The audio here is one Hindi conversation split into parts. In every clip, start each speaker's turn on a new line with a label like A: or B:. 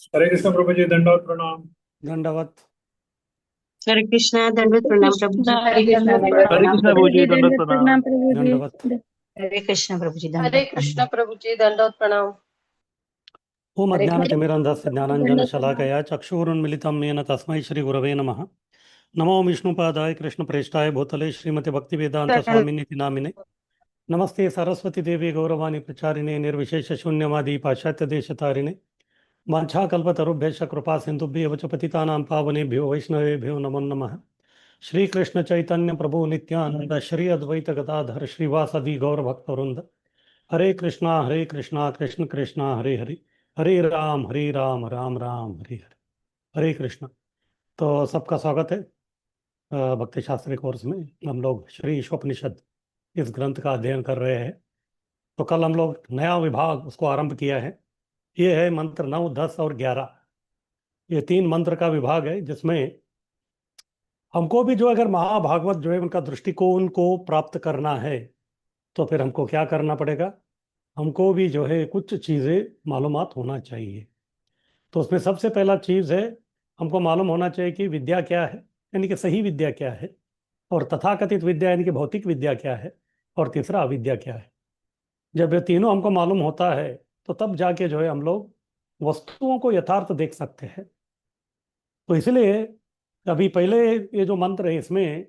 A: हरे कृष्ण प्रभु जी, दंडवत प्रणाम।
B: दंडवत।
C: हरे कृष्णा, दंडवत प्रणाम प्रभु जी।
D: हरे कृष्णा, दंडवत
E: हरे
D: प्रणाम
E: कृष्णा
D: प्रभु
E: प्रभु
D: जी।
E: जी, दंडवत
D: दंडवत
E: प्रणाम।
D: प्रणाम प्रभु जी।
B: दंडवत।
C: हरे कृष्णा प्रभु जी,
D: हरे
C: दंडवत
D: कृष्णा
C: प्रणाम।
D: प्रभु जी, दंडवत प्रणाम।
B: ओम
D: हरे कृष्ण
B: अज्ञानतिमिरन्धस्य
D: दंडवत प्रणाम।
B: ज्ञानाञ्जनशलाकया चक्षुरुन्मिलितं येन तस्मै श्रीगुरवे नमः। नमो विष्णुपादाय कृष्णप्रेष्ठाय भूतले श्रीमते भक्तिवेदान्तस्वामिनिति नामिने। नमस्ते सरस्वती देवी गौरवाणी प्रचारिणे निर्विशेषशून्यवादी पाश्चात्यदेशतारिणे। वाञ्छाकल्पतरुभ्यश्च कृपा सिन्धुभ्येव च पतितानां पावनेभ्यो वैष्णवेभ्यो नमो नमः। श्री कृष्ण चैतन्य प्रभु नित्यानंद श्री अद्वैत गदाधर श्रीवासदि गौरभक्तवृंद। हरे कृष्णा कृष्ण कृष्णा हरे हरे, हरे राम राम राम हरे हरे। हरे कृष्ण। तो सबका स्वागत है भक्ति शास्त्री कोर्स में। हम लोग श्री ईशोपनिषद इस ग्रंथ का अध्ययन कर रहे हैं। तो कल हम लोग नया विभाग उसको आरंभ किया है। ये है मंत्र 9, 10 और 11। ये 3 मंत्र का विभाग है जिसमें हमको भी जो अगर महाभागवत जो है उनका दृष्टिकोण को प्राप्त करना है तो फिर हमको क्या करना पड़ेगा। हमको भी जो है कुछ चीज़ें मालूमात होना चाहिए। तो उसमें सबसे पहला चीज़ है, हमको मालूम होना चाहिए कि विद्या क्या है, यानी कि सही विद्या क्या है, और तथाकथित विद्या यानी कि भौतिक विद्या क्या है, और तीसरा अविद्या क्या है। जब ये तीनों हमको मालूम होता है तो तब जाके जो है हम लोग वस्तुओं को यथार्थ देख सकते हैं। तो इसलिए अभी पहले ये जो मंत्र है इसमें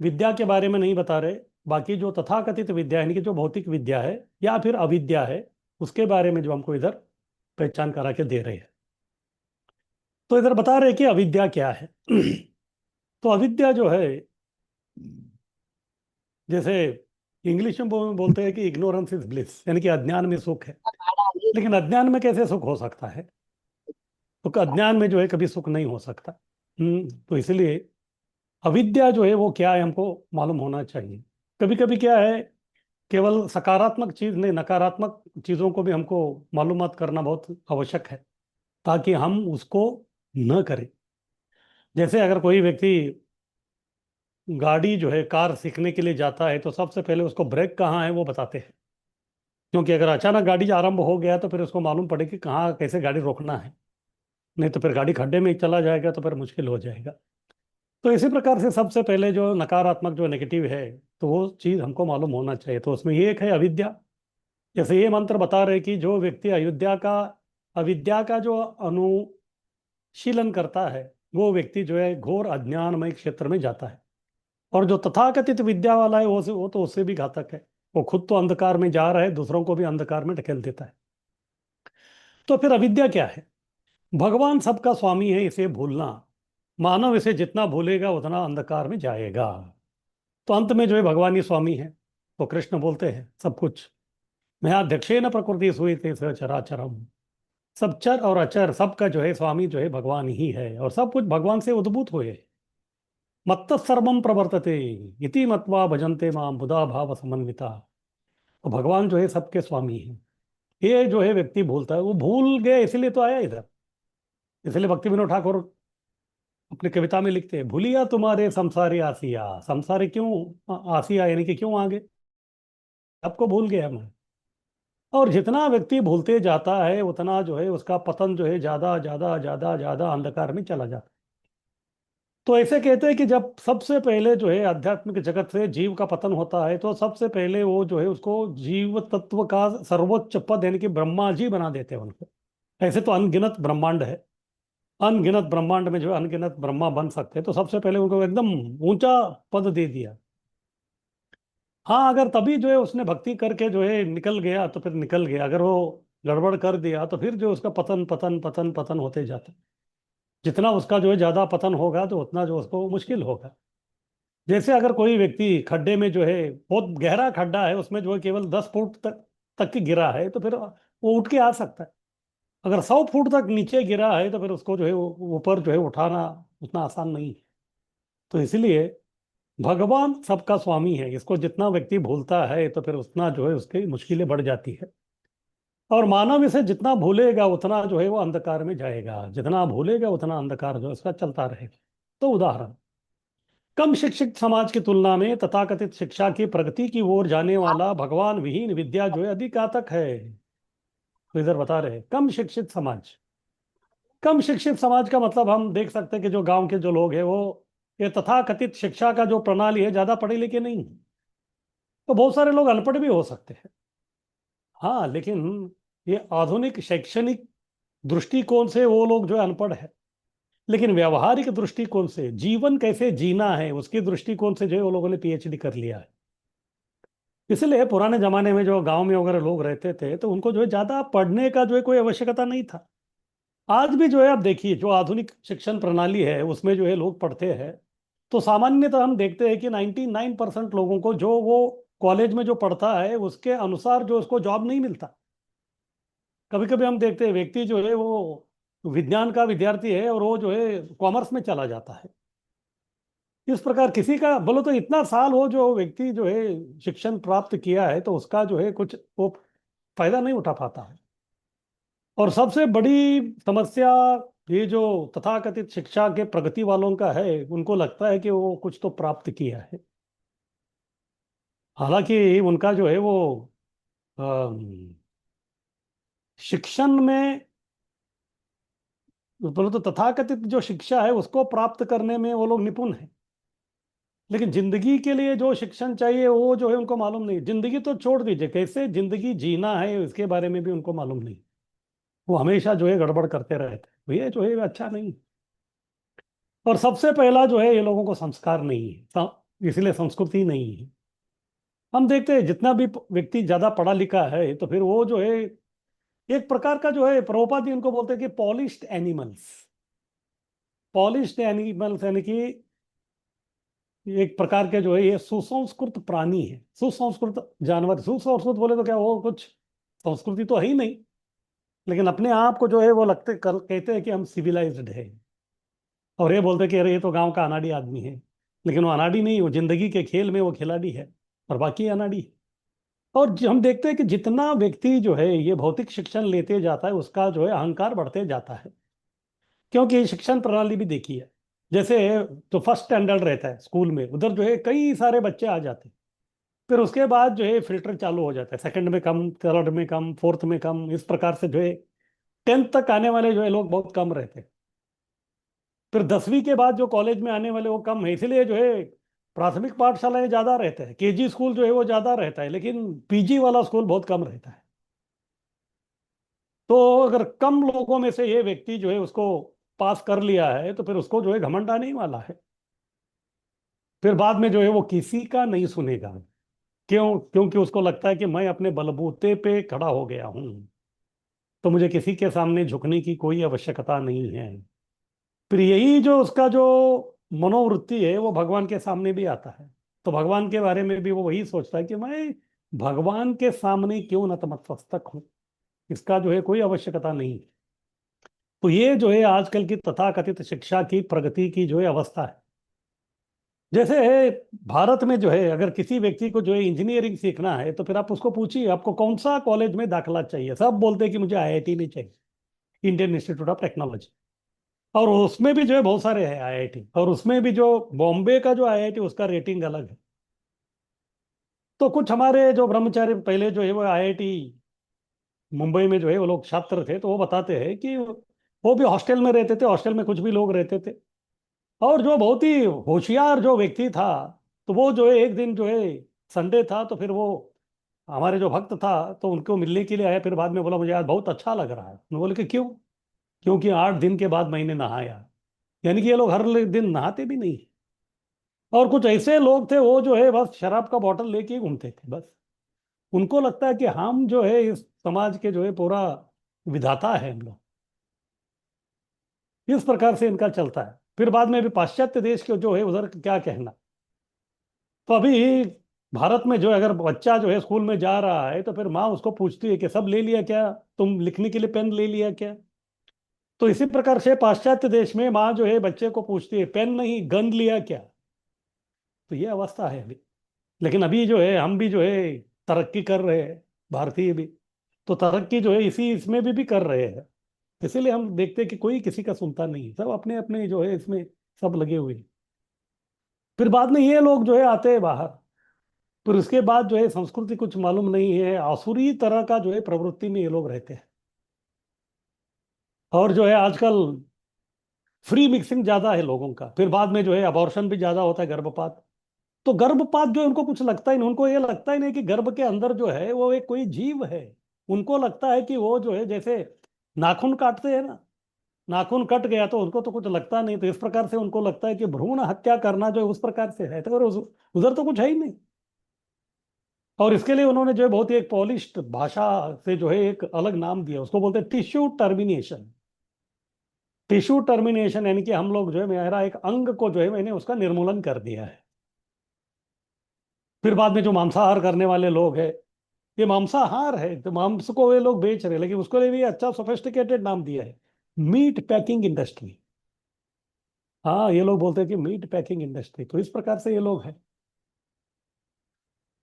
B: विद्या के बारे में नहीं बता रहे, बाकी जो तथाकथित विद्या यानी कि जो भौतिक विद्या है या फिर अविद्या है उसके बारे में जो हमको इधर पहचान करा के दे रहे हैं। तो इधर बता रहे कि अविद्या क्या है। तो अविद्या जो है, जैसे इंग्लिश में बोलते हैं कि इग्नोरेंस इज ब्लिस, यानी कि अज्ञान में सुख है। लेकिन अज्ञान में कैसे सुख हो सकता है? तो अज्ञान में जो है कभी सुख नहीं हो सकता। तो इसलिए अविद्या जो है वो क्या है हमको मालूम होना चाहिए। कभी कभी क्या है, केवल सकारात्मक चीज नहीं, नकारात्मक चीजों को भी हमको मालूमात करना बहुत आवश्यक है ताकि हम उसको न करें। जैसे अगर कोई व्यक्ति गाड़ी जो है कार सीखने के लिए जाता है तो सबसे पहले उसको ब्रेक कहाँ है वो बताते हैं, क्योंकि अगर अचानक गाड़ी आरंभ हो गया तो फिर उसको मालूम पड़े कि कहाँ कैसे गाड़ी रोकना है, नहीं तो फिर गाड़ी खड्डे में चला जाएगा तो फिर मुश्किल हो जाएगा। तो इसी प्रकार से सबसे पहले जो नकारात्मक जो नेगेटिव है तो वो चीज़ हमको मालूम होना चाहिए। तो उसमें ये एक है अविद्या। जैसे ये मंत्र बता रहे कि जो व्यक्ति अविद्या का जो अनुशीलन करता है वो व्यक्ति जो है घोर अज्ञानमय क्षेत्र में जाता है। और जो तथाकथित विद्या वाला है वो तो उससे भी घातक है। वो खुद तो अंधकार में जा रहा है, दूसरों को भी अंधकार में ढकेल देता है। तो फिर अविद्या क्या है? भगवान सबका स्वामी है इसे भूलना। मानव इसे जितना भूलेगा उतना अंधकार में जाएगा। तो अंत में जो है भगवान ही स्वामी है। तो कृष्ण बोलते हैं सब कुछ मैं अध्यक्षेन प्रकृति सुई ते चराचरम। सब चर और अचर सबका जो है स्वामी जो है भगवान ही है, और सब कुछ भगवान से उद्भूत हुए। मत्त सर्वम प्रवर्तते इति मत्वा भजन्ते माम बुधा भाव समन्विता। तो भगवान जो है सबके स्वामी है। ये जो है व्यक्ति भूलता है, वो भूल गए इसलिए तो आया इधर। इसलिए भक्ति विनोद ठाकुर अपनी कविता में लिखते हैं, भूलिया तुम्हारे संसारी आसिया। संसारी क्यों आसिया, यानी कि क्यों आगे आपको भूल गया मैं। और जितना व्यक्ति भूलते जाता है उतना जो है उसका पतन जो है ज्यादा ज्यादा ज्यादा ज्यादा अंधकार में चला जाता है। तो ऐसे कहते हैं कि जब सबसे पहले जो है आध्यात्मिक जगत से जीव का पतन होता है तो सबसे पहले वो जो है उसको जीव तत्व का सर्वोच्च पद यानी कि ब्रह्मा जी बना देते हैं उनको। ऐसे तो अनगिनत ब्रह्मांड है, अनगिनत ब्रह्मांड में जो है अनगिनत ब्रह्मा बन सकते हैं, तो सबसे पहले उनको एकदम ऊंचा पद दे दिया। हाँ, अगर तभी जो है उसने भक्ति करके जो है निकल गया तो फिर निकल गया, अगर वो गड़बड़ कर दिया तो फिर जो उसका पतन पतन पतन पतन होते जाता है। जितना उसका जो है ज्यादा पतन होगा तो उतना जो उसको मुश्किल होगा। जैसे अगर कोई व्यक्ति खड्डे में जो है, बहुत गहरा खड्डा है, उसमें जो है केवल 10 फुट तक गिरा है तो फिर वो उठ के आ सकता है। अगर 100 फुट तक नीचे गिरा है तो फिर उसको जो है ऊपर जो है उठाना उतना आसान नहीं है। तो इसलिए भगवान सबका स्वामी है, इसको जितना व्यक्ति भूलता है तो फिर उतना जो है उसकी मुश्किलें बढ़ जाती है। और मानव इसे जितना भूलेगा उतना जो है वो अंधकार में जाएगा, जितना भूलेगा उतना अंधकार जो है उसका चलता रहेगा। तो उदाहरण, कम शिक्षित समाज की तुलना में तथाकथित शिक्षा की प्रगति की ओर जाने वाला भगवान विहीन विद्या जो है अधिक घातक है। तो इधर बता रहे हैं, कम शिक्षित समाज कम शिक्षित समाज का मतलब हम देख सकते हैं कि जो गांव के जो लोग हैं वो ये तथाकथित शिक्षा का जो प्रणाली है ज्यादा पढ़े लिखे नहीं है। तो बहुत सारे लोग अनपढ़ भी हो सकते हैं। हाँ, लेकिन ये आधुनिक शैक्षणिक दृष्टिकोण से वो लोग जो है अनपढ़ है, लेकिन व्यवहारिक दृष्टिकोण से जीवन कैसे जीना है उसके दृष्टिकोण से जो है वो लोगों ने पीएचडी कर लिया है। इसलिए पुराने जमाने में जो गांव में वगैरह लोग रहते थे तो उनको जो है ज्यादा पढ़ने का जो है कोई आवश्यकता नहीं था। आज भी जो है आप देखिए जो आधुनिक शिक्षण प्रणाली है उसमें जो है लोग पढ़ते हैं, तो सामान्यतः हम देखते हैं कि 99% लोगों को जो वो कॉलेज में जो पढ़ता है उसके अनुसार जो उसको जॉब नहीं मिलता। कभी कभी हम देखते हैं व्यक्ति जो है वो विज्ञान का विद्यार्थी है और वो जो है कॉमर्स में चला जाता है। इस प्रकार किसी का बोलो तो इतना साल हो जो व्यक्ति जो है शिक्षण प्राप्त किया है तो उसका जो है कुछ वो फायदा नहीं उठा पाता है। और सबसे बड़ी समस्या ये जो तथाकथित शिक्षा के प्रगति वालों का है, उनको लगता है कि वो कुछ तो प्राप्त किया है, हालांकि उनका जो है वो अम, शिक्षण में बोलो तो तथाकथित जो शिक्षा है उसको प्राप्त करने में वो लोग निपुण हैं, लेकिन जिंदगी के लिए जो शिक्षण चाहिए वो जो है उनको मालूम नहीं। जिंदगी तो छोड़ दीजिए, कैसे जिंदगी जीना है इसके बारे में भी उनको मालूम नहीं। वो हमेशा जो है गड़बड़ करते रहते हैं, भैया जो है अच्छा नहीं। और सबसे पहला जो है ये लोगों को संस्कार नहीं है, इसलिए संस्कृति नहीं है। हम देखते हैं जितना भी व्यक्ति ज्यादा पढ़ा लिखा है तो फिर वो जो है एक प्रकार का जो है प्रभुपाद जी उनको बोलते हैं कि पॉलिश्ड एनिमल्स। पॉलिश्ड एनिमल्स यानी कि एक प्रकार के जो है ये सुसंस्कृत प्राणी है, सुसंस्कृत जानवर। सुसंस्कृत बोले तो क्या वो कुछ संस्कृति तो है ही नहीं, लेकिन अपने आप को जो है वो कहते हैं कि हम सिविलाइज्ड है। और ये बोलते हैं कि अरे ये तो गांव का अनाड़ी आदमी है, लेकिन वो अनाड़ी नहीं, वो जिंदगी के खेल में वो खिलाड़ी है और बाकी अनाड़ी है। और हम देखते हैं कि जितना व्यक्ति जो है ये भौतिक शिक्षण लेते जाता है उसका जो है अहंकार बढ़ते जाता है। क्योंकि ये शिक्षण प्रणाली भी देखी है, जैसे जो फर्स्ट स्टैंडर्ड रहता है स्कूल में उधर जो है कई सारे बच्चे आ जाते हैं। फिर उसके बाद जो है फिल्टर चालू हो जाता है, सेकंड में कम, थर्ड में कम, फोर्थ में कम, इस प्रकार से जो है 10th तक आने वाले जो है लोग बहुत कम रहते हैं। फिर 10वीं के बाद जो कॉलेज में आने वाले वो कम है, इसलिए जो है प्राथमिक पाठशालाएं ज्यादा रहते हैं, केजी स्कूल जो है वो ज्यादा रहता है, लेकिन पीजी वाला स्कूल बहुत कम रहता है। तो अगर कम लोगों में से ये व्यक्ति जो है उसको पास कर लिया है तो फिर उसको जो है घमंड आने ही वाला है। फिर बाद में जो है वो किसी का नहीं सुनेगा। क्यों? क्योंकि उसको लगता है कि मैं अपने बलबूते पे खड़ा हो गया हूं, तो मुझे किसी के सामने झुकने की कोई आवश्यकता नहीं है। फिर यही जो उसका जो मनोवृत्ति है वो भगवान के सामने भी आता है। तो भगवान के बारे में भी वो वही सोचता है कि मैं भगवान के सामने क्यों नतमस्तक हूं, इसका जो है कोई आवश्यकता नहीं। तो ये जो है आजकल की तथाकथित शिक्षा की प्रगति की जो है अवस्था है। जैसे भारत में जो है अगर किसी व्यक्ति को जो है इंजीनियरिंग सीखना है तो फिर आप उसको पूछिए आपको कौन सा कॉलेज में दाखला चाहिए, सब बोलते हैं कि मुझे आईआईटी में चाहिए, इंडियन इंस्टीट्यूट ऑफ टेक्नोलॉजी। और उसमें भी जो है बहुत सारे हैं आईआईटी, और उसमें भी जो बॉम्बे का जो आईआईटी उसका रेटिंग अलग है। तो कुछ हमारे जो ब्रह्मचारी पहले जो है वो आईआईटी मुंबई में जो है वो लोग छात्र थे, तो वो बताते हैं कि वो भी हॉस्टल में रहते थे, हॉस्टल में कुछ भी लोग रहते थे। और जो बहुत ही होशियार जो व्यक्ति था, तो वो जो है एक दिन जो है संडे था तो फिर वो हमारे जो भक्त था तो उनको मिलने के लिए आया। फिर बाद में बोला मुझे आज बहुत अच्छा लग रहा है। मैं बोले कि क्यों? क्योंकि 8 दिन के बाद मैंने नहाया। यानी कि ये लोग हर दिन नहाते भी नहीं। और कुछ ऐसे लोग थे वो जो है बस शराब का बोतल लेके ही घूमते थे बस। उनको लगता है कि हम जो है इस समाज के जो है पूरा विधाता है हम लोग। इस प्रकार से इनका चलता है। फिर बाद में भी पाश्चात्य देश के जो है उधर क्या कहना। तो अभी भारत में जो है अगर बच्चा जो है स्कूल में जा रहा है तो फिर माँ उसको पूछती है कि सब ले लिया क्या, तुम लिखने के लिए पेन ले लिया क्या। तो इसी प्रकार से पाश्चात्य देश में माँ जो है बच्चे को पूछती है पेन नहीं गन लिया क्या। तो ये अवस्था है अभी। लेकिन अभी जो है हम भी जो है तरक्की कर रहे हैं, भारतीय भी। तो तरक्की जो है इसी इसमें भी कर रहे हैं। इसीलिए हम देखते हैं कि कोई किसी का सुनता नहीं है, सब अपने अपने जो है इसमें सब लगे हुए हैं। फिर बाद में ये लोग जो है आते हैं बाहर, फिर उसके बाद जो है संस्कृति कुछ मालूम नहीं है, आसुरी तरह का जो है प्रवृत्ति में ये लोग रहते हैं। और जो है आजकल फ्री मिक्सिंग ज्यादा है लोगों का, फिर बाद में जो है अबॉर्शन भी ज्यादा होता है, गर्भपात। तो गर्भपात जो है उनको कुछ लगता ही नहीं, उनको ये लगता ही नहीं कि गर्भ के अंदर जो है वो एक कोई जीव है। उनको लगता है कि वो जो है जैसे नाखून काटते हैं ना, नाखून कट गया तो उनको तो कुछ लगता नहीं, तो इस प्रकार से उनको लगता है कि भ्रूण हत्या करना जो है उस प्रकार से है, तो उधर तो कुछ है ही नहीं। और इसके लिए उन्होंने जो है बहुत ही एक पॉलिश्ड भाषा से जो है एक अलग नाम दिया, उसको बोलते हैं टिश्यू टर्मिनेशन। टिश्यू टर्मिनेशन यानी कि हम लोग जो है मेरा एक अंग को जो है मैंने उसका निर्मूलन कर दिया है। फिर बाद में जो मांसाहार करने वाले लोग हैं, ये मांसाहार है तो मांस को वे लोग बेच रहे हैं, लेकिन उसको लिए भी अच्छा सोफिस्टिकेटेड नाम दिया है, मीट पैकिंग इंडस्ट्री। हाँ, ये लोग बोलते हैं कि मीट पैकिंग इंडस्ट्री, तो इस प्रकार से ये लोग हैं।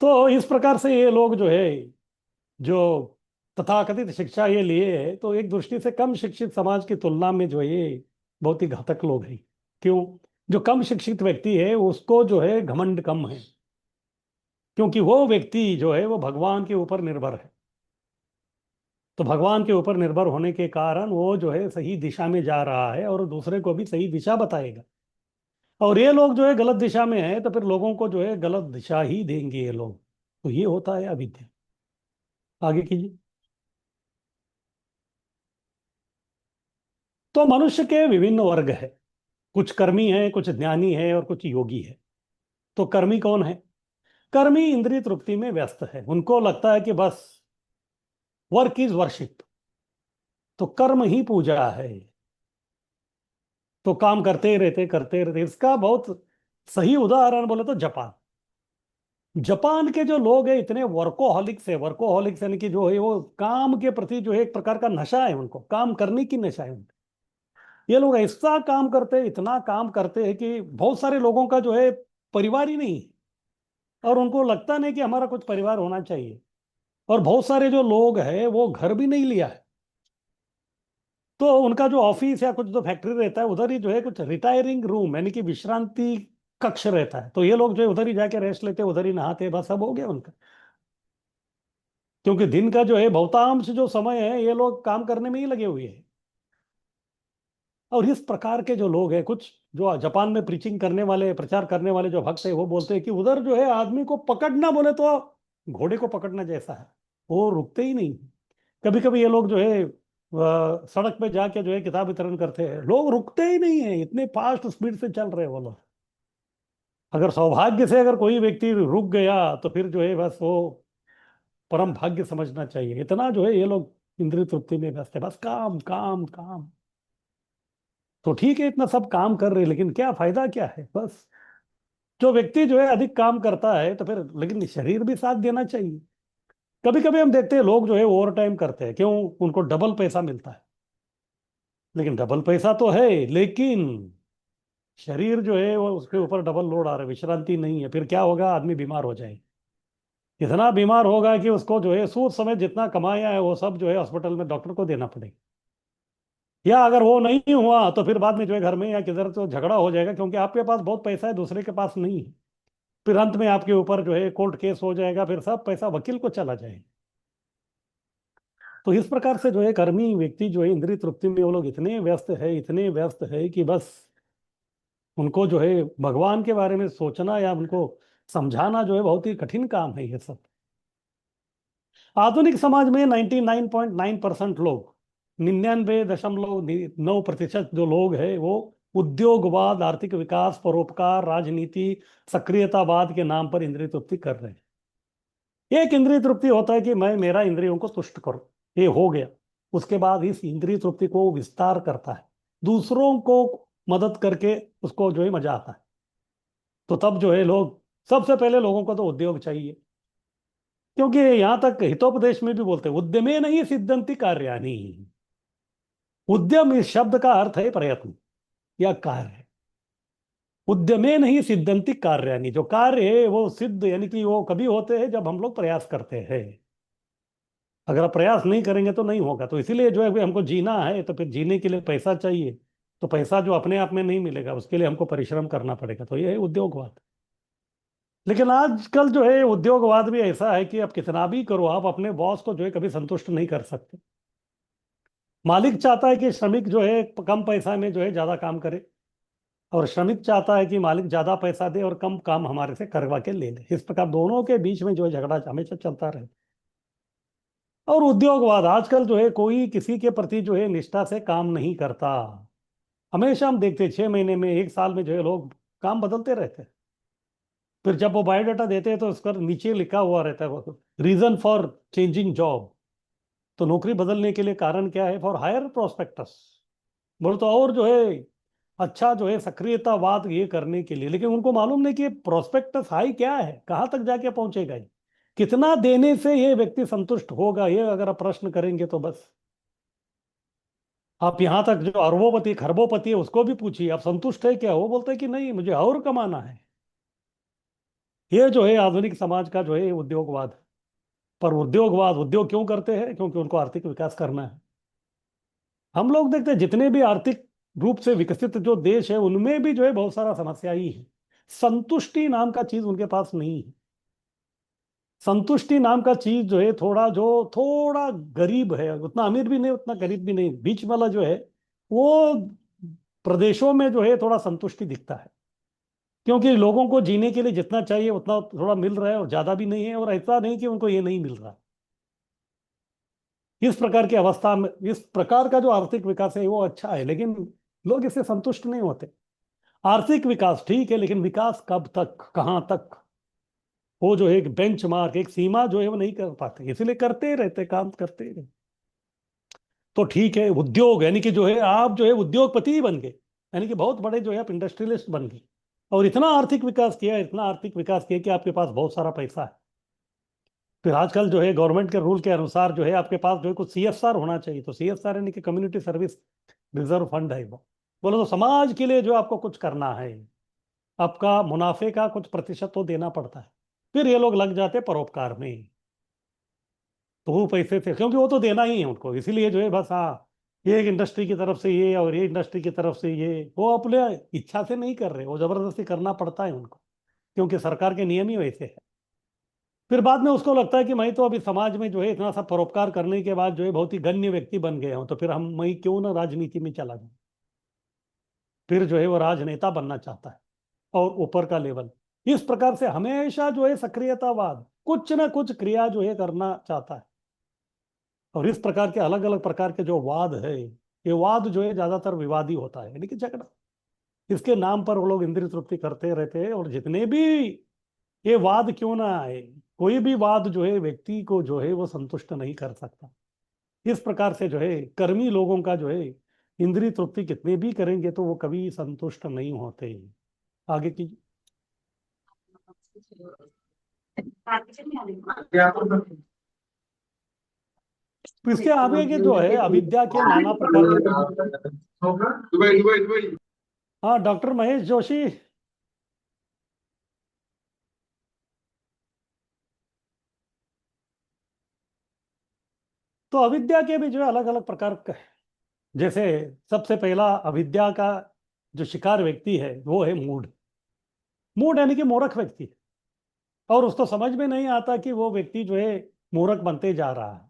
B: तो इस प्रकार से ये लोग जो है जो तथाकथित शिक्षा ये लिए है, तो एक दृष्टि से कम शिक्षित समाज की तुलना में जो है ये बहुत ही घातक लोग हैं। क्यों? जो कम शिक्षित व्यक्ति है उसको जो है घमंड कम है, क्योंकि वो व्यक्ति जो है वो भगवान के ऊपर निर्भर है। तो भगवान के ऊपर निर्भर होने के कारण वो जो है सही दिशा में जा रहा है और दूसरे को भी सही दिशा बताएगा। और ये लोग जो है गलत दिशा में है तो फिर लोगों को जो है गलत दिशा ही देंगे ये लोग। तो ये होता है अविद्या। आगे कीजिए। तो मनुष्य के विभिन्न वर्ग है, कुछ कर्मी है, कुछ ज्ञानी है और कुछ योगी है। तो कर्मी कौन है? कर्मी इंद्रिय तृप्ति में व्यस्त है, उनको लगता है कि बस वर्क इज वर्शिप, तो कर्म ही पूजा है, तो काम करते ही रहते करते ही रहते। इसका बहुत सही उदाहरण बोले तो जापान। जापान के जो लोग हैं इतने वर्कोहॉलिक्स है, वर्कोहॉलिक्स यानी कि जो है वो काम के प्रति जो है एक प्रकार का नशा है, उनको काम करने की नशा है उनको। ये लोग ऐसा काम करते हैं, इतना काम करते हैं कि बहुत सारे लोगों का जो है परिवार ही नहीं है, और उनको लगता नहीं कि हमारा कुछ परिवार होना चाहिए। और बहुत सारे जो लोग हैं वो घर भी नहीं लिया है, तो उनका जो ऑफिस या कुछ जो फैक्ट्री रहता है उधर ही जो है कुछ रिटायरिंग रूम यानी कि विश्रांति कक्ष रहता है, तो ये लोग जो है उधर ही जाके रेस्ट लेते, उधर ही नहाते, बस सब हो गया उनका। क्योंकि दिन का जो है बहुतांश जो समय है ये लोग काम करने में ही लगे हुए हैं। और इस प्रकार के जो लोग हैं, कुछ जो जापान में प्रीचिंग करने वाले, प्रचार करने वाले जो भक्त है, वो बोलते हैं कि उधर जो है आदमी को पकड़ना बोले तो घोड़े को पकड़ना जैसा है, वो रुकते ही नहीं। कभी कभी ये लोग जो है सड़क पे जाके जो है किताब वितरण करते हैं, लोग रुकते ही नहीं है, इतने फास्ट स्पीड से चल रहे हैं वो लोग। अगर सौभाग्य से अगर कोई व्यक्ति रुक गया तो फिर जो है बस वो परम भाग्य समझना चाहिए, इतना जो है ये लोग इंद्रिय तृप्ति में व्यस्त है, बस काम काम काम। तो ठीक है, इतना सब काम कर रहे हैं, लेकिन क्या फायदा क्या है? बस जो व्यक्ति जो है अधिक काम करता है तो फिर लेकिन शरीर भी साथ देना चाहिए। कभी कभी हम देखते हैं लोग जो है ओवर टाइम करते हैं, क्यों? उनको डबल पैसा मिलता है। लेकिन डबल पैसा तो है, लेकिन शरीर जो है वो उसके ऊपर डबल लोड आ रहा है, विश्रांति नहीं है, फिर क्या होगा? आदमी बीमार हो जाएगा। इतना बीमार होगा कि उसको जो है सूद समेत जितना कमाया है वो सब जो है हॉस्पिटल में डॉक्टर को देना पड़ेगा। या अगर वो नहीं हुआ तो फिर बाद में जो है घर में या किधर तो झगड़ा हो जाएगा, क्योंकि आपके पास बहुत पैसा है, दूसरे के पास नहीं है। फिर अंत में आपके ऊपर जो है कोर्ट केस हो जाएगा, फिर सब पैसा वकील को चला जाएगा। तो इस प्रकार से जो है कर्मी व्यक्ति जो है इंद्रिय तृप्ति में वो लोग इतने व्यस्त है, इतने व्यस्त है कि बस उनको जो है भगवान के बारे में सोचना या उनको समझाना जो है बहुत ही कठिन काम है ये सब। आधुनिक समाज में 99.9% लोग, 99.9% जो लोग हैं वो उद्योगवाद, आर्थिक विकास, परोपकार, राजनीति, सक्रियतावाद के नाम पर इंद्रिय तृप्ति कर रहे हैं। एक इंद्रिय तृप्ति होता है कि मैं मेरा इंद्रियों को तुष्ट करूं, ये हो गया। उसके बाद इस इंद्रिय तृप्ति को विस्तार करता है, दूसरों को मदद करके उसको जो है मजा आता है। तो तब जो है लोग, सबसे पहले लोगों को तो उद्योग चाहिए, क्योंकि यहां तक हितोपदेश में भी बोलते हैं उद्यमे नहीं सिद्धंति कार्याणि। उद्यम इस शब्द का अर्थ है प्रयत्न या कार्य। उद्यमे नहीं सिद्धंति कार्याणि, जो कार्य है वो सिद्ध यानी कि वो कभी होते हैं जब हम लोग प्रयास करते हैं। अगर आप प्रयास नहीं करेंगे तो नहीं होगा। तो इसीलिए जो है हमको जीना है तो फिर जीने के लिए पैसा चाहिए, तो पैसा जो अपने आप में नहीं मिलेगा, उसके लिए हमको परिश्रम करना पड़ेगा, तो ये है उद्योगवाद। लेकिन आजकल जो है उद्योगवाद भी ऐसा है कि आप कितना भी करो, आप अपने बॉस को जो है कभी संतुष्ट नहीं कर सकते। मालिक चाहता है कि श्रमिक जो है कम पैसा में जो है ज्यादा काम करे, और श्रमिक चाहता है कि मालिक ज्यादा पैसा दे और कम काम हमारे से करवा के ले ले। इस प्रकार दोनों के बीच में जो है झगड़ा हमेशा चलता रहे। और उद्योगवाद, आजकल जो है कोई किसी के प्रति जो है निष्ठा से काम नहीं करता। हमेशा हम देखते 6 महीने में, 1 साल में जो है लोग काम बदलते रहते हैं। फिर जब वो बायोडाटा देते हैं तो उस पर नीचे लिखा हुआ रहता है रीजन फॉर चेंजिंग जॉब। तो नौकरी बदलने के लिए कारण क्या है? For higher prospectus. बोले तो और जो है अच्छा जो है सक्रियतावाद ये करने के लिए। लेकिन उनको मालूम नहीं कि प्रोस्पेक्टस हाई क्या है, कहाँ तक जाके पहुंचेगा ये, कितना देने से ये व्यक्ति संतुष्ट होगा, ये अगर आप प्रश्न करेंगे तो बस आप यहाँ तक जो अरबोपति खरबोपति है उसको भी पूछिए आप संतुष्ट है क्या, वो बोलते हैं कि नहीं, मुझे और कमाना है। ये जो है आधुनिक समाज का जो है उद्योगवाद। पर उद्योगवाद, उद्योग क्यों करते हैं? क्योंकि उनको आर्थिक विकास करना है। हम लोग देखते हैं जितने भी आर्थिक रूप से विकसित जो देश है उनमें भी जो है बहुत सारा समस्या ही है। संतुष्टि नाम का चीज उनके पास नहीं है। संतुष्टि नाम का चीज जो है थोड़ा गरीब है, उतना अमीर भी नहीं उतना गरीब भी नहीं, बीच वाला जो है वो प्रदेशों में जो है थोड़ा संतुष्टि दिखता है। क्योंकि लोगों को जीने के लिए जितना चाहिए उतना थोड़ा मिल रहा है और ज्यादा भी नहीं है, और ऐसा नहीं कि उनको ये नहीं मिल रहा। इस प्रकार की अवस्था में इस प्रकार का जो आर्थिक विकास है वो अच्छा है, लेकिन लोग इससे संतुष्ट नहीं होते। आर्थिक विकास ठीक है, लेकिन विकास कब तक, कहाँ तक? वो जो है एक बेंचमार्क, एक सीमा जो है वो नहीं कर पाते, इसीलिए करते रहते, काम करते रहते। तो ठीक है, उद्योग यानी कि जो है आप जो है उद्योगपति ही बन गए, यानी कि बहुत बड़े जो है आप इंडस्ट्रियलिस्ट बन गए, और इतना आर्थिक विकास किया, इतना आर्थिक विकास किया कि आपके पास बहुत सारा पैसा है। फिर आजकल जो है गवर्नमेंट के रूल के अनुसार जो है आपके पास जो है कुछ CSR होना चाहिए। तो CSR यानी कि कम्युनिटी सर्विस रिजर्व फंड है वो। बोलो तो समाज के लिए जो आपको कुछ करना है, आपका मुनाफे का कुछ प्रतिशत तो देना पड़ता है। फिर ये लोग लग जाते परोपकार में। तो वो पैसे से, क्योंकि वो तो देना ही है उनको, इसीलिए जो है बस हाँ, ये एक इंडस्ट्री की तरफ से ये और ये इंडस्ट्री की तरफ से ये, वो अपने इच्छा से नहीं कर रहे, वो जबरदस्ती करना पड़ता है उनको, क्योंकि सरकार के नियम ही वैसे है। फिर बाद में उसको लगता है कि मैं तो अभी समाज में जो है इतना सा परोपकार करने के बाद जो है बहुत ही गण्य व्यक्ति बन गया हूं, तो फिर मैं क्यों ना राजनीति में चला जाऊं। फिर जो है वो राजनेता बनना चाहता है, और ऊपर का लेवल। इस प्रकार से हमेशा जो है सक्रियतावाद कुछ ना कुछ क्रिया जो है करना चाहता है। और इस प्रकार के अलग अलग प्रकार के जो वाद है, ये वाद जो है ज्यादातर विवादी होता है, यानी कि झगड़ा। इसके नाम पर वो लोग इंद्रिय तृप्ति करते रहते हैं। और जितने भी ये वाद क्यों ना आए, कोई भी वाद जो है व्यक्ति को जो है वो संतुष्ट नहीं कर सकता। इस प्रकार से जो है कर्मी लोगों का जो है इंद्रिय तृप्ति कितने भी करेंगे तो वो कभी संतुष्ट नहीं होते। आगे की तो इसके आगे के जो है अविद्या के नाना प्रकार के। हाँ, डॉक्टर महेश जोशी। तो अविद्या के भी जो है अलग अलग प्रकार का है। जैसे सबसे पहला अविद्या का जो शिकार व्यक्ति है वो है मूढ़। मूढ़ यानी कि मूर्ख व्यक्ति, और उसको समझ में नहीं आता कि वो व्यक्ति जो है मूर्ख बनते जा रहा है।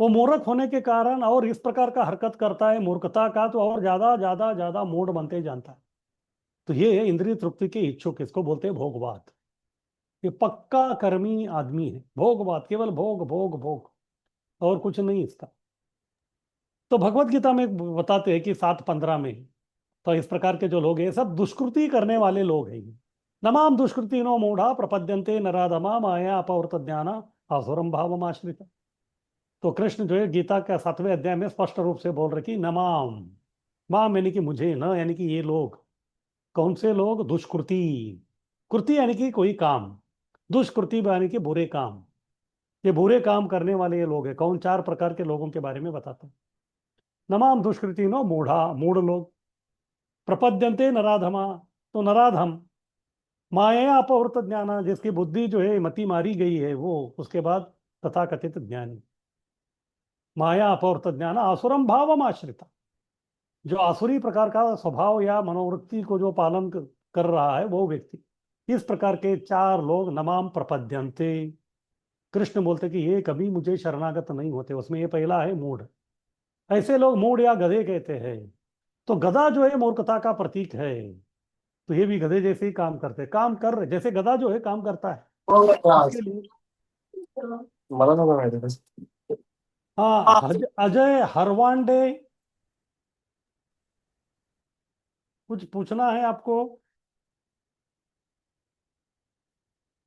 B: वो मूर्ख होने के कारण और इस प्रकार का हरकत करता है मूर्खता का, तो और ज्यादा ज्यादा ज्यादा मूढ़ बनते जानता है। तो ये है इंद्रिय तृप्ति के इच्छुक, इसको बोलते हैं भोगवाद। ये पक्का कर्मी आदमी है, भोगवाद, केवल भोग भोग भोग और कुछ नहीं इसका। तो भगवत गीता में बताते हैं कि 7:15 में, तो इस प्रकार के जो लोग हैं सब दुष्कृति करने वाले लोग हैं। नमाम दुष्कृति नो मूढ़ा प्रपद्यन्ते नराधमा माया अपवर्त ज्ञाना आसुरम भावम आश्रित। तो कृष्ण जो है गीता के 7वें अध्याय में स्पष्ट रूप से बोल रहे कि नमाम, माम यानी कि मुझे, न यानी कि ये लोग। कौन से लोग? दुष्कृति, कृति यानी कि कोई काम, दुष्कृति यानी कि बुरे काम। ये बुरे काम करने वाले ये लोग हैं। कौन? 4 प्रकार के लोगों के बारे में बताता हूं। नमाम दुष्कृति नो मूढ़ा, मूढ़ लोग। प्रपद्यन्ते नराधमा, तो नराधम। माया अपहृत ज्ञाना, जिसकी बुद्धि जो है मति मारी गई है वो, उसके बाद तथाकथित ज्ञानी। माया अपहृत ज्ञान आसुरम भावम आश्रिता, जो आसुरी प्रकार का स्वभाव या मनोवृत्ति को जो पालन कर रहा है वो व्यक्ति। इस प्रकार के 4 लोग नमाम प्रपद्यन्ते। कृष्ण बोलते कि ये कभी मुझे शरणागत नहीं होते। उसमें ये पहला है मूढ़। ऐसे लोग मूढ़ या गधे कहते हैं। तो गधा जो है मूर्खता का प्रतीक है। तो ये भी गधे जैसे ही काम करते हैं, काम कर रहे जैसे गधा जो है काम करता है उसके लिए।
E: मला नव्हतं माहिती तसं.
B: हाँ, अजय हरवांडे, कुछ पूछना है आपको?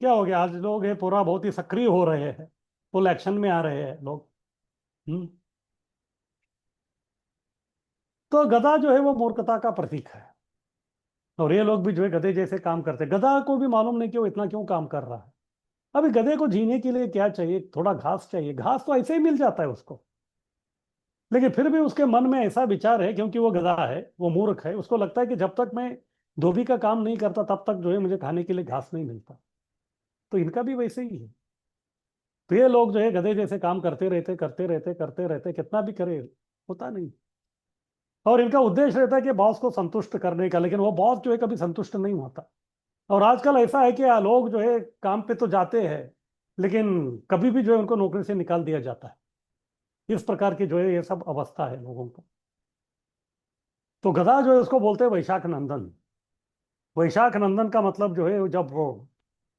B: क्या हो गया? आज लोग ये पूरा बहुत ही सक्रिय हो रहे हैं, फुल एक्शन में आ रहे हैं लोग। तो गधा जो है वो मूर्खता का प्रतीक है, और ये लोग भी जो है गधे जैसे काम करते हैं। गधा को भी मालूम नहीं कि वो इतना क्यों काम कर रहा है। अभी गधे को जीने के लिए क्या चाहिए? थोड़ा घास चाहिए। घास तो ऐसे ही मिल जाता है उसको, लेकिन फिर भी उसके मन में ऐसा विचार है, क्योंकि वो गधा है, वो मूर्ख है, उसको लगता है कि जब तक मैं धोबी का काम नहीं करता तब तक जो है मुझे खाने के लिए घास नहीं मिलता। तो इनका भी वैसे ही है। तो ये लोग जो है गधे जैसे काम करते रहते करते रहते करते रहते, कितना भी करे होता नहीं। और इनका उद्देश्य रहता है कि बॉस को संतुष्ट करने का, लेकिन वो बॉस जो है कभी संतुष्ट नहीं होता। और आजकल ऐसा है कि लोग जो है काम पे तो जाते हैं, लेकिन कभी भी जो है उनको नौकरी से निकाल दिया जाता है। इस प्रकार की जो है ये सब अवस्था है लोगों का। तो गधा जो है उसको बोलते हैं वैशाख नंदन। वैशाख नंदन का मतलब जो है जब वो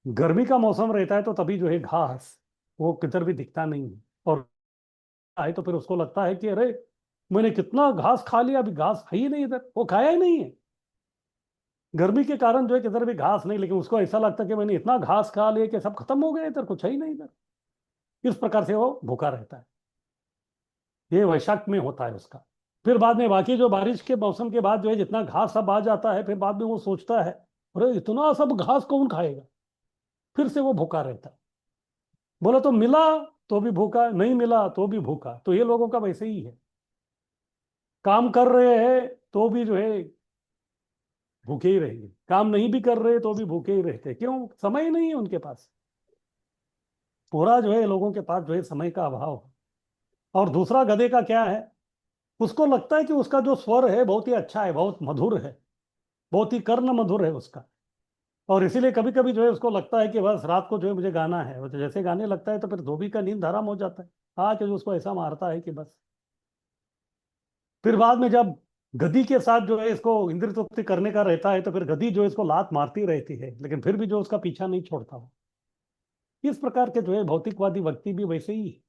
B: गर्मी का मौसम रहता है तो तभी जो है घास वो किधर भी दिखता नहीं है, और आए तो फिर उसको लगता है कि अरे मैंने कितना घास खा लिया, अभी घास है ही नहीं, इधर वो खाया ही नहीं है। गर्मी के कारण जो है किधर भी घास नहीं, लेकिन उसको ऐसा लगता है कि मैंने इतना घास खा लिया कि सब खत्म हो गया, इधर कुछ है ही नहीं इधर। इस प्रकार से वो भूखा रहता है। ये वैशाख में होता है उसका। फिर बाद में बाकी जो बारिश के मौसम के बाद जो है जितना घास सब आ जाता है, फिर बाद में वो सोचता है अरे इतना सब घास कौन खाएगा, फिर से वो भूखा रहता है। बोला तो मिला तो भी भूखा, नहीं मिला तो भी भूखा। तो ये लोगों का वैसे ही है, काम कर रहे हैं तो भी जो है भूखे ही रहेंगे, काम नहीं भी कर रहे तो भी भूखे ही रहते। क्यों? समय नहीं है उनके पास। पूरा जो है लोगों के पास जो है समय का अभाव है। और दूसरा गधे का क्या है, उसको लगता है कि उसका जो स्वर है बहुत ही अच्छा है, बहुत मधुर है, बहुत ही कर्ण मधुर है उसका। और इसीलिए कभी कभी जो है उसको लगता है कि बस रात को जो है मुझे गाना है। वो तो जैसे गाने लगता है तो फिर धोबी का नींद हराम हो जाता है। कि जो उसको ऐसा मारता है कि बस। फिर बाद में जब गधी के साथ जो है इसको इंद्र तृप्ति करने का रहता है तो फिर गधी जो है इसको लात मारती रहती है, लेकिन फिर भी जो उसका पीछा नहीं छोड़ता हो। इस प्रकार के जो है भौतिकवादी व्यक्ति भी वैसे ही,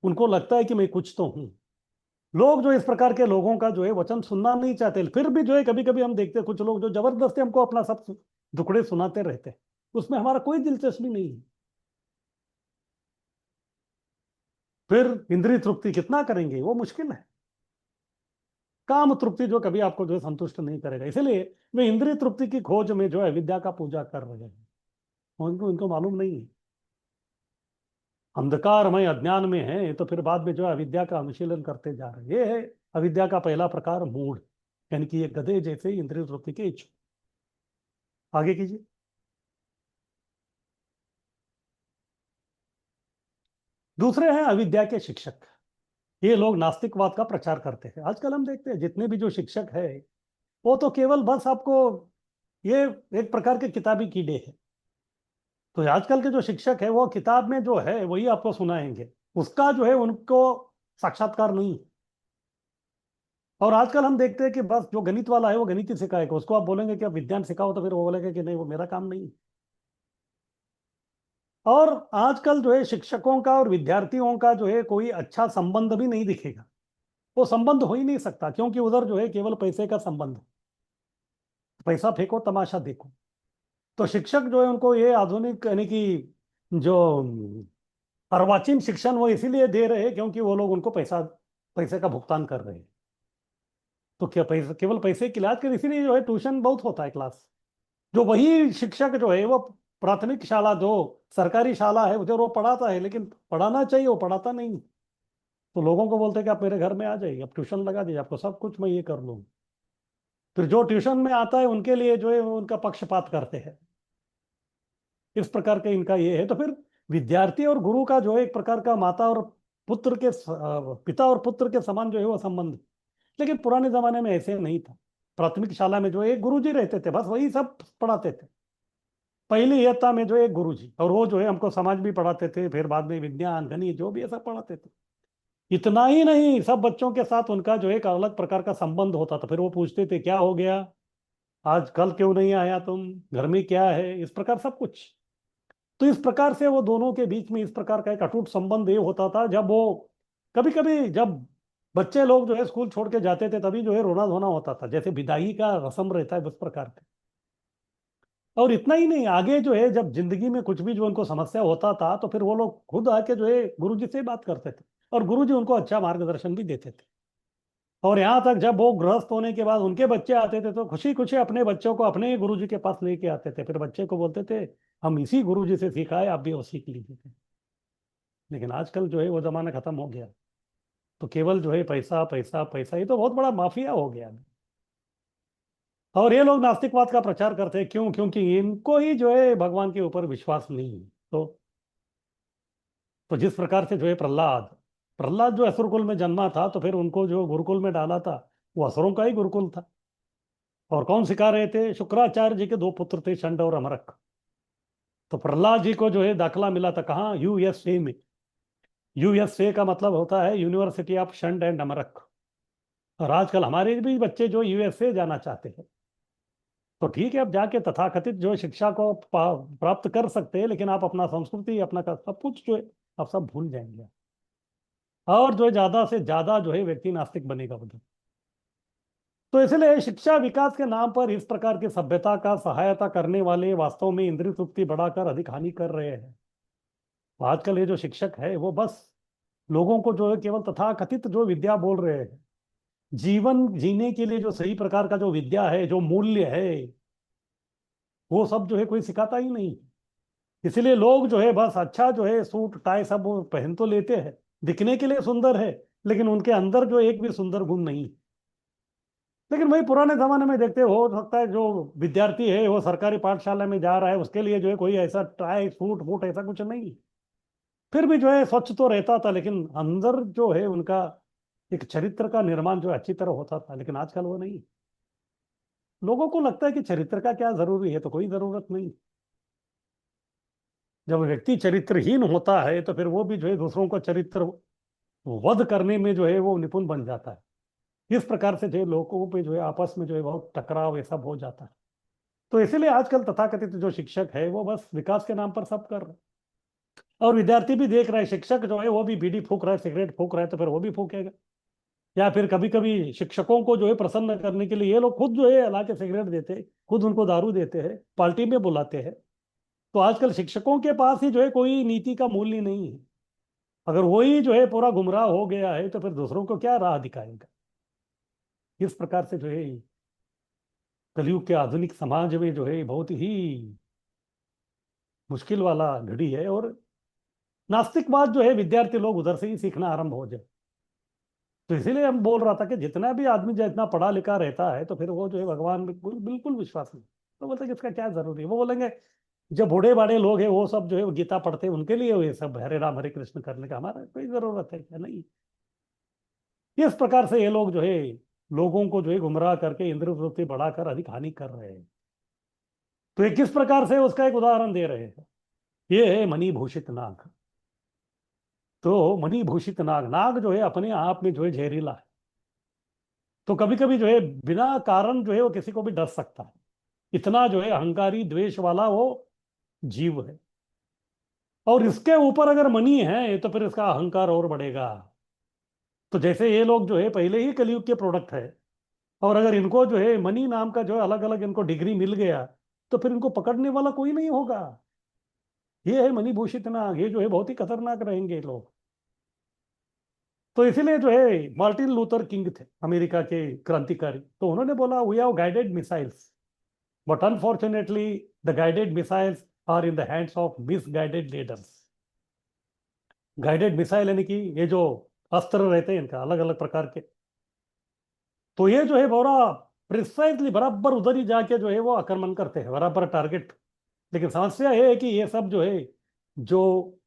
B: उनको लगता है कि मैं कुछ तो हूं। लोग जो इस प्रकार के लोगों का जो है वचन सुनना नहीं चाहते, फिर भी जो है कभी कभी हम देखते हैं कुछ लोग जो जबरदस्ती हमको अपना सब दुखड़े सुनाते रहते हैं, उसमें हमारा कोई दिलचस्पी नहीं है। फिर इंद्रिय तृप्ति कितना करेंगे, वो मुश्किल है। काम तृप्ति जो कभी आपको जो है संतुष्ट नहीं करेगा, इसलिए वे इंद्रिय तृप्ति की खोज में जो है विद्या का पूजा कर रहे हैं। उनको इनको मालूम नहीं है, अंधकारमय अज्ञान में है, तो फिर बाद में जो है अविद्या का अनुशीलन करते जा रहे हैं। ये है अविद्या का पहला प्रकार, मूढ़, यानी कि ये गधे जैसे इंद्रिय तृप्ति के इच्छुक। आगे कीजिए। दूसरे हैं अविद्या के शिक्षक। ये लोग नास्तिकवाद का प्रचार करते हैं। आजकल हम देखते हैं जितने भी जो शिक्षक है वो तो केवल बस आपको, ये एक प्रकार के किताबी कीड़े हैं। तो आजकल के जो शिक्षक है वो किताब में जो है वही आपको सुनाएंगे, उसका जो है उनको साक्षात्कार नहीं। और आजकल हम देखते हैं कि बस जो गणित वाला है वो गणित ही सिखाएगा, उसको आप बोलेंगे कि आप विज्ञान सिखाओ तो फिर वो बोलेगा कि नहीं वो मेरा काम नहीं। और आजकल जो है शिक्षकों का और विद्यार्थियों का जो है कोई अच्छा संबंध भी नहीं दिखेगा। वो संबंध हो ही नहीं सकता, क्योंकि उधर जो है केवल पैसे का संबंध है। पैसा फेंको तमाशा देखो। तो शिक्षक जो है उनको ये आधुनिक यानी कि जो अर्वाचीन शिक्षण वो इसीलिए दे रहे हैं क्योंकि वो लोग उनको पैसे का भुगतान कर रहे हैं। तो क्या पैसे, केवल पैसे की इलाज कर, इसीलिए जो है ट्यूशन बहुत होता है क्लास। जो वही शिक्षक जो है वो प्राथमिक शाला जो सरकारी शाला है उधर वो पढ़ाता है, लेकिन पढ़ाना चाहिए वो पढ़ाता नहीं। तो लोगों को बोलते हैं कि आप मेरे घर में आ जाइए, आप ट्यूशन लगा दीजिए, आपको सब कुछ मैं ये कर लूँ। फिर जो ट्यूशन में आता है उनके लिए जो है वो उनका पक्षपात करते हैं। इस प्रकार का इनका ये है। तो फिर विद्यार्थी और गुरु का जो है एक प्रकार का माता और पुत्र के पिता और पुत्र के समान जो है वो संबंध। लेकिन पुराने जमाने में ऐसे नहीं था। प्राथमिक शाला में जो एक गुरुजी रहते थे, बस वही सब पढ़ाते थे। पहली इयत्ता में जो एक गुरुजी, और वो जो है हमको समाज भी पढ़ाते थे, फिर बाद में विज्ञान गणित जो भी ऐसा पढ़ाते थे। इतना ही नहीं, सब बच्चों के साथ उनका जो है एक अलग प्रकार का संबंध होता था। फिर वो पूछते थे क्या हो गया, आज कल क्यों नहीं आया तुम, घर में क्या है, इस प्रकार सब कुछ। तो इस प्रकार से वो दोनों के बीच में इस प्रकार का एक अटूट संबंध ये होता था। जब वो कभी कभी जब बच्चे लोग जो है स्कूल छोड़ के जाते थे, तभी जो है रोना धोना होता था, जैसे विदाई का रस्म रहता है उस प्रकार का। और इतना ही नहीं, आगे जो है जब जिंदगी में कुछ भी जो उनको समस्या होता था, तो फिर वो लोग खुद आके जो है गुरुजी से बात करते थे, और गुरुजी उनको अच्छा मार्गदर्शन भी देते थे। और यहाँ तक जब वो गृहस्थ होने के बाद उनके बच्चे आते थे, तो खुशी खुशी अपने बच्चों को अपने गुरुजी के पास लेके आते थे। फिर बच्चे को बोलते थे हम इसी गुरुजी से सीखा है, आप भी वो सीख लीजिए। लेकिन आजकल जो है वो जमाना खत्म हो गया। तो केवल जो है पैसा पैसा पैसा, ये तो बहुत बड़ा माफिया हो गया। और ये लोग नास्तिकवाद का प्रचार करते हैं, क्यों? क्योंकि इनको ही जो है भगवान के ऊपर विश्वास नहीं है। तो जिस प्रकार से जो है प्रहलाद प्रहलाद जो असुरकुल में जन्मा था, तो फिर उनको जो गुरुकुल में डाला था, वो असुरों का ही गुरुकुल था। और कौन सिखा रहे थे? शुक्राचार्य जी के दो पुत्र थे, शंड और अमरक। तो प्रहलाद जी को जो है दाखला मिला था कहाँ? यूएसए में। यूएसए का मतलब होता है यूनिवर्सिटी ऑफ शंड एंड अमरक। और आजकल हमारे भी बच्चे जो यूएसए जाना चाहते हैं, तो ठीक है, अब जाके तथाकथित जो शिक्षा को प्राप्त कर सकते हैं, लेकिन आप अपना संस्कृति, अपना सब कुछ जो है आप सब भूल जाएंगे। और जो है ज्यादा से ज्यादा जो है व्यक्ति नास्तिक बनेगा उधर। तो इसलिए शिक्षा विकास के नाम पर इस प्रकार की सभ्यता का सहायता करने वाले वास्तव में इंद्रिय तृप्ति बढ़ाकर अधिक हानि कर रहे हैं। तो आजकल ये जो शिक्षक है वो बस लोगों को जो है केवल तथाकथित जो विद्या बोल रहे हैं। जीवन जीने के लिए जो सही प्रकार का जो विद्या है, जो मूल्य है, वो सब जो है कोई सिखाता ही नहीं। इसलिए लोग जो है बस अच्छा जो है सूट टाई सब वो पहन तो लेते हैं, दिखने के लिए सुंदर है, लेकिन उनके अंदर जो एक भी सुंदर गुण नहीं। लेकिन वही पुराने जमाने में देखते हो सकता है जो विद्यार्थी है वो सरकारी पाठशाला में जा रहा है, उसके लिए जो है कोई ऐसा टाई सूट बूट ऐसा कुछ नहीं, फिर भी जो है स्वच्छ तो रहता था, लेकिन अंदर जो है उनका एक चरित्र का निर्माण जो है अच्छी तरह होता था। लेकिन आजकल वो नहीं। लोगों को लगता है कि चरित्र का क्या जरूरी है, तो कोई जरूरत नहीं। जब व्यक्ति चरित्रहीन होता है, तो फिर वो भी जो है दूसरों को चरित्र वध करने में जो है वो निपुण बन जाता है। इस प्रकार से जो है लोगों पे जो है आपस में जो है बहुत टकराव ये सब हो जाता है। तो इसीलिए आजकल तथाकथित जो शिक्षक है वो बस विकास के नाम पर सब कर रहे हैं। और विद्यार्थी भी देख रहे हैं, शिक्षक जो है वो भी बीड़ी फूक रहा है, सिगरेट फूक रहा है, तो फिर वो भी फूकेगा। या फिर कभी कभी शिक्षकों को जो है प्रसन्न करने के लिए ये लोग खुद जो है ला के सिगरेट देते हैं, खुद उनको दारू देते हैं, पार्टी में बुलाते हैं। तो आजकल शिक्षकों के पास ही जो है कोई नीति का मूल्य नहीं है। अगर वही जो है पूरा गुमराह हो गया है, तो फिर दूसरों को क्या राह दिखाएगा? इस प्रकार से जो है कलयुग के आधुनिक समाज में जो है बहुत ही मुश्किल वाला घड़ी है। और नास्तिकवाद जो है विद्यार्थी लोग उधर से ही सीखना आरंभ हो जाए। तो इसीलिए हम बोल रहा था कि जितना भी आदमी जितना पढ़ा लिखा रहता है, तो फिर वो जो है भगवान में बिल्कुल बिल्कुल विश्वास नहीं। तो बोलते कि इसका क्या जरूरी है? वो बोलेंगे जो बूढ़े बाड़े लोग हैं वो सब जो है वो गीता पढ़ते हैं, उनके लिए ये सब हरे राम हरे कृष्ण करने का हमारा कोई जरूरत है क्या? नहीं। इस प्रकार से ये लोग जो है लोगों को जो है गुमराह करके इंद्रिय वृत्ति बढ़ाकर अधिक हानि कर रहे हैं। तो ये किस प्रकार से उसका एक उदाहरण दे रहे हैं। ये है मणिभूषित नाग। तो मणिभूषित नाग, नाग जो है अपने आप में जो है जहरीला है। तो कभी कभी जो है बिना कारण जो है वो किसी को भी डस सकता है। इतना जो है अहंकारी द्वेष वाला वो जीव है। और इसके ऊपर अगर मणि है, तो फिर इसका अहंकार और बढ़ेगा। तो जैसे ये लोग जो है पहले ही कलयुग के प्रोडक्ट है, और अगर इनको जो है मनी नाम का जो है अलग अलग इनको डिग्री मिल गया, तो फिर इनको पकड़ने वाला कोई नहीं होगा। ये है मणिभूषित नाग, ये जो है बहुत ही खतरनाक रहेंगे लोग। तो इसीलिए जो है मार्टिन लूथर किंग थे अमेरिका के क्रांतिकारी, तो उन्होंने बोला we have guided missiles, but unfortunately the guided missiles are in the hands of misguided leaders. Guided missile यानी कि ये जो अस्त्र रहते हैं इनका अलग अलग प्रकार के, तो ये जो है पूरा प्रिसाइजली बराबर उधर ही जाके जो है वो आक्रमण करते हैं, बराबर टारगेट। लेकिन समस्या ये है कि ये सब जो है जो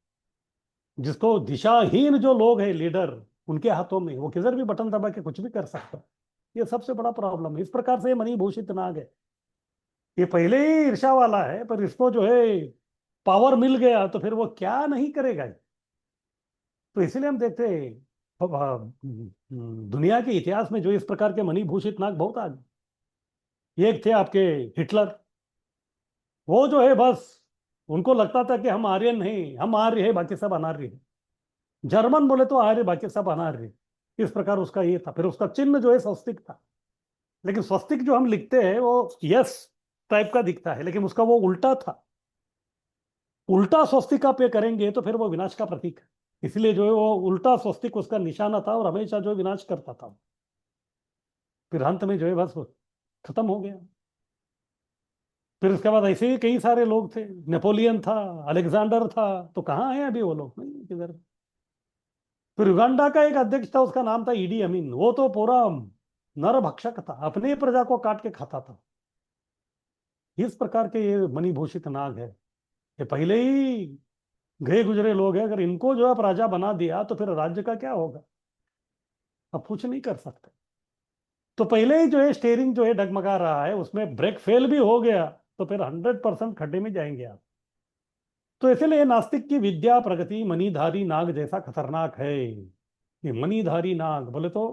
B: जिसको दिशाहीन जो लोग हैं लीडर, उनके हाथों में वो किधर भी बटन दबा के कुछ भी कर सकता है। ये सबसे बड़ा प्रॉब्लम है। इस प्रकार से मणिभूषित नाग है, ये पहले ही ईर्ष्या वाला है, पर इसको जो है पावर मिल गया तो फिर वो क्या नहीं करेगा। तो इसलिए हम देखते हैं अब, दुनिया के इतिहास में जो इस प्रकार के मणिभूषित नाग बहुत आ गए। एक थे आपके हिटलर, वो जो है बस उनको लगता था कि हम आर्यन नहीं, हम आर्य है, बाकी सब अनार्य है। जर्मन बोले तो आर्य, बाकी सब अनार्य। इस प्रकार उसका ये था। फिर उसका चिन्ह जो है स्वस्तिक था, लेकिन स्वस्तिक जो हम लिखते हैं वो यस टाइप का दिखता है, लेकिन उसका वो उल्टा था। उल्टा स्वस्तिक आप ये करेंगे तो फिर वो विनाश का प्रतीक है। इसलिए जो है वो उल्टा स्वस्तिक उसका निशाना था और हमेशा जो है विनाश करता था। फिर अंत में जो है बस खत्म हो गया। फिर उसके बाद ऐसे ही कई सारे लोग थे, नेपोलियन था, अलेक्जेंडर था, तो कहाँ है अभी वो लोग? नहीं किधर। फिर युगांडा का एक अध्यक्ष था, उसका नाम था ईडी अमीन। वो तो पूरा नरभक्षक था, अपनी प्रजा को काट के खाता था। इस प्रकार के ये मणिभूषित नाग है। ये पहले ही गए गुजरे लोग हैं। अगर इनको जो आप राजा बना दिया तो फिर राज्य का क्या होगा? अब कुछ नहीं कर सकते। तो पहले ही जो है स्टेयरिंग जो है डगमगा रहा है, उसमें ब्रेक फेल भी हो गया तो फिर 100% खड्डे में जाएंगे आप। तो इसलिए नास्तिक की विद्या प्रगति मणिधारी नाग जैसा खतरनाक है। ये मणिधारी नाग बोले तो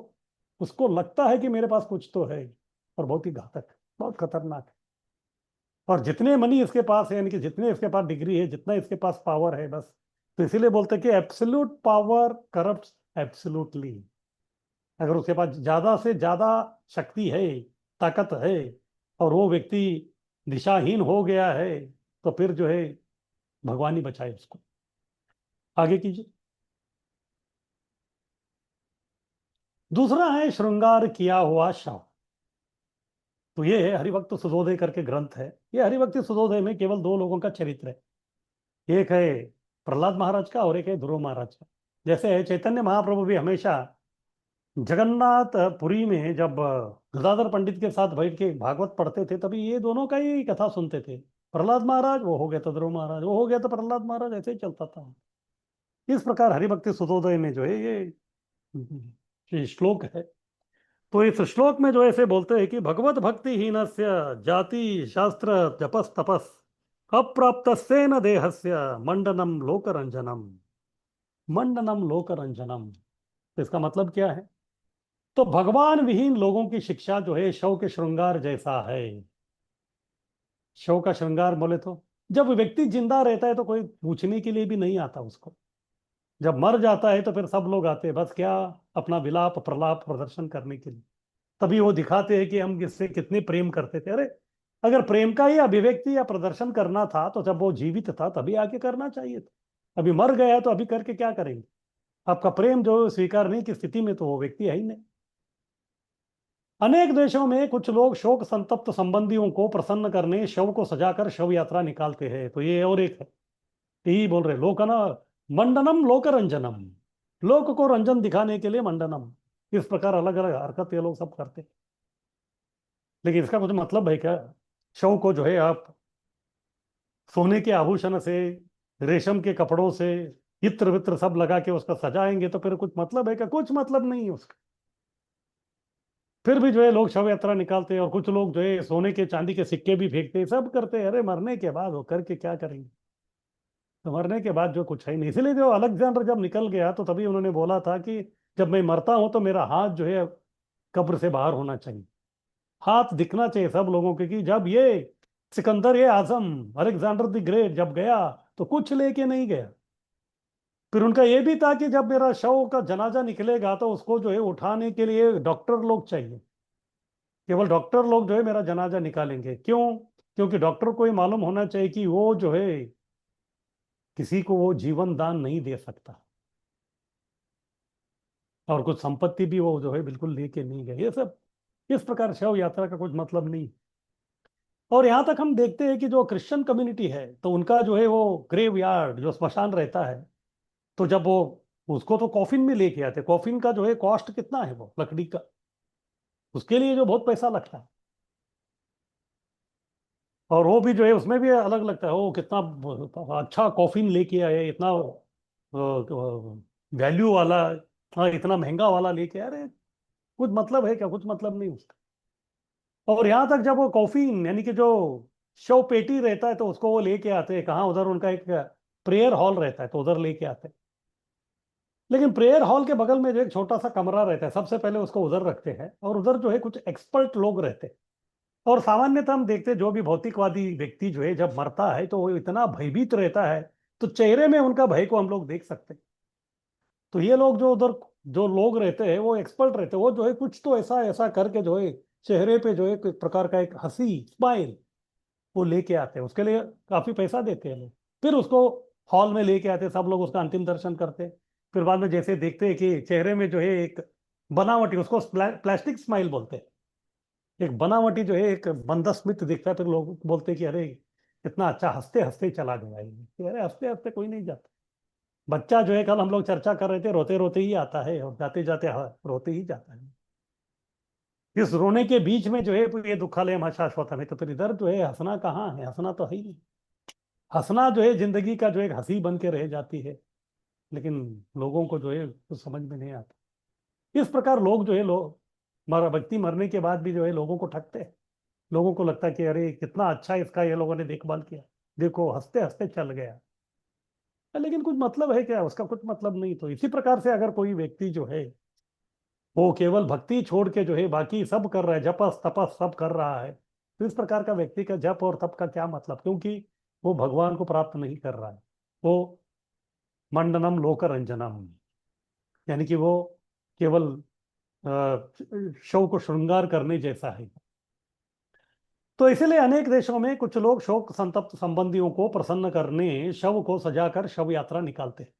B: उसको लगता है कि मेरे पास कुछ तो है, और बहुत ही घातक, बहुत खतरनाक है। और जितने मनी इसके पास है, यानी कि जितने इसके पास डिग्री है, जितना इसके पास पावर है, बस तो इसीलिए बोलते हैं कि एब्सोल्यूट पावर करप्ट्स एब्सोल्युटली। अगर उसके पास ज्यादा से ज्यादा शक्ति है, ताकत है, और वो व्यक्ति दिशाहीन हो गया है, तो फिर जो है भगवान ही बचाए उसको। आगे कीजिए। दूसरा है श्रृंगार किया हुआ शव। तो ये है हरिभक्त सुधोदय करके ग्रंथ है। ये हरिभक्ति सुधोदय में केवल दो लोगों का चरित्र है। एक है प्रहलाद महाराज का और एक है ध्रुव महाराज का। जैसे चैतन्य महाप्रभु भी हमेशा जगन्नाथ पुरी में जब गदाधर पंडित के साथ बैठ के भागवत पढ़ते थे, तभी ये दोनों का ही कथा सुनते थे। प्रहलाद महाराज वो हो गया तो ध्रुव महाराज, वो हो गया तो प्रहलाद महाराज, ऐसे ही चलता था। इस प्रकार हरिभक्ति सुधोदय में जो है ये श्लोक है। तो इस श्लोक में जो ऐसे बोलते हैं कि भगवत भक्ति हीनस्य जाति शास्त्र जपस तपस अप्राप्तस्येन देहस्य मंडनम लोकरंजनम। मंडनम लोकरंजनम, तो इसका मतलब क्या है? तो भगवान विहीन लोगों की शिक्षा जो है शव के श्रृंगार जैसा है। शव का श्रृंगार बोले तो जब व्यक्ति जिंदा रहता है तो कोई पूछने के लिए भी नहीं आता उसको। जब मर जाता है तो फिर सब लोग आते हैं, बस क्या, अपना विलाप प्रलाप प्रदर्शन करने के लिए। तभी वो दिखाते हैं कि हम इससे कितने प्रेम करते थे। अरे अगर प्रेम का ही अभिव्यक्ति या प्रदर्शन करना था तो जब वो जीवित था तभी आके करना चाहिए था। अभी मर गया तो अभी करके क्या करेंगे? आपका प्रेम जो स्वीकार नहीं की स्थिति में तो वो व्यक्ति है ही नहीं। अनेक देशों में कुछ लोग शोक संतप्त संबंधियों को प्रसन्न करने शव को सजाकर शव यात्रा निकालते हैं। तो ये और एक है, यही बोल रहे लोक ना, मंडनम लोकरंजनम, लोक को रंजन दिखाने के लिए मंडनम। इस प्रकार अलग अलग हरकत ये लोग सब करते हैं। लेकिन इसका कुछ मतलब है क्या? शव को जो है आप सोने के आभूषण से, रेशम के कपड़ों से, इत्र वित्र सब लगा के उसका सजाएंगे तो फिर कुछ मतलब है क्या? कुछ मतलब नहीं है उसका। फिर भी जो है लोग शव यात्रा निकालते हैं, और कुछ लोग जो है सोने के चांदी के सिक्के भी फेंकते हैं, सब करते हैं। अरे मरने के बाद वो करके क्या करेंगे? तो मरने के बाद जो कुछ है नहीं। इसलिए जो अलेक्जेंडर जब निकल गया तो तभी उन्होंने बोला था कि जब मैं मरता हूं तो मेरा हाथ जो है कब्र से बाहर होना चाहिए, हाथ दिखना चाहिए सब लोगों के। कि जब ये सिकंदर ये आजम अलेक्जेंडर द ग्रेट जब गया तो कुछ लेके नहीं गया। फिर उनका ये भी था कि जब मेरा शव का जनाजा निकलेगा तो उसको जो है उठाने के लिए डॉक्टर लोग चाहिए। केवल डॉक्टर लोग जो है मेरा जनाजा निकालेंगे। क्यों? क्योंकि डॉक्टर को ये मालूम होना चाहिए कि वो जो है किसी को वो जीवन दान नहीं दे सकता, और कुछ संपत्ति भी वो जो है बिल्कुल लेके नहीं गए। ये सब इस प्रकार शव यात्रा का कुछ मतलब नहीं। और यहाँ तक हम देखते हैं कि जो क्रिश्चियन कम्युनिटी है तो उनका जो है वो ग्रेव यार्ड जो स्मशान रहता है, तो जब वो उसको तो कॉफिन में लेके आते, कॉफिन का जो है कॉस्ट कितना है वो लकड़ी का, उसके लिए जो बहुत पैसा लगता है। और वो भी जो है उसमें भी अलग लगता है, वो कितना अच्छा कॉफिन लेके आए, इतना वैल्यू वाला, हाँ, इतना महंगा वाला लेके आ रहे। कुछ मतलब है क्या? कुछ मतलब नहीं उसका। और यहाँ तक जब वो कॉफिन यानी कि जो शव पेटी रहता है तो उसको वो लेके आते हैं कहाँ? उधर उनका एक प्रेयर हॉल रहता है तो उधर लेके आते हैं। लेकिन प्रेयर हॉल के बगल में जो एक छोटा सा कमरा रहता है, सबसे पहले उसको उधर रखते हैं, और उधर जो है कुछ एक्सपर्ट लोग रहते हैं। और सामान्यतः हम देखते हैं जो भी भौतिकवादी व्यक्ति जो है जब मरता है तो वो इतना भयभीत रहता है, तो चेहरे में उनका भय को हम लोग देख सकते हैं। तो ये लोग जो उधर जो लोग रहते हैं वो एक्सपर्ट रहते हैं, वो जो है कुछ तो ऐसा ऐसा करके जो है चेहरे पे जो है एक प्रकार का एक हंसी स्माइल वो लेके आते हैं। उसके लिए काफी पैसा देते हैं लोग, फिर उसको हॉल में लेके आते हैं, सब लोग उसका अंतिम दर्शन करते हैं। फिर बाद में जैसे देखते हैं कि चेहरे में जो है एक बनावटी, उसको प्लास्टिक स्माइल बोलते हैं, एक बनावटी जो है एक मंदस्मित दिखता है, फिर लोग बोलते हैं कि अरे इतना अच्छा हंसते हंसते चला गया ये। कि अरे हंसते हंसते कोई नहीं जाता। बच्चा जो है, कल हम लोग चर्चा कर रहे थे, रोते रोते ही आता है और जाते जाते रोते ही जाता है। इस रोने के बीच में जो है ये दुखालयम शाश्वतम है, तो फिर इधर जो है हंसना कहाँ है? हंसना तो है ही नहीं। हंसना जो है जिंदगी का जो एक हंसी बन के रह जाती है, लेकिन लोगों को जो है कुछ समझ में नहीं आता। इस प्रकार लोग जो है लोग व्यक्ति मरने के बाद भी जो है लोगों को ठगते हैं। लोगों को लगता है कि अरे कितना अच्छा इसका ये लोगों ने देखभाल किया, देखो हंसते हंसते चल गया। लेकिन कुछ मतलब है क्या? उसका कुछ मतलब नहीं। तो इसी प्रकार से अगर कोई व्यक्ति जो है वो केवल भक्ति छोड़ के जो है बाकी सब कर रहा है, जपस तपस सब कर रहा है, तो इस प्रकार का व्यक्ति का जप और तप का क्या मतलब? क्योंकि वो भगवान को प्राप्त नहीं कर रहा है। वो मंडनम लोकरंजनम, यानी कि वो केवल शव को श्रृंगार करने जैसा है। तो इसीलिए अनेक देशों में कुछ लोग शोक संतप्त संबंधियों को प्रसन्न करने शव को सजाकर शव यात्रा निकालते हैं।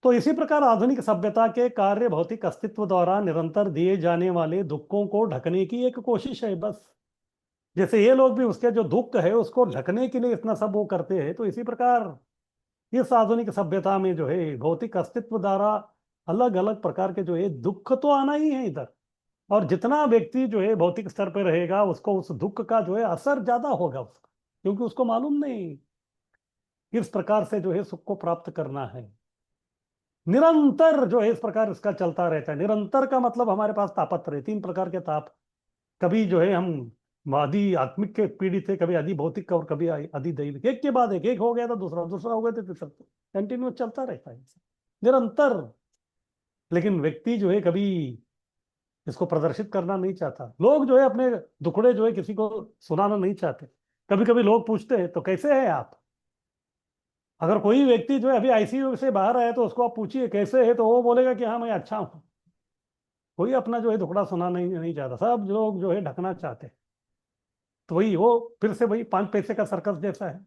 B: तो इसी प्रकार आधुनिक सभ्यता के कार्य भौतिक अस्तित्व द्वारा निरंतर दिए जाने वाले दुखों को ढकने की एक कोशिश है बस। जैसे ये लोग भी उसके जो दुख है उसको ढकने के लिए इतना सब वो करते हैं, तो इसी प्रकार इस आधुनिक सभ्यता में जो है भौतिक अस्तित्व द्वारा अलग अलग प्रकार के जो है दुख तो आना ही है इधर। और जितना व्यक्ति जो है भौतिक स्तर पर रहेगा उसको उस दुख का जो है असर ज्यादा होगा उसका, क्योंकि उसको मालूम नहीं किस प्रकार से जो है सुख को प्राप्त करना है। निरंतर जो है इस प्रकार इसका चलता रहता है। निरंतर का मतलब हमारे पास तापत्र है, तीन प्रकार के ताप। कभी जो है हम आदि आत्मिक के पीड़ित थे, कभी आदि भौतिक का, और कभी आदि दैविक। एक के बाद एक हो गया तो दूसरा, दूसरा हो गया तो तीसरा, कंटिन्यू चलता रहता है निरंतर। लेकिन व्यक्ति जो है कभी इसको प्रदर्शित करना नहीं चाहता। लोग जो है अपने दुखड़े जो है किसी को सुनाना नहीं चाहते। कभी कभी लोग पूछते हैं तो कैसे हैं आप? अगर कोई व्यक्ति जो है अभी आईसीयू से बाहर आया तो उसको आप पूछिए कैसे है, तो वो बोलेगा कि हाँ मैं अच्छा हूँ। कोई अपना जो है दुखड़ा सुना नहीं चाहता, सब लोग जो है ढकना चाहते हैं। तो वही वो फिर से वही 5 पैसे का सर्कस जैसा है।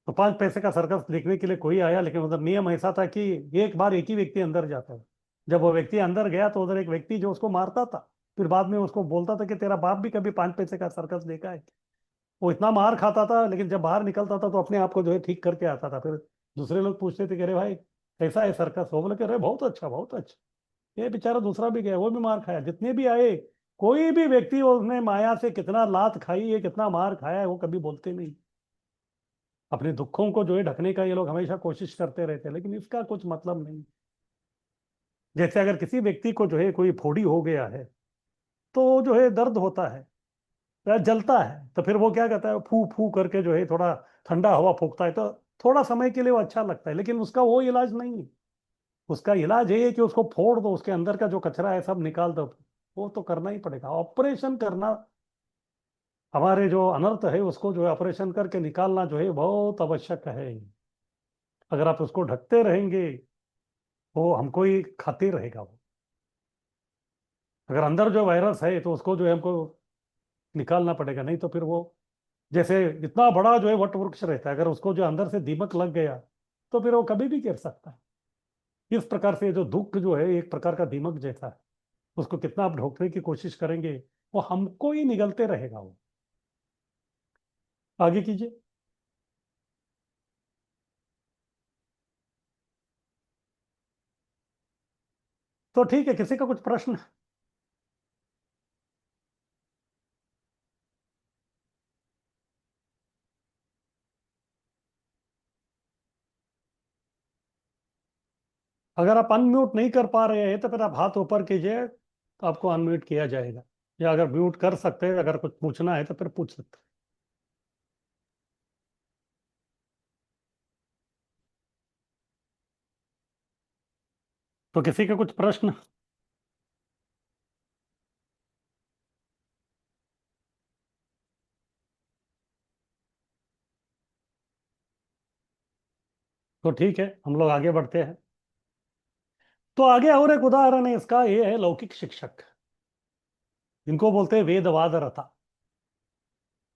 B: तो 5 पैसे का सर्कस देखने के लिए कोई आया, लेकिन उधर नियम ऐसा था कि एक बार एक ही व्यक्ति अंदर जाता है। जब वो व्यक्ति अंदर गया तो उधर एक व्यक्ति जो उसको मारता था, फिर बाद में उसको बोलता था कि तेरा बाप भी कभी 5 पैसे का सर्कस देखा है। वो इतना मार खाता था, लेकिन जब बाहर निकलता था तो अपने आप को जो है ठीक करके आता था। फिर दूसरे लोग पूछते थे कि अरे भाई कैसा है सर्कस? वो बोले कि अरे बहुत अच्छा बहुत अच्छा। ये बेचारा दूसरा भी गया, वो भी मार खाया। जितने भी आए, कोई भी व्यक्ति उसने माया से कितना लात खाई है, कितना मार खाया है, वो कभी बोलते नहीं। अपने दुखों को जो है ढकने का ये लोग हमेशा कोशिश करते रहते हैं, लेकिन इसका कुछ मतलब नहीं। जैसे अगर किसी व्यक्ति को जो है कोई फोड़ी हो गया है तो जो है दर्द होता है या जलता है, तो फिर वो क्या कहता है, फू फू करके जो है थोड़ा ठंडा हवा फूकता है, तो थोड़ा समय के लिए वो अच्छा लगता है, लेकिन उसका वो इलाज नहीं है। उसका इलाज ये है कि उसको फोड़ दो, उसके अंदर का जो कचरा है सब निकाल दो। वो तो करना ही पड़ेगा, ऑपरेशन करना। हमारे जो अनर्थ है उसको जो है ऑपरेशन करके निकालना जो है बहुत आवश्यक है। अगर आप उसको ढकते रहेंगे वो हमको ही खाते रहेगा वो। अगर अंदर जो वायरस है तो उसको जो है हमको निकालना पड़ेगा, नहीं तो फिर वो जैसे इतना बड़ा जो है वट वृक्ष रहता है, अगर उसको जो अंदर से दीमक लग गया तो फिर वो कभी भी गिर सकता है। इस प्रकार से जो दुख जो है एक प्रकार का दीमक जैसा है, उसको कितना आप ढोकने की कोशिश करेंगे वो हमको ही निगलते रहेगा वो। आगे कीजिए। तो ठीक है, किसी का कुछ प्रश्न? अगर आप अनम्यूट नहीं कर पा रहे हैं तो फिर आप हाथ ऊपर कीजिए, तो आपको अनम्यूट किया जाएगा। या अगर म्यूट कर सकते हैं, अगर कुछ पूछना है तो फिर पूछ सकते हैं। तो किसी का कुछ प्रश्न? तो ठीक है, हम लोग आगे बढ़ते हैं। तो आगे और एक उदाहरण है इसका, ये है लौकिक शिक्षक। इनको बोलते हैं वेदवाद रथा।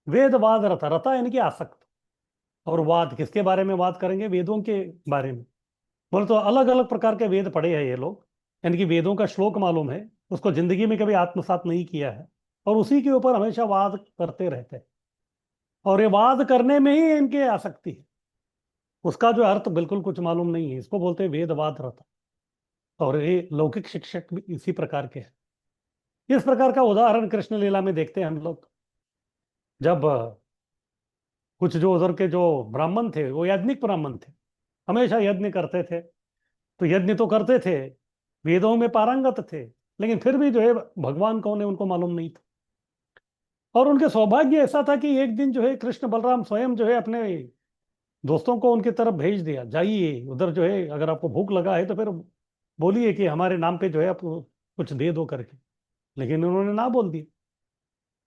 B: वेदवाद रथा, रथा यानी कि आसक्त। और वाद किसके बारे में बात करेंगे? वेदों के बारे में। बोले तो अलग अलग प्रकार के वेद पढ़े हैं ये लोग, यानी कि वेदों का श्लोक मालूम है, उसको जिंदगी में कभी आत्मसात नहीं किया है, और उसी के ऊपर हमेशा वाद करते रहते हैं। और ये वाद करने में ही इनके आसक्ति है। उसका जो अर्थ बिल्कुल कुछ मालूम नहीं है, इसको बोलते हैं वेदवाद रथा। और ये लौकिक शिक्षक भी इसी प्रकार के हैं। इस प्रकार का उदाहरण कृष्ण लीला में देखते हैं हम लोग। जब कुछ जो उधर के जो ब्राह्मण थे, वो याज्ञिक ब्राह्मण थे, हमेशा यज्ञ करते थे। तो यज्ञ तो करते थे, वेदों में पारंगत थे, लेकिन फिर भी जो है भगवान कौन है उनको मालूम नहीं था। और उनके सौभाग्य ऐसा था कि एक दिन जो है कृष्ण बलराम स्वयं जो है अपने दोस्तों को उनकी तरफ भेज दिया, जाइए उधर जो है, अगर आपको भूख लगा है तो फिर बोलिए कि हमारे नाम पे जो है आप कुछ दे दो करके। लेकिन उन्होंने ना बोल दिया।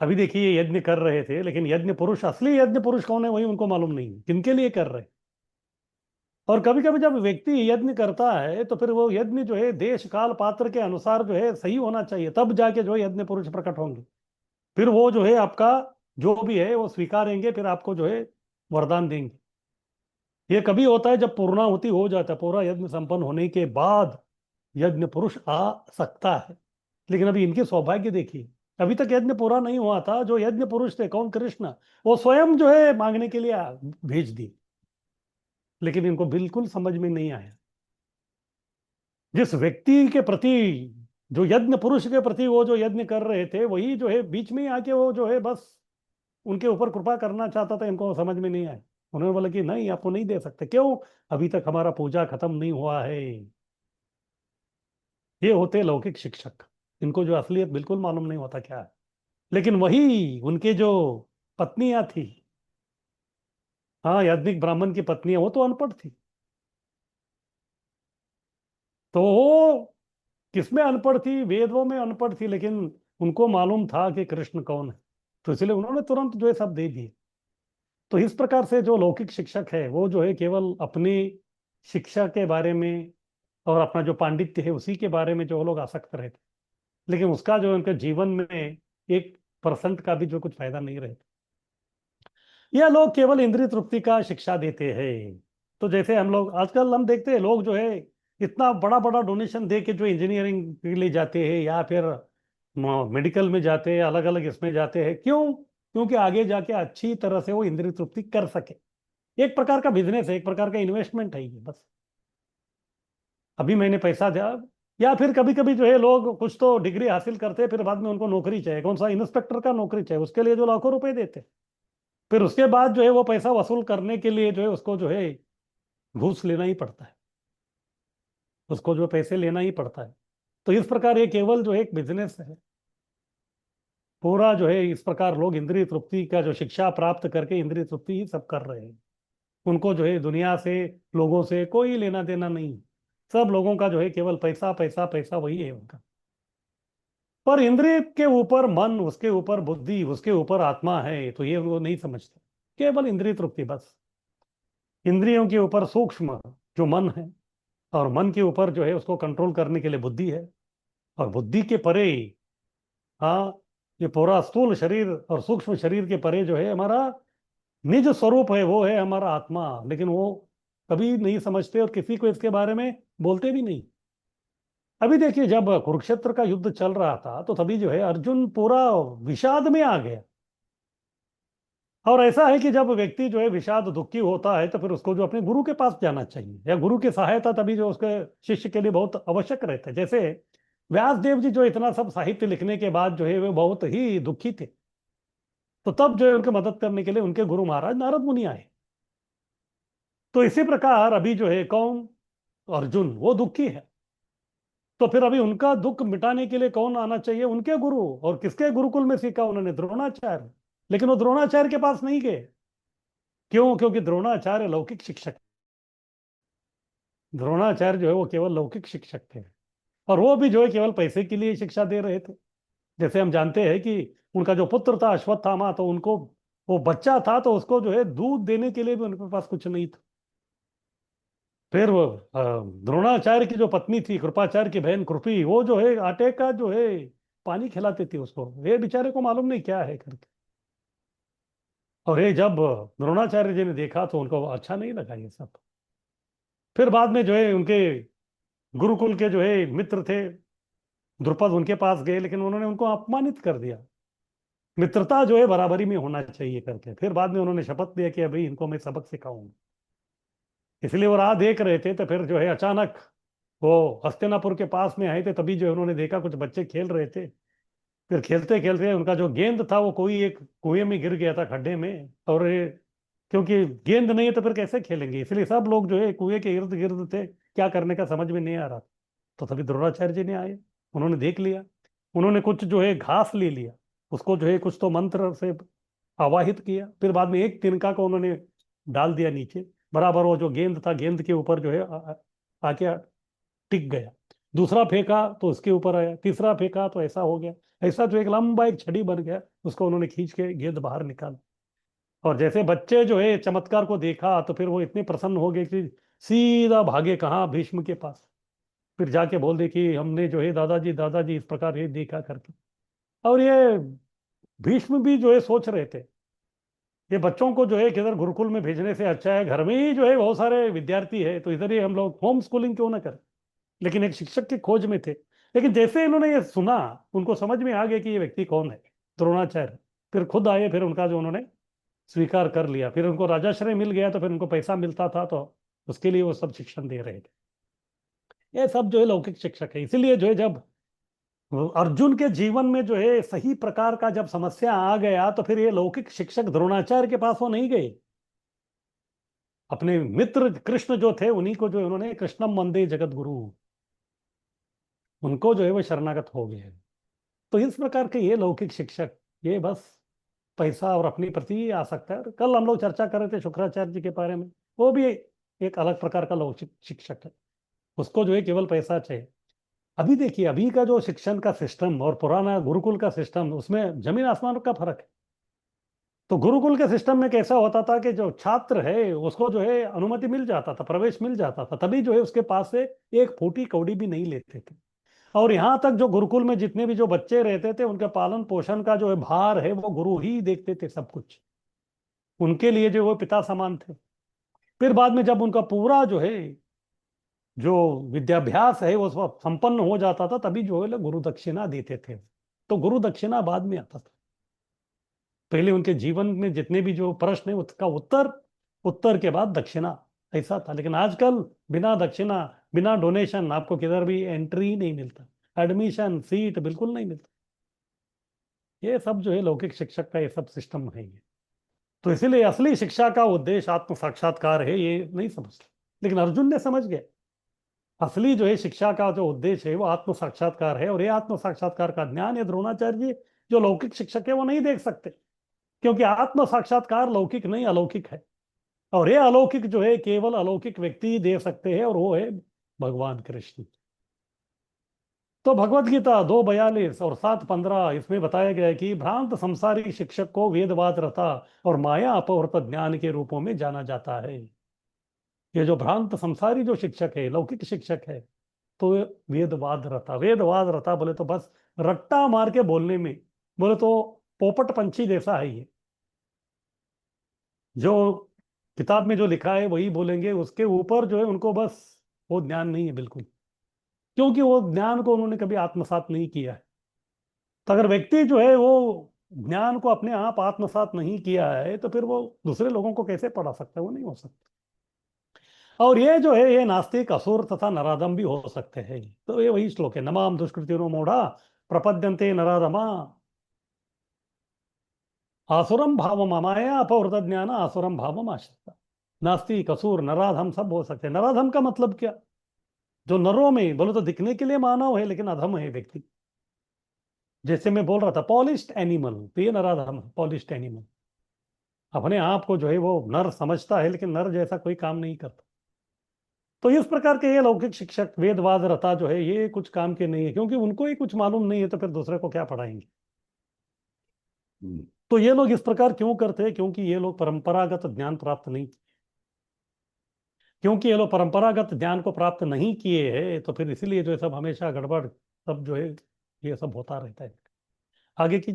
B: अभी देखिए, ये यज्ञ कर रहे थे, लेकिन यज्ञ पुरुष, असली यज्ञ पुरुष कौन है वही उनको मालूम नहीं है, किनके लिए कर रहे हैं। और कभी कभी जब व्यक्ति यज्ञ करता है तो फिर वो यज्ञ जो है देश काल पात्र के अनुसार जो है सही होना चाहिए, तब जाके जो है यज्ञ पुरुष प्रकट होंगे। फिर वो जो है आपका जो भी है वो स्वीकारेंगे, फिर आपको जो है वरदान देंगे। ये कभी होता है जब पूर्णाहुति हो जाता है, पूरा यज्ञ संपन्न होने के बाद यज्ञ पुरुष आ सकता है। लेकिन अभी इनके सौभाग्य देखिए, अभी तक यज्ञ पूरा नहीं हुआ था। जो यज्ञ पुरुष थे, कौन? कृष्ण, वो स्वयं जो है मांगने के लिए भेज दी। लेकिन इनको बिल्कुल समझ में नहीं आया। जिस व्यक्ति के प्रति, जो यज्ञ पुरुष के प्रति वो जो यज्ञ कर रहे थे, वही जो है बीच में ही आके वो जो है बस उनके ऊपर कृपा करना चाहता था। इनको समझ में नहीं आया। उन्होंने बोला कि नहीं, आपको नहीं दे सकते। क्यों? अभी तक हमारा पूजा खत्म नहीं हुआ है। ये होते लौकिक शिक्षक। इनको जो असलियत बिल्कुल मालूम नहीं होता क्या है। लेकिन वही उनके जो पत्नियां थी, हाँ, याज्ञिक ब्राह्मण की पत्नियां, वो तो अनपढ़ थी। तो वो किसमें अनपढ़ थी? वेदों में अनपढ़ थी, लेकिन उनको मालूम था कि कृष्ण कौन है। तो इसलिए उन्होंने तुरंत जो है सब दे दिए। तो इस प्रकार से जो लौकिक शिक्षक है, वो जो है केवल अपनी शिक्षा के बारे में और अपना जो पांडित्य है उसी के बारे में जो लोग आसक्त रहते, लेकिन उसका जो उनके जीवन में 1% का भी जो कुछ फायदा नहीं रहता। यह लोग केवल इंद्रिय तृप्ति का शिक्षा देते हैं। तो जैसे हम लोग आजकल हम देखते हैं, लोग जो है इतना बड़ा बड़ा डोनेशन दे के जो इंजीनियरिंग के लिए जाते हैं, या फिर मेडिकल में जाते हैं, अलग अलग इसमें जाते हैं। क्यों? क्योंकि आगे जाके अच्छी तरह से वो इंद्रिय तृप्ति कर सके। एक प्रकार का बिजनेस है, एक प्रकार का इन्वेस्टमेंट है ये बस। अभी मैंने पैसा दिया, या फिर कभी कभी जो है लोग कुछ तो डिग्री हासिल करते हैं, फिर बाद में उनको नौकरी चाहिए, कौन सा इंस्पेक्टर का नौकरी चाहिए, उसके लिए जो लाखों रुपए देते हैं। फिर उसके बाद जो है वो पैसा वसूल करने के लिए जो है उसको जो है घूस लेना ही पड़ता है, उसको जो पैसे लेना ही पड़ता है। तो इस प्रकार ये केवल जो है एक बिजनेस है पूरा। जो है इस प्रकार लोग इंद्रिय तृप्ति का जो शिक्षा प्राप्त करके इंद्रिय तृप्ति ही सब कर रहे हैं। उनको जो है दुनिया से, लोगों से कोई लेना देना नहीं। सब लोगों का जो है केवल पैसा पैसा पैसा, वही है उनका। पर इंद्रिय के ऊपर मन, उसके ऊपर बुद्धि, उसके ऊपर आत्मा है, तो ये वो नहीं समझते। केवल इंद्रिय तृप्ति बस। इंद्रियों के ऊपर सूक्ष्म जो मन है, और मन के ऊपर जो है उसको कंट्रोल करने के लिए बुद्धि है, और बुद्धि के परे, हाँ, ये पूरा स्थूल शरीर और सूक्ष्म शरीर के परे जो है हमारा निज स्वरूप है, वो है हमारा आत्मा। लेकिन वो कभी नहीं समझते और किसी को इसके बारे में बोलते भी नहीं। अभी देखिए, जब कुरुक्षेत्र का युद्ध चल रहा था तो तभी जो है अर्जुन पूरा विषाद में आ गया। और ऐसा है कि जब व्यक्ति जो है विषाद दुखी होता है तो फिर उसको जो अपने गुरु के पास जाना चाहिए, या गुरु की सहायता तभी जो उसके शिष्य के लिए बहुत आवश्यक रहता है। जैसे व्यास देव जी जो इतना सब साहित्य लिखने के बाद जो है वे बहुत ही दुखी थे, तो तब जो है उनकी मदद करने के लिए उनके गुरु महाराज नारद मुनि आए। तो इसी प्रकार अभी जो है कौन? अर्जुन, वो दुखी है। तो फिर अभी उनका दुख मिटाने के लिए कौन आना चाहिए? उनके गुरु। और किसके गुरुकुल में सीखा उन्होंने? द्रोणाचार्य। लेकिन वो द्रोणाचार्य के पास नहीं गए। क्यों? क्योंकि द्रोणाचार्य लौकिक शिक्षक, द्रोणाचार्य जो है वो केवल लौकिक शिक्षक थे। और वो भी जो है केवल पैसे के लिए शिक्षा दे रहे थे। जैसे हम जानते हैं कि उनका जो पुत्र था अश्वत्थामा, तो उनको वो बच्चा था तो उसको जो है दूध देने के लिए भी उनके पास कुछ नहीं था। फिर वो द्रोणाचार्य की जो पत्नी थी, कृपाचार्य की बहन कृपी, वो जो है आटे का जो है पानी खिलाती थी उसको, ये बेचारे को मालूम नहीं क्या है करके। और ये जब द्रोणाचार्य जी ने देखा तो उनको अच्छा नहीं लगा ये सब। फिर बाद में जो है उनके गुरुकुल के जो है मित्र थे द्रुपद, उनके पास गए, लेकिन उन्होंने उनको अपमानित कर दिया। मित्रता जो है बराबरी में होना चाहिए करके। फिर बाद में उन्होंने शपथ लिया कि अभी इनको मैं सबक सिखाऊंगा। इसलिए वो राह देख रहे थे, तो फिर जो है अचानक वो हस्तिनापुर के पास में आए थे, तभी जो है उन्होंने देखा कुछ बच्चे खेल रहे थे। फिर खेलते खेलते उनका जो गेंद था वो कोई एक कुएं में गिर गया था, खड्डे में। और क्योंकि गेंद नहीं है तो फिर कैसे खेलेंगे, इसलिए सब लोग जो है कुएं के इर्द गिर्द थे, क्या करने का समझ में नहीं आ रहा। तो तभी द्रोणाचार्य जी ने आए, उन्होंने देख लिया। उन्होंने कुछ जो है घास ले लिया, उसको जो है कुछ तो मंत्र से आवाहित किया। फिर बाद में एक तिनका को उन्होंने डाल दिया नीचे, बराबर वो जो गेंद था गेंद के ऊपर जो है आके टिक गया। दूसरा फेंका तो उसके ऊपर आया, तीसरा फेंका तो ऐसा हो गया। ऐसा जो एक लंबा एक छड़ी बन गया, उसको उन्होंने खींच के गेंद बाहर निकाला। और जैसे बच्चे जो है चमत्कार को देखा तो फिर वो इतने प्रसन्न हो गए कि सीधा भागे कहाँ, भीष्म के पास। फिर जाके बोल दे कि हमने जो है दादाजी दादाजी इस प्रकार ये देखा करके। और ये भीष्म भी जो है सोच रहे थे, ये बच्चों को जो है किधर गुरुकुल में भेजने से अच्छा है घर में ही जो है बहुत सारे विद्यार्थी है, तो इधर ही हम लोग होम स्कूलिंग क्यों ना करें। लेकिन एक शिक्षक की खोज में थे। लेकिन जैसे इन्होंने ये सुना, उनको समझ में आ गया कि ये व्यक्ति कौन है, द्रोणाचार्य। फिर खुद आए, फिर उनका जो उन्होंने स्वीकार कर लिया। फिर उनको राजाश्रय मिल गया, तो फिर उनको पैसा मिलता था, तो उसके लिए वो सब शिक्षण दे रहे थे। ये सब जो है लौकिक शिक्षक है। इसीलिए जो है जब अर्जुन के जीवन में जो है सही प्रकार का जब समस्या आ गया, तो फिर ये लौकिक शिक्षक द्रोणाचार्य के पास वो नहीं गए। अपने मित्र कृष्ण जो थे उन्हीं को जो है उन्होंने कृष्णम वंदे जगत गुरु, उनको जो है वो शरणागत हो गए। तो इस प्रकार के ये लौकिक शिक्षक, ये बस पैसा और अपनी प्रति आ सकता है। और कल हम लोग चर्चा कर रहे थे शुक्राचार्य जी के बारे में, वो भी एक अलग प्रकार का लौकिक शिक्षक है, उसको जो है केवल पैसा चाहिए। अभी देखिए, अभी का जो शिक्षण का सिस्टम और पुराना गुरुकुल का सिस्टम, उसमें जमीन आसमान का फर्क है। तो गुरुकुल के सिस्टम में कैसा होता था कि जो छात्र है उसको जो है अनुमति मिल जाता था, प्रवेश मिल जाता था, तभी जो है उसके पास से एक फूटी कौड़ी भी नहीं लेते थे। और यहाँ तक जो गुरुकुल में जितने भी जो बच्चे रहते थे, उनके पालन पोषण का जो है भार है वो गुरु ही देखते थे सब कुछ। उनके लिए जो वो पिता समान थे। फिर बाद में जब उनका पूरा जो है जो विद्याभ्यास है वो सब संपन्न हो जाता था, तभी जो है लोग गुरु दक्षिणा देते थे। तो गुरु दक्षिणा बाद में आता था। पहले उनके जीवन में जितने भी जो प्रश्न है उसका उत्तर, उत्तर के बाद दक्षिणा, ऐसा था। लेकिन आजकल बिना दक्षिणा, बिना डोनेशन आपको किधर भी एंट्री नहीं मिलता, एडमिशन सीट बिल्कुल नहीं मिलता। ये सब जो है लौकिक शिक्षक का ये सब सिस्टम है ये। तो इसीलिए असली शिक्षा का उद्देश्य आत्म साक्षात्कार है, ये नहीं समझते। लेकिन अर्जुन ने समझ गया असली जो है शिक्षा का जो उद्देश्य है वो आत्म साक्षात्कार है। और ये आत्म साक्षात्कार का ज्ञान ये द्रोणाचार्य जी जो लौकिक शिक्षक है वो नहीं देख सकते, क्योंकि आत्म साक्षात्कार लौकिक नहीं अलौकिक है। और ये अलौकिक जो है केवल अलौकिक व्यक्ति ही दे सकते हैं, और वो है भगवान कृष्ण। तो भगवत गीता 2:42 और 7:15 इसमें बताया गया है कि भ्रांत संसारी शिक्षक को वेदवाद रता और माया अपवर्त ज्ञान के रूपों में जाना जाता है। ये जो भ्रांत संसारी जो शिक्षक है, लौकिक शिक्षक है, तो वेदवाद रता, वेदवाद रता बोले तो बस रट्टा मार के बोलने में, बोले तो पोपट पंछी जैसा है ये। जो किताब में जो लिखा है वही बोलेंगे, उसके ऊपर जो है उनको बस वो ज्ञान नहीं है बिल्कुल, क्योंकि वो ज्ञान को उन्होंने कभी आत्मसात नहीं किया है। तो अगर व्यक्ति जो है वो ज्ञान को अपने आप आत्मसात नहीं किया है, तो फिर वो दूसरे लोगों को कैसे पढ़ा सकता है, वो नहीं हो सकता। और ये जो है ये नास्तिक असुर तथा नराधम भी हो सकते हैं। तो ये वही श्लोक है, नमाम दुष्कृतिनो मूढ़ा प्रपद्यन्ते नराधमा आसुरम भावम अमाया अपवृत ज्ञान आसुरम भावम आश्रिता। नास्तिक असुर नराधम सब हो सकते हैं। नराधम का मतलब क्या, जो नरों में बोलो तो दिखने के लिए मानव है लेकिन अधम है व्यक्ति। जैसे मैं बोल रहा था पॉलिश्ड एनिमल, तो ये नराधम है, पॉलिश्ड एनिमल। अपने आप को जो है वो नर समझता है लेकिन नर जैसा कोई काम नहीं करता। तो इस प्रकार के ये लौकिक शिक्षक वेदवाद रता जो है ये कुछ काम के नहीं है, क्योंकि उनको ही कुछ मालूम नहीं है तो फिर दूसरे को क्या पढ़ाएंगे। तो ये लोग इस प्रकार क्यों करते हैं? क्योंकि ये लोग परंपरागत ज्ञान प्राप्त नहीं, क्योंकि ये लोग परंपरागत ज्ञान को प्राप्त नहीं किए हैं, तो फिर इसीलिए जो है सब हमेशा गड़बड़ सब जो है ये सब होता रहता है। आगे की।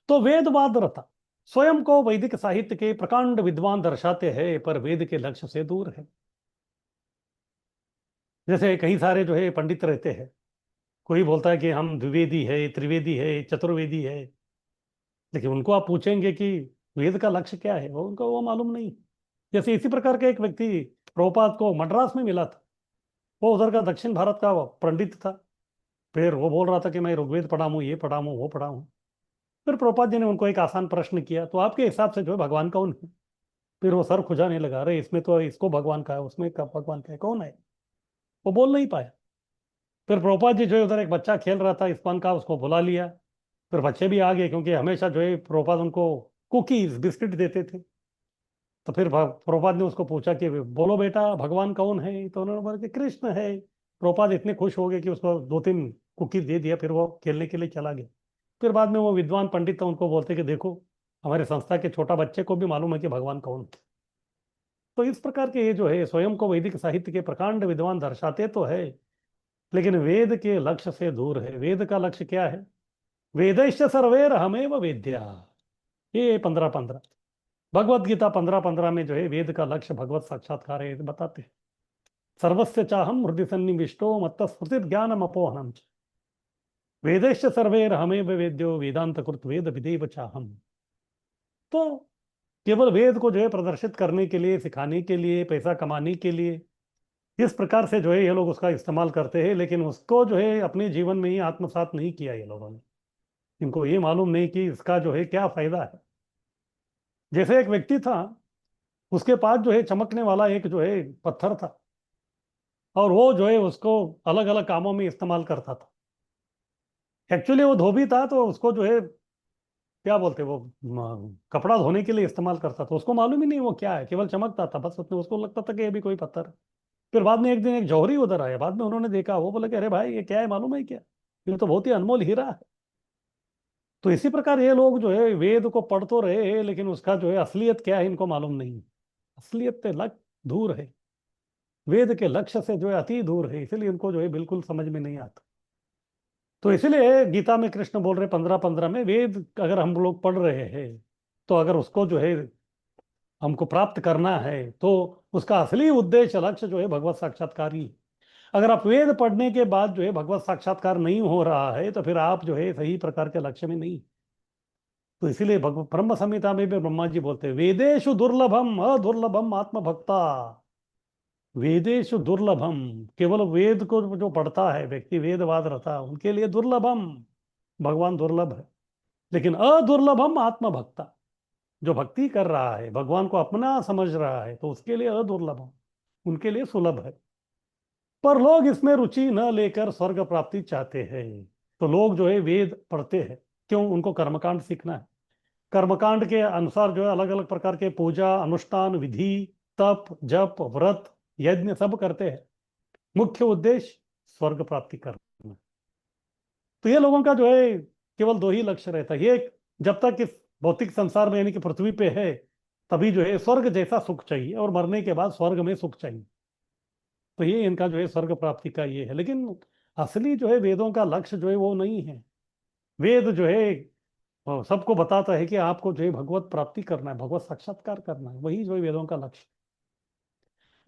B: तो वेदवाद रता स्वयं को वैदिक साहित्य के प्रकांड विद्वान दर्शाते हैं, पर वेद के लक्ष्य से दूर है। जैसे कई सारे जो है पंडित रहते हैं, कोई बोलता है कि हम द्विवेदी है, त्रिवेदी है, चतुर्वेदी है, लेकिन उनको आप पूछेंगे कि वेद का लक्ष्य क्या है, वो उनको वो मालूम नहीं। जैसे इसी प्रकार का एक व्यक्ति प्रभुपाद को मद्रास में मिला था। वो उधर का दक्षिण भारत का पंडित था। फिर वो बोल रहा था कि मैं ऋग्वेद पढ़ा हूँ, ये पढ़ा हूँ, वो पढ़ा हूँ। फिर प्रभुपाद जी ने उनको एक आसान प्रश्न किया, तो आपके हिसाब से जो है भगवान कौन है? फिर वो सर खुजाने लगा, रहे इसमें तो इसको भगवान का है, उसमें कब भगवान का है, कौन है? वो बोल नहीं पाया। फिर प्रभुपाद जी जो है उधर एक बच्चा खेल रहा था इस्कॉन का, उसको बुला लिया। फिर बच्चे भी आ गए, क्योंकि हमेशा जो है प्रभुपाद उनको कुकीज बिस्किट देते थे। तो फिर प्रभुपाद ने उसको पूछा कि बोलो बेटा भगवान कौन है? तो उन्होंने बोला कि कृष्ण है। प्रभुपाद इतने खुश हो गए कि उसको 2-3 कुकीज दे दिया, फिर वो खेलने के लिए चला गया। फिर बाद में वो विद्वान पंडित था, उनको बोलते कि देखो हमारे संस्था के छोटा बच्चे को भी मालूम है कि भगवान कौन है। तो इस प्रकार के ये जो है स्वयं को वैदिक साहित्य के प्रकांड विद्वान दर्शाते तो है, लेकिन वेद के लक्ष्य से दूर है। वेद का लक्ष्य क्या है? वेदैश्च सर्वैर हमेव वेद्या, ये 15-15 भगवत गीता 15-15 में जो है वेद का लक्ष्य भगवत साक्षात्कार है, बताते हैं। सर्वस्य चाहम हृदय सन्निविष्टो मत्त स्मृति ज्ञानम अपोहनम च वेदैश्च सर्वैर हमेव वेद्यो वेदांत कृत वेद विदेव चाहम। तो केवल वेद को जो है प्रदर्शित करने के लिए, सिखाने के लिए, पैसा कमाने के लिए, इस प्रकार से जो है ये लोग उसका इस्तेमाल करते हैं, लेकिन उसको जो है अपने जीवन में ही आत्मसात नहीं किया ये लोगों ने। इनको ये मालूम नहीं कि इसका जो है क्या फायदा है। जैसे एक व्यक्ति था, उसके पास जो है चमकने वाला एक जो है पत्थर था, और वो जो है उसको अलग अलग कामों में इस्तेमाल करता था। एक्चुअली वो धोबी था, तो उसको जो है क्या बोलते वो कपड़ा धोने के लिए इस्तेमाल करता था। उसको मालूम ही नहीं वो क्या है, केवल चमकता था बस, उसने उसको लगता था कि ये भी कोई पत्थर है। फिर बाद में एक दिन एक जौहरी उधर आया, बाद में उन्होंने देखा, वो बोला कि अरे भाई ये क्या है, मालूम है क्या? ये तो बहुत ही अनमोल हीरा है। तो इसी प्रकार ये लोग जो है वेद को पढ़ तो रहे हैं, लेकिन उसका जो है असलियत क्या है इनको मालूम नहीं। असलियत से दूर है, वेद के लक्ष्य से जो है अति दूर है, इसीलिए इनको जो है बिल्कुल समझ में नहीं आता। तो इसीलिए गीता में कृष्ण बोल रहे 15-15 में, वेद अगर हम लोग पढ़ रहे हैं, तो अगर उसको जो है हमको प्राप्त करना है, तो उसका असली उद्देश्य लक्ष्य जो है भगवत साक्षात्कार ही है। अगर आप वेद पढ़ने के बाद जो है भगवत साक्षात्कार नहीं हो रहा है, तो फिर आप जो है सही प्रकार के लक्ष्य में नहीं। तो इसीलिए ब्रह्म संहिता में भी ब्रह्मा जी बोलते हैं, वेदेशु दुर्लभम अदुर्लभम आत्मभक्ता। वेदेशु दुर्लभम, केवल वेद को जो पढ़ता है व्यक्ति, वेदवाद रता, उनके लिए दुर्लभम, भगवान दुर्लभ है। लेकिन अदुर्लभम आत्मभक्ता, जो भक्ति कर रहा है, भगवान को अपना समझ रहा है, तो उसके लिए अदुर्लभम, उनके लिए सुलभ है। पर लोग इसमें रुचि न लेकर स्वर्ग प्राप्ति चाहते हैं। तो लोग जो है वेद पढ़ते हैं, क्यों? उनको कर्मकांड सीखना है। कर्मकांड के अनुसार जो है अलग अलग प्रकार के पूजा, अनुष्ठान, विधि, तप, जप, व्रत, यज्ञ सब करते हैं। मुख्य उद्देश्य स्वर्ग प्राप्ति करना। तो ये लोगों का जो है केवल 2 ही लक्ष्य रहता है। ये जब तक इस भौतिक संसार में यानी कि पृथ्वी पे है, तभी जो है स्वर्ग जैसा सुख चाहिए, और मरने के बाद स्वर्ग में सुख चाहिए। तो ये इनका जो है स्वर्ग प्राप्ति का ये है। लेकिन असली जो है वेदों का लक्ष्य जो है वो नहीं है। वेद जो है सबको बताता है कि आपको जो है भगवत प्राप्ति करना है, भगवत साक्षात्कार करना है, वही जो है वेदों का लक्ष्य।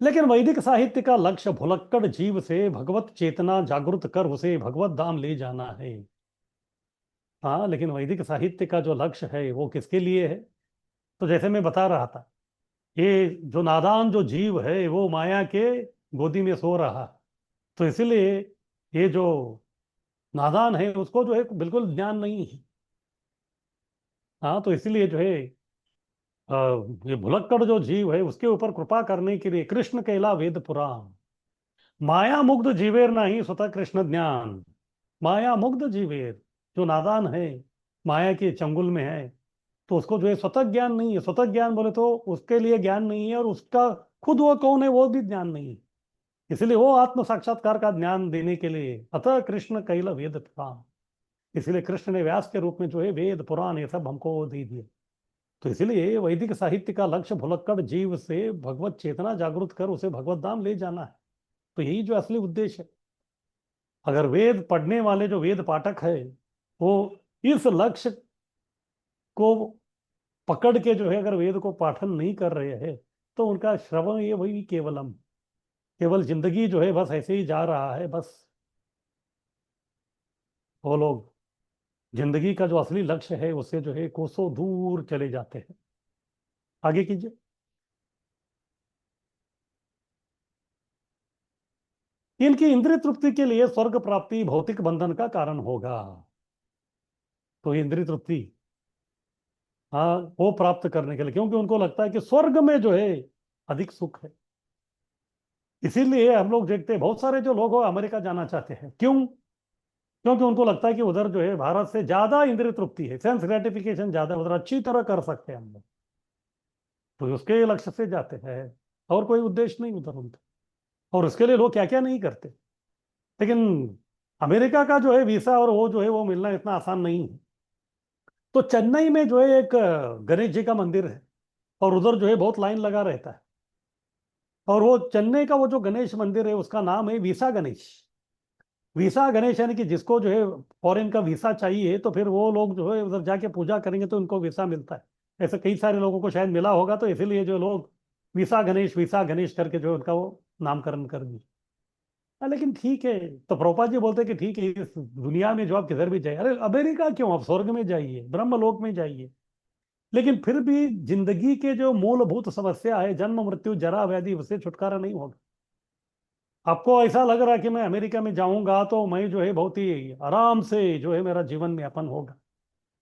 B: लेकिन वैदिक साहित्य का लक्ष्य भुलक्कड़ जीव से भगवत चेतना जागृत कर उसे भगवत धाम ले जाना है। हाँ, लेकिन वैदिक साहित्य का जो लक्ष्य है वो किसके लिए है? तो जैसे मैं बता रहा था, ये जो नादान जो जीव है वो माया के गोदी में सो रहा, तो इसीलिए ये जो नादान है उसको जो है बिल्कुल ज्ञान नहीं है। हाँ, तो इसीलिए जो है अ, ये भुलक्कड़ जो जीव है उसके ऊपर कृपा करने के लिए कृष्ण कैला वेद पुराण। माया मुग्ध जीवेर नहीं स्वतः कृष्ण ज्ञान। माया मुग्ध जीवेर, जो नादान है, माया के चंगुल में है, तो उसको जो है स्वतः ज्ञान नहीं है। स्वतः ज्ञान बोले तो उसके लिए ज्ञान नहीं है, और उसका खुद वो कौन है वो भी ज्ञान नहीं है। इसलिए वो आत्म साक्षात्कार का ज्ञान देने के लिए अतः कृष्ण कैल वेद पुराण, इसलिए कृष्ण ने व्यास के रूप में जो है वेद पुराण ये सब हमको दे दिए। तो इसलिए वैदिक साहित्य का लक्ष्य भुलक्कड़ जीव से भगवत चेतना जागृत कर उसे भगवत धाम ले जाना है। तो यही जो असली उद्देश्य है। अगर वेद पढ़ने वाले जो वेद पाठक है वो इस लक्ष्य को पकड़ के जो है अगर वेद को पाठन नहीं कर रहे हैं तो उनका श्रवण ये वही केवल जिंदगी जो है बस ऐसे ही जा रहा है। बस वो लोग जिंदगी का जो असली लक्ष्य है उससे जो है कोसों दूर चले जाते हैं। आगे कीजिए। इनकी इंद्रिय तृप्ति के लिए स्वर्ग प्राप्ति भौतिक बंधन का कारण होगा। तो इंद्रिय तृप्ति हाँ वो प्राप्त करने के लिए, क्योंकि उनको लगता है कि स्वर्ग में जो है अधिक सुख है। इसीलिए हम लोग देखते हैं बहुत सारे जो लोग हो अमेरिका जाना चाहते हैं। क्यों? क्योंकि उनको लगता है कि उधर जो है भारत से ज्यादा इंद्रिय तृप्ति है, सेंस ग्रेटिफिकेशन ज्यादा, उधर अच्छी तरह कर सकते हैं हम लोग। तो उसके लक्ष्य से जाते हैं और कोई उद्देश्य नहीं उधर उनका। और उसके लिए लोग क्या क्या नहीं करते। लेकिन अमेरिका का जो है वीसा और वो जो है वो मिलना इतना आसान नहीं है। तो चेन्नई में जो है एक गणेश जी का मंदिर है और उधर जो है बहुत लाइन लगा रहता है। और वो चेन्नई का वो जो गणेश मंदिर है उसका नाम है वीसा गणेश। वीसा गणेश यानी कि जिसको जो है फॉरेन का वीसा चाहिए तो फिर वो लोग जो है उधर जाके पूजा करेंगे तो उनको वीसा मिलता है। ऐसे कई सारे लोगों को शायद मिला होगा, तो इसीलिए जो लोग वीसा गणेश करके जो उनका वो नामकरण कर दिया। लेकिन ठीक है, तो प्रभुपाद जी बोलते हैं कि ठीक है इस दुनिया में जो आप किधर भी जाइए, अरे अमेरिका क्यों, आप स्वर्ग में जाइए, ब्रह्मलोक में जाइए। लेकिन फिर भी जिंदगी के जो मूलभूत समस्या है जन्म मृत्यु जरा व्याधि, उससे छुटकारा नहीं होगा। आपको ऐसा लग रहा है कि मैं अमेरिका में जाऊंगा तो मैं जो है बहुत ही आराम से जो है मेरा जीवन में यापन होगा,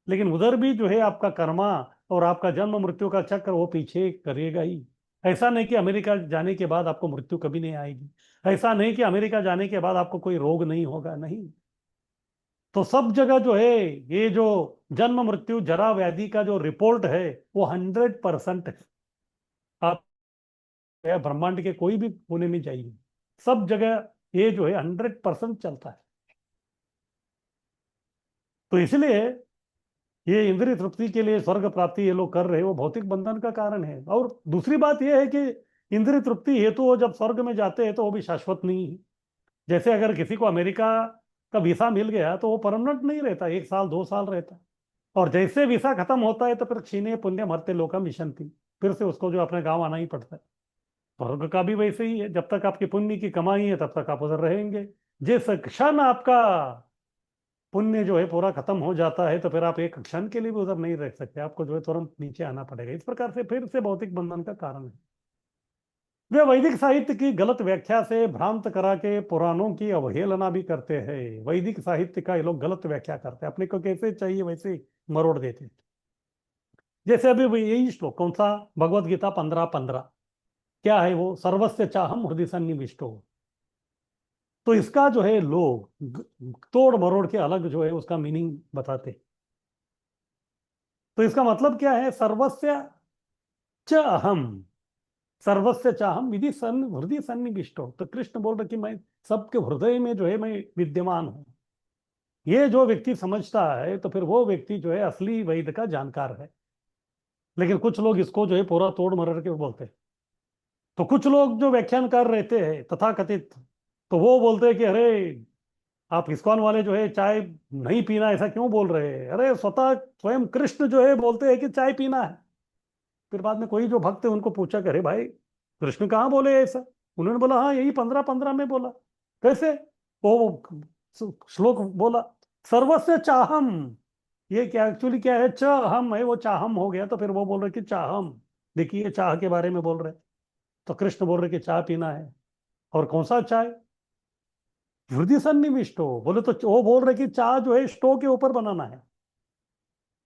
B: लेकिन उधर भी जो है आपका कर्मा और आपका जन्म मृत्यु का चक्र वो पीछे करेगा ही। ऐसा नहीं कि अमेरिका जाने के बाद आपको मृत्यु कभी नहीं आएगी, ऐसा नहीं कि अमेरिका जाने के बाद आपको कोई रोग नहीं होगा, नहीं। तो सब जगह जो है ये जो जन्म मृत्यु जरा व्याधि का जो रिपोर्ट है वो 100% है। आप ब्रह्मांड के कोई भी कोने में जाइए, सब जगह ये जो है 100% चलता है। तो इसलिए ये इंद्रिय तृप्ति के लिए स्वर्ग प्राप्ति ये लोग कर रहे हैं, वो भौतिक बंधन का कारण है। और दूसरी बात ये है कि इंद्रिय तृप्ति हेतु वो जब स्वर्ग में जाते हैं तो वो भी शाश्वत नहीं है। जैसे अगर किसी को अमेरिका का वीसा मिल गया तो वो परमानेंट नहीं रहता, 1 साल 2 साल रहता। और जैसे वीसा खत्म होता है तो फिर क्षीणे पुण्य मर्त्य लोकम विशंति, फिर से उसको जो अपने गांव आना ही पड़ता है। स्वर्ग का भी वैसे ही है, जब तक आपकी पुण्य की कमाई है तब तक आप उधर रहेंगे। जिस क्षण आपका पुण्य जो है पूरा खत्म हो जाता है तो फिर आप एक क्षण के लिए भी उधर नहीं रह सकते, आपको जो है तुरंत नीचे आना पड़ेगा। इस प्रकार से फिर से भौतिक बंधन का कारण है। वे वैदिक साहित्य की गलत व्याख्या से भ्रांत करा के पुराणों की अवहेलना भी करते हैं। वैदिक साहित्य का ये लोग गलत व्याख्या करते हैं, अपने को कैसे चाहिए वैसे ही मरोड़ देते हैं। जैसे अभी यही श्लोक कौन सा, भगवत गीता 15:15 क्या है वो, सर्वस्य चाहम हृदय सन्निविष्टो। तो इसका जो है लोग तोड़ मरोड़ के अलग जो है उसका मीनिंग बताते। तो इसका मतलब क्या है, सर्वस्य च अहम, सर्वस्य चाहम विधि सन हृदय सन्निविष्टो। तो कृष्ण बोल रहे कि मैं सबके हृदय में जो है मैं विद्यमान हूं। ये जो व्यक्ति समझता है तो फिर वो व्यक्ति जो है असली वेद का जानकार है। लेकिन कुछ लोग इसको जो है पूरा तोड़ मरोड़ के बोलते हैं। तो कुछ लोग जो व्याख्यानकार रहते हैं तथाकथित, तो वो बोलते हैं कि अरे आप इस्कॉन वाले जो है चाय नहीं पीना ऐसा क्यों बोल रहे हैं। अरे स्वतः स्वयं कृष्ण जो है बोलते हैं कि चाय पीना है। फिर बाद में कोई जो भक्त है उनको पूछा कि अरे भाई कृष्ण कहाँ बोले ऐसा। उन्होंने बोला हाँ यही 15:15 में बोला। कैसे? वो श्लोक बोला सर्वस्य चाहम। ये क्या एक्चुअली क्या है, च हम है वो चाहम हो गया। तो फिर वो बोल रहे कि चाहम, देखिए चाह के बारे में बोल रहे। तो कृष्ण बोल रहे कि चाय पीना है। और कौन सा चाय, हृदय सन्निविष्टो। बोले तो वो बोल रहे कि चाय जो है स्टोव के ऊपर बनाना है,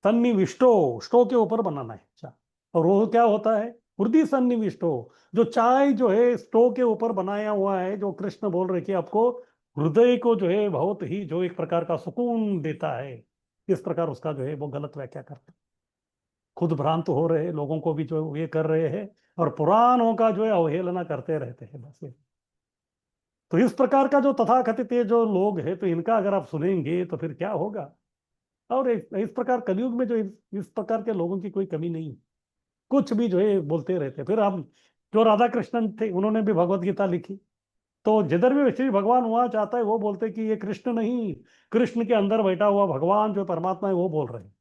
B: सन्निविष्टो स्टोव के ऊपर बनाना है चाय। और वो क्या होता है, हृदय सन्निविष्टो। जो चाय जो है स्टोव के ऊपर बनाया हुआ है, जो कृष्ण बोल रहे कि आपको हृदय को जो है बहुत ही जो एक प्रकार का सुकून देता है। इस प्रकार उसका जो है वो गलत व्याख्या करते। खुद भ्रांत हो रहे, लोगों को भी जो ये कर रहे हैं, और पुराणों का जो है अवहेलना करते रहते हैं बस ये। तो इस प्रकार का जो तथाकथित ये जो लोग हैं, तो इनका अगर आप सुनेंगे तो फिर क्या होगा। और इस प्रकार कलयुग में जो इस प्रकार के लोगों की कोई कमी नहीं है, कुछ भी जो है बोलते रहते हैं। फिर हम जो राधा कृष्णन थे, उन्होंने भी भगवत गीता लिखी, तो जिधर भी श्री भगवान वहां चाहता है वो बोलते कि ये कृष्ण नहीं, कृष्ण के अंदर बैठा हुआ भगवान जो परमात्मा है वो बोल रहे हैं।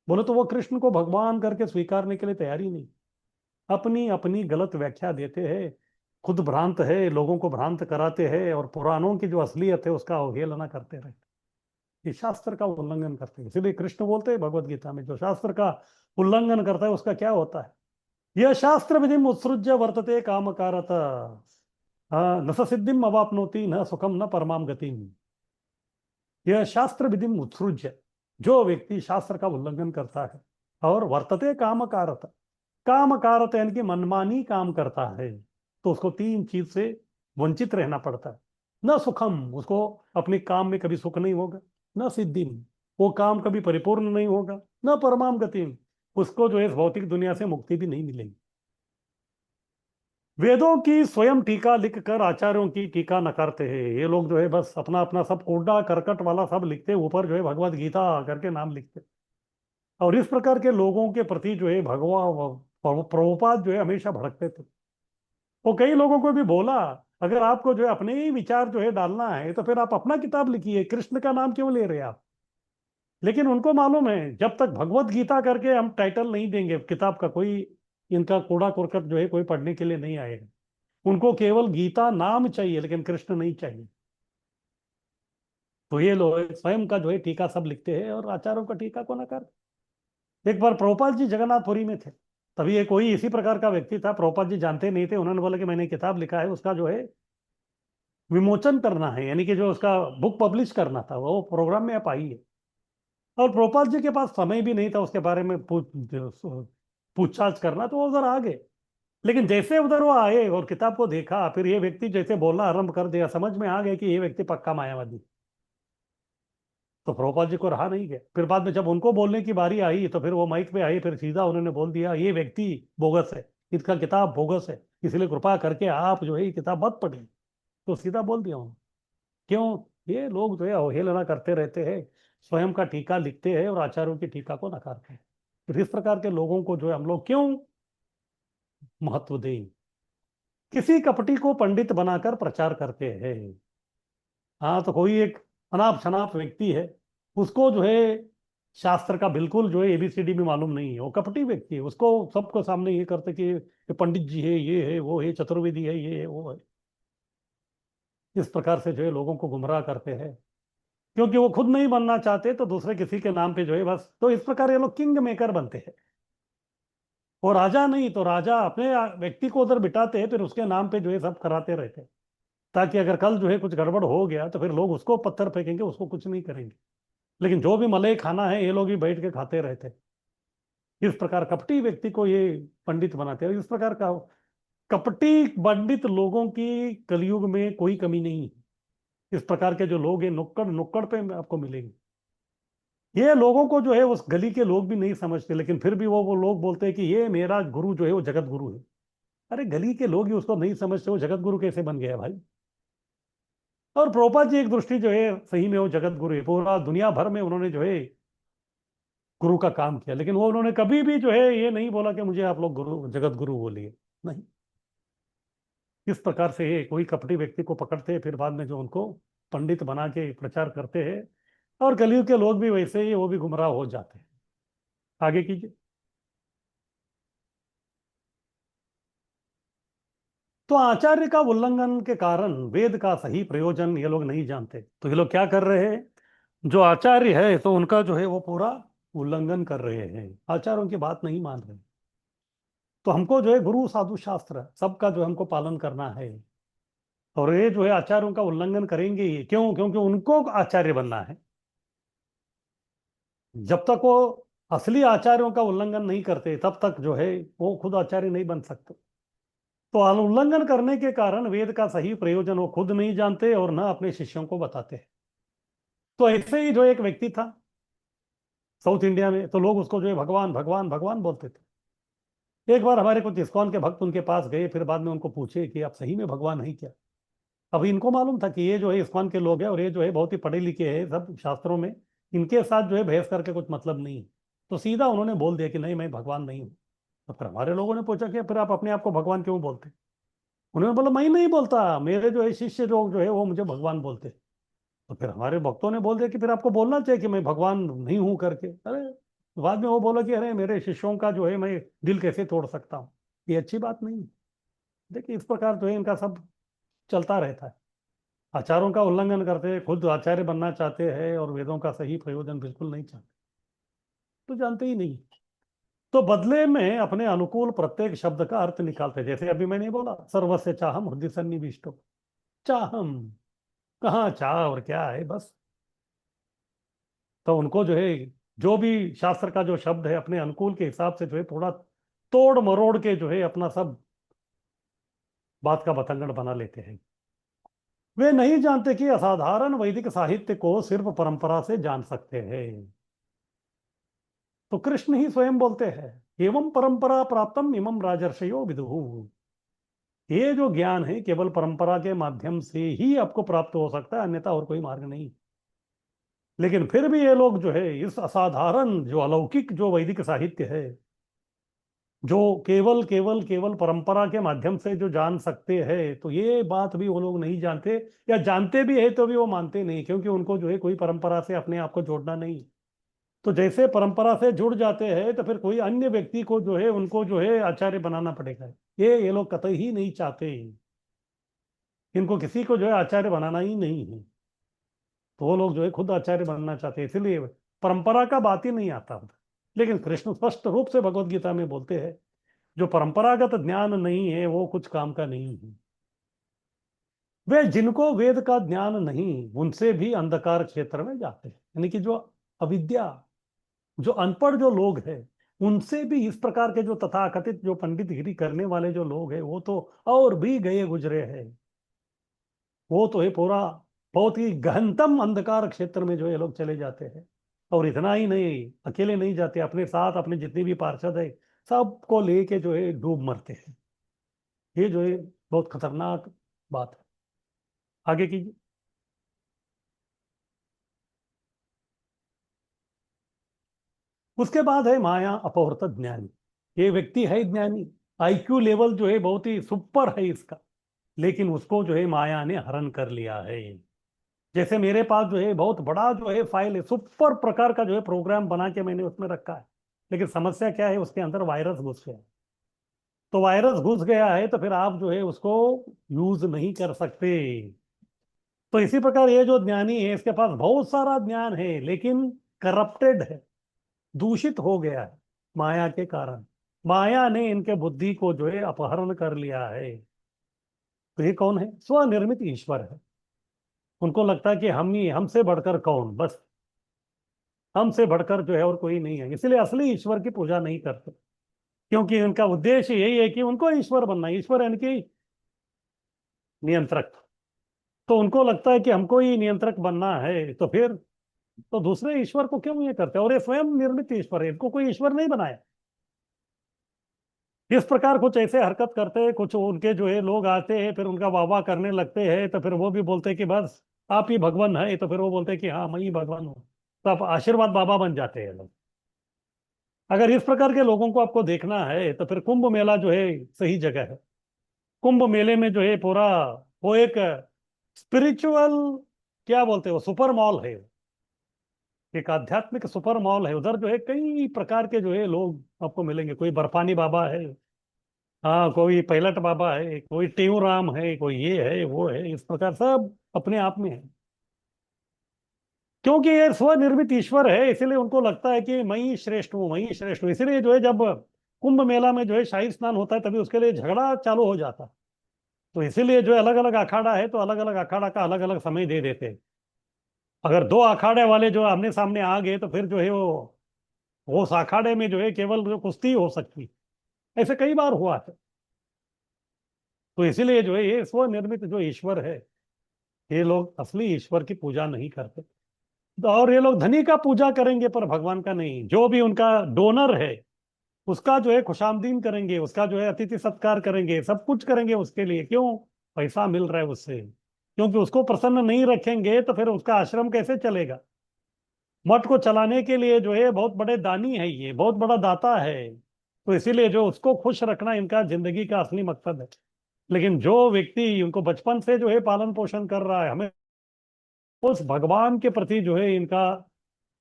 B: बोले तो वो कृष्ण को भगवान करके स्वीकारने के लिए तैयार ही नहीं, अपनी अपनी गलत व्याख्या देते हैं, खुद भ्रांत है, लोगों को भ्रांत कराते हैं, और पुराणों की जो असलियत है उसका अवहेलना करते रहते, ये शास्त्र का उल्लंघन करते हैं। इसलिए कृष्ण बोलते हैं भगवत गीता में, जो शास्त्र का उल्लंघन करता है उसका क्या होता है। यह शास्त्र विधि उत्सृज्य वर्तते काम कारत, न स सिद्धिम अवापनोति न सुखम न परमाम गतिम। यह शास्त्र विधि उत्सृज्य, जो व्यक्ति शास्त्र का उल्लंघन करता है और वर्तते काम कारत, काम कारत यानी कि मनमानी काम करता है, तो उसको तीन चीज से वंचित रहना पड़ता है। न सुखम, उसको अपने काम में कभी सुख नहीं होगा, न सिद्धिम, वो काम कभी परिपूर्ण नहीं होगा, न परमाम गतिम, उसको जो है इस भौतिक दुनिया से मुक्ति भी नहीं मिलेगी। वेदों की स्वयं टीका लिख कर आचार्यों की टीका नकारते हैं। ये लोग जो है बस अपना अपना सब कूड़ा करकट वाला सब लिखते, ऊपर जो है भगवत गीता करके नाम लिखते। और इस प्रकार के लोगों के प्रति जो है भगवान प्रभुपाद जो है हमेशा भड़कते थे। वो कई लोगों को भी बोला, अगर आपको जो है अपने ही विचार जो है डालना है तो फिर आप अपना किताब लिखिए, कृष्ण का नाम क्यों ले रहे आप। लेकिन उनको मालूम है जब तक भगवत गीता करके हम टाइटल नहीं देंगे किताब का, कोई इनका कूड़ा कुरकट जो है कोई पढ़ने के लिए नहीं आएगा। उनको केवल गीता नाम चाहिए, लेकिन कृष्ण नहीं चाहिए। तो ये लोग स्वयं का जो है टीका सब लिखते हैं और आचार्यों का टीका को नकार। एक बार प्रभुपाद जी जगन्नाथपुरी में थे, तभी ये कोई इसी प्रकार का व्यक्ति था, प्रभुपाद जी जानते नहीं थे। उन्होंने बोला कि मैंने किताब लिखा है, उसका जो है विमोचन करना है, यानी कि जो उसका बुक पब्लिश करना था, वो प्रोग्राम में आप आइए। और प्रोपाल जी के पास समय भी नहीं था उसके बारे में पूछताछ करना, तो वो उधर आ गए। लेकिन जैसे उधर वो आए और किताब को देखा, फिर ये व्यक्ति जैसे बोलना आरंभ कर दिया, समझ में आ गया कि ये व्यक्ति पक्का मायावादी। तो प्रोपाल जी को रहा नहीं गया। फिर बाद में जब उनको बोलने की बारी आई तो फिर वो माइक पे आई, फिर सीधा उन्होंने बोल दिया ये व्यक्ति बोगस है, इसका किताब बोगस है, इसलिए कृपा करके आप जो है ये किताब मत पढ़िए। तो सीधा बोल दिया उन्होंने। क्यों, ये लोग जो है अवहेलना करते रहते हैं, स्वयं का टीका लिखते हैं और आचार्यों की टीका को नकारते हैं। फिर इस प्रकार के लोगों को जो है हम लोग क्यों महत्व दें। किसी कपटी को पंडित बनाकर प्रचार करते हैं। हाँ, तो कोई एक अनाप शनाप व्यक्ति है, उसको जो है शास्त्र का बिल्कुल जो है एबीसीडी भी मालूम नहीं है, वो कपटी व्यक्ति है, उसको सबको सामने ये करते कि ये पंडित जी है, ये है, वो है, चतुर्वेदी है, ये है, वो है। इस प्रकार से जो है लोगों को गुमराह करते हैं, क्योंकि वो खुद नहीं बनना चाहते तो दूसरे किसी के नाम पे जो है बस। तो इस प्रकार ये लोग किंग मेकर बनते हैं। और राजा नहीं तो राजा अपने व्यक्ति को उधर बिठाते हैं, फिर उसके नाम पे जो है सब कराते रहते हैं, ताकि अगर कल जो है कुछ गड़बड़ हो गया तो फिर लोग उसको पत्थर फेंकेंगे, उसको कुछ नहीं करेंगे। लेकिन जो भी मलाई खाना है ये लोग ही बैठ के खाते रहते हैं। इस प्रकार कपटी व्यक्ति को ये पंडित बनाते हैं। इस प्रकार का कपटी पंडित लोगों की कलयुग में कोई कमी नहीं है। इस प्रकार के जो लोग हैं नुक्कड़ नुक्कड़ पे आपको मिलेंगे। ये लोगों को जो है उस गली के लोग भी नहीं समझते, लेकिन फिर भी वो लोग बोलते हैं कि ये मेरा गुरु जो है वो जगत गुरु है। अरे गली के लोग ही उसको नहीं समझते, वो जगत गुरु कैसे बन गया भाई। और प्रोपाल जी एक दृष्टि जो है सही में वो जगत गुरु है, पूरा दुनिया भर में उन्होंने जो है गुरु का काम किया, लेकिन वो उन्होंने कभी भी जो है ये नहीं बोला कि मुझे आप लोग गुरु जगत गुरु बोलिए, नहीं। इस प्रकार से ये कोई कपटी व्यक्ति को पकड़ते हैं, फिर बाद में जो उनको पंडित बना के प्रचार करते हैं, और कलयुग के लोग भी वैसे ही वो भी गुमराह हो जाते हैं। आगे कीजिए। तो आचार्य का उल्लंघन के कारण वेद का सही प्रयोजन ये लोग नहीं जानते। तो ये लोग क्या कर रहे हैं, जो आचार्य है तो उनका जो है वो पूरा उल्लंघन कर रहे हैं, आचार्यों की बात नहीं मान रहे। तो हमको जो है गुरु साधु शास्त्र सबका जो हमको पालन करना है, और ये जो है आचार्यों का उल्लंघन करेंगे ही। क्यों, क्योंकि उनको आचार्य बनना है। जब तक वो असली आचार्यों का उल्लंघन नहीं करते तब तक जो है वो खुद आचार्य नहीं बन सकते। तो उल्लंघन करने के कारण वेद का सही प्रयोजन वो खुद नहीं जानते और न अपने शिष्यों को बताते हैं। तो ऐसे ही जो एक व्यक्ति था, साउथ इंडिया में तो लोग उसको जो है भगवान भगवान भगवान बोलते थे। एक बार हमारे कुछ इस्कॉन के भक्त उनके पास गए, फिर बाद में उनको पूछे कि आप सही में भगवान हैं क्या। अब इनको मालूम था कि ये जो है इस्कॉन के लोग हैं और ये जो है बहुत ही पढ़े लिखे हैं सब शास्त्रों में, इनके साथ जो है बहस करके कुछ मतलब नहीं है। तो सीधा उन्होंने बोल दिया कि नहीं, मैं भगवान नहीं हूँ। तो फिर हमारे लोगों ने पूछा कि फिर आप अपने आप को भगवान क्यों बोलते। उन्होंने बोला मैं नहीं बोलता, मेरे जो है शिष्य लोग जो है वो मुझे भगवान बोलते। तो फिर हमारे भक्तों ने बोल दिया कि फिर आपको बोलना चाहिए कि मैं भगवान नहीं हूं करके। अरे बाद में वो बोला कि अरे मेरे शिष्यों का जो है मैं दिल कैसे तोड़ सकता हूँ, ये अच्छी बात नहीं है। देखिए इस प्रकार जो है इनका सब चलता रहता है। आचारों का उल्लंघन करते हैं, खुद आचार्य बनना चाहते हैं और वेदों का सही प्रयोजन बिल्कुल नहीं चाहते, तो जानते ही नहीं। तो बदले में अपने अनुकूल प्रत्येक शब्द का अर्थ निकालते, जैसे अभी मैंने बोला सर्वस्य चाहम हृदय सन्निविष्टो। चाहम, कहाँ चाह और क्या है, बस। तो उनको जो है जो भी शास्त्र का जो शब्द है अपने अनुकूल के हिसाब से जो है थोड़ा तोड़ मरोड़ के जो है अपना सब बात का बतंगड़ बना लेते हैं। वे नहीं जानते कि असाधारण वैदिक साहित्य को सिर्फ परंपरा से जान सकते हैं। तो कृष्ण ही स्वयं बोलते हैं एवं परंपरा प्राप्तम इमं राजर्षयो विदुहु। ये जो ज्ञान है केवल परंपरा के माध्यम से ही आपको प्राप्त हो सकता है, अन्यथा और कोई मार्ग नहीं। लेकिन फिर भी ये लोग जो है इस असाधारण जो अलौकिक जो वैदिक साहित्य है, जो केवल केवल केवल परंपरा के माध्यम से जो जान सकते हैं, तो ये बात भी वो लोग नहीं जानते, या जानते भी है तो भी वो मानते नहीं, क्योंकि उनको जो है कोई परंपरा से अपने आप को जोड़ना नहीं। तो जैसे परंपरा से जुड़ जाते हैं तो फिर कोई अन्य व्यक्ति को जो है उनको जो है आचार्य बनाना पड़ेगा। ये लोग कतई ही नहीं चाहते, इनको किसी को जो है आचार्य बनाना ही नहीं है। तो वो लोग जो है खुद आचार्य बनना चाहते हैं, इसलिए परंपरा का बात ही नहीं आता। लेकिन कृष्ण स्पष्ट रूप से भगवत गीता में बोलते हैं जो परंपरागत ज्ञान नहीं है वो कुछ काम का नहीं है। वे जिनको वेद का ज्ञान नहीं उनसे भी अंधकार क्षेत्र में जाते हैं, यानी कि जो अविद्या, जो अनपढ़ जो लोग हैं, उनसे भी इस प्रकार के जो तथाकथित जो पंडितगिरी करने वाले जो लोग हैं वो तो और भी गए गुजरे हैं। वो तो है पूरा बहुत ही गहनतम अंधकार क्षेत्र में जो ये लोग चले जाते हैं। और इतना ही नहीं, अकेले नहीं जाते, अपने साथ अपने जितने भी पार्षद है सबको लेके जो है डूब मरते हैं। ये जो है बहुत खतरनाक बात है। आगे कीजिए। उसके बाद है माया अपहृत ज्ञानी। ये व्यक्ति है ज्ञानी, आईक्यू लेवल जो है बहुत ही सुपर है इसका, लेकिन उसको जो है माया ने हरण कर लिया है। जैसे मेरे पास जो है बहुत बड़ा जो है फाइल है, सुपर प्रकार का जो है प्रोग्राम बना के मैंने उसमें रखा है, लेकिन समस्या क्या है, उसके अंदर वायरस घुस गया। तो वायरस घुस गया है तो फिर आप जो है उसको यूज नहीं कर सकते। तो इसी प्रकार ये जो ज्ञानी है इसके पास बहुत सारा ज्ञान है लेकिन करप्टेड है, दूषित हो गया है माया के कारण। माया ने इनके बुद्धि को जो है अपहरण कर लिया है। तो ये कौन है, स्वनिर्मित ईश्वर है। उनको लगता है कि हम ही, हमसे बढ़कर कौन, बस हमसे बढ़कर जो है और कोई नहीं है, इसलिए असली ईश्वर की पूजा नहीं करते, क्योंकि उनका उद्देश्य यही है कि उनको ईश्वर बनना है। ईश्वर यानी कि नियंत्रक। तो उनको लगता है कि हमको ही नियंत्रक बनना है, तो फिर तो दूसरे ईश्वर को क्यों ये करते हैं। और ये स्वयं निर्मित ईश्वर है, इनको कोई ईश्वर नहीं बनाया। इस प्रकार कुछ ऐसे हरकत करते हैं, कुछ उनके जो है लोग आते हैं फिर उनका वाह वाह करने लगते हैं, तो फिर वो भी बोलते हैं कि बस आप ही भगवान है, तो फिर वो बोलते हैं कि हाँ मैं ही भगवान हूँ। तो आप आशीर्वाद बाबा बन जाते हैं लोग। अगर इस प्रकार के लोगों को आपको देखना है तो फिर कुंभ मेला जो है सही जगह है। कुंभ मेले में जो है पूरा वो एक स्पिरिचुअल, क्या बोलते हैं वो, सुपर मॉल है, एक आध्यात्मिक सुपर मॉल है। उधर जो है कई प्रकार के जो है लोग आपको मिलेंगे। कोई बर्फानी बाबा है, हाँ कोई पैलट बाबा है, कोई टेऊ राम है, कोई ये है वो है, इस प्रकार सब अपने आप में है। क्योंकि ये स्वनिर्मित ईश्वर है इसलिए उनको लगता है कि मैं ही श्रेष्ठ हूँ, मैं ही श्रेष्ठ हूँ। इसलिए जो है जब कुंभ मेला में जो है शाही स्नान होता है तभी उसके लिए झगड़ा चालू हो जाता है। तो इसीलिए जो है अलग अलग अखाड़ा है तो अलग अलग अखाड़ा का अलग अलग समय दे देते हैं। अगर दो अखाड़े वाले जो आमने सामने आ गए तो फिर जो है वो उस अखाड़े में जो है केवल जो कुश्ती हो सकती। ऐसे कई बार हुआ है। तो इसीलिए जो है ये स्वनिर्मित जो ईश्वर है, ये लोग असली ईश्वर की पूजा नहीं करते। और ये लोग धनी का पूजा करेंगे पर भगवान का नहीं। जो भी उनका डोनर है उसका जो है खुशामदीन करेंगे, उसका जो है अतिथि सत्कार करेंगे, सब कुछ करेंगे उसके लिए। क्यों? पैसा मिल रहा है उससे। क्योंकि उसको प्रसन्न नहीं रखेंगे तो फिर उसका आश्रम कैसे चलेगा? मठ को चलाने के लिए जो है बहुत बड़े दानी है, ये बहुत बड़ा दाता है। तो इसीलिए जो उसको खुश रखना इनका जिंदगी का असली मकसद है। लेकिन जो व्यक्ति उनको बचपन से जो है पालन पोषण कर रहा है, हमें उस भगवान के प्रति जो है इनका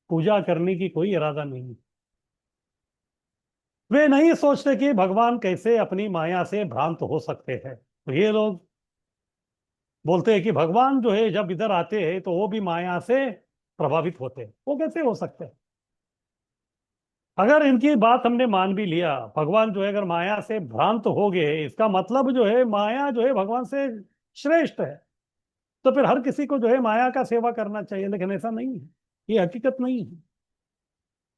B: पूजा करने की कोई इरादा नहीं। वे नहीं सोचते कि भगवान कैसे अपनी माया से भ्रांत हो सकते हैं। तो ये लोग बोलते हैं कि भगवान जो है जब इधर आते हैं तो वो भी माया से प्रभावित होते हैं। वो कैसे हो सकते हैं? अगर इनकी बात हमने मान भी लिया, भगवान जो है अगर माया से भ्रांत हो गए, इसका मतलब जो है माया जो है भगवान से श्रेष्ठ है। तो फिर हर किसी को जो है माया का सेवा करना चाहिए, लेकिन ऐसा नहीं है। ये हकीकत नहीं है।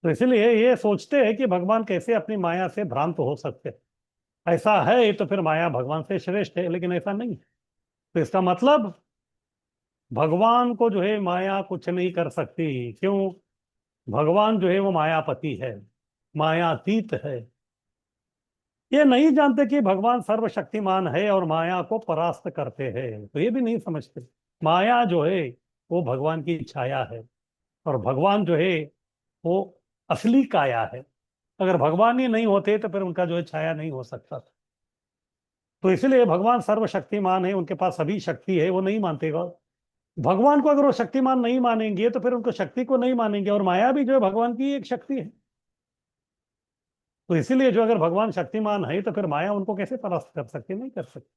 B: तो इसलिए ये सोचते हैं कि भगवान कैसे अपनी माया से भ्रांत हो सकते हैं। ऐसा है तो फिर माया भगवान से श्रेष्ठ है, लेकिन ऐसा नहीं है। तो इसका मतलब भगवान को जो है माया कुछ नहीं कर सकती। क्यों? भगवान जो है वो मायापति है, मायातीत है। ये नहीं जानते कि भगवान सर्वशक्तिमान है और माया को परास्त करते हैं। तो ये भी नहीं समझते माया जो है वो भगवान की छाया है, और भगवान जो है वो असली काया है। अगर भगवान ही नहीं होते तो फिर उनका जो है छाया नहीं हो सकता था। तो इसलिए भगवान सर्वशक्तिमान है, उनके पास सभी शक्ति है, वो नहीं मानतेगा भगवान को। अगर वो शक्तिमान नहीं मानेंगे तो फिर उनको शक्ति को नहीं मानेंगे, और माया भी जो है भगवान की एक शक्ति है। तो इसीलिए जो अगर भगवान शक्तिमान है तो फिर माया उनको कैसे परास्त कर सकती? नहीं कर सकती।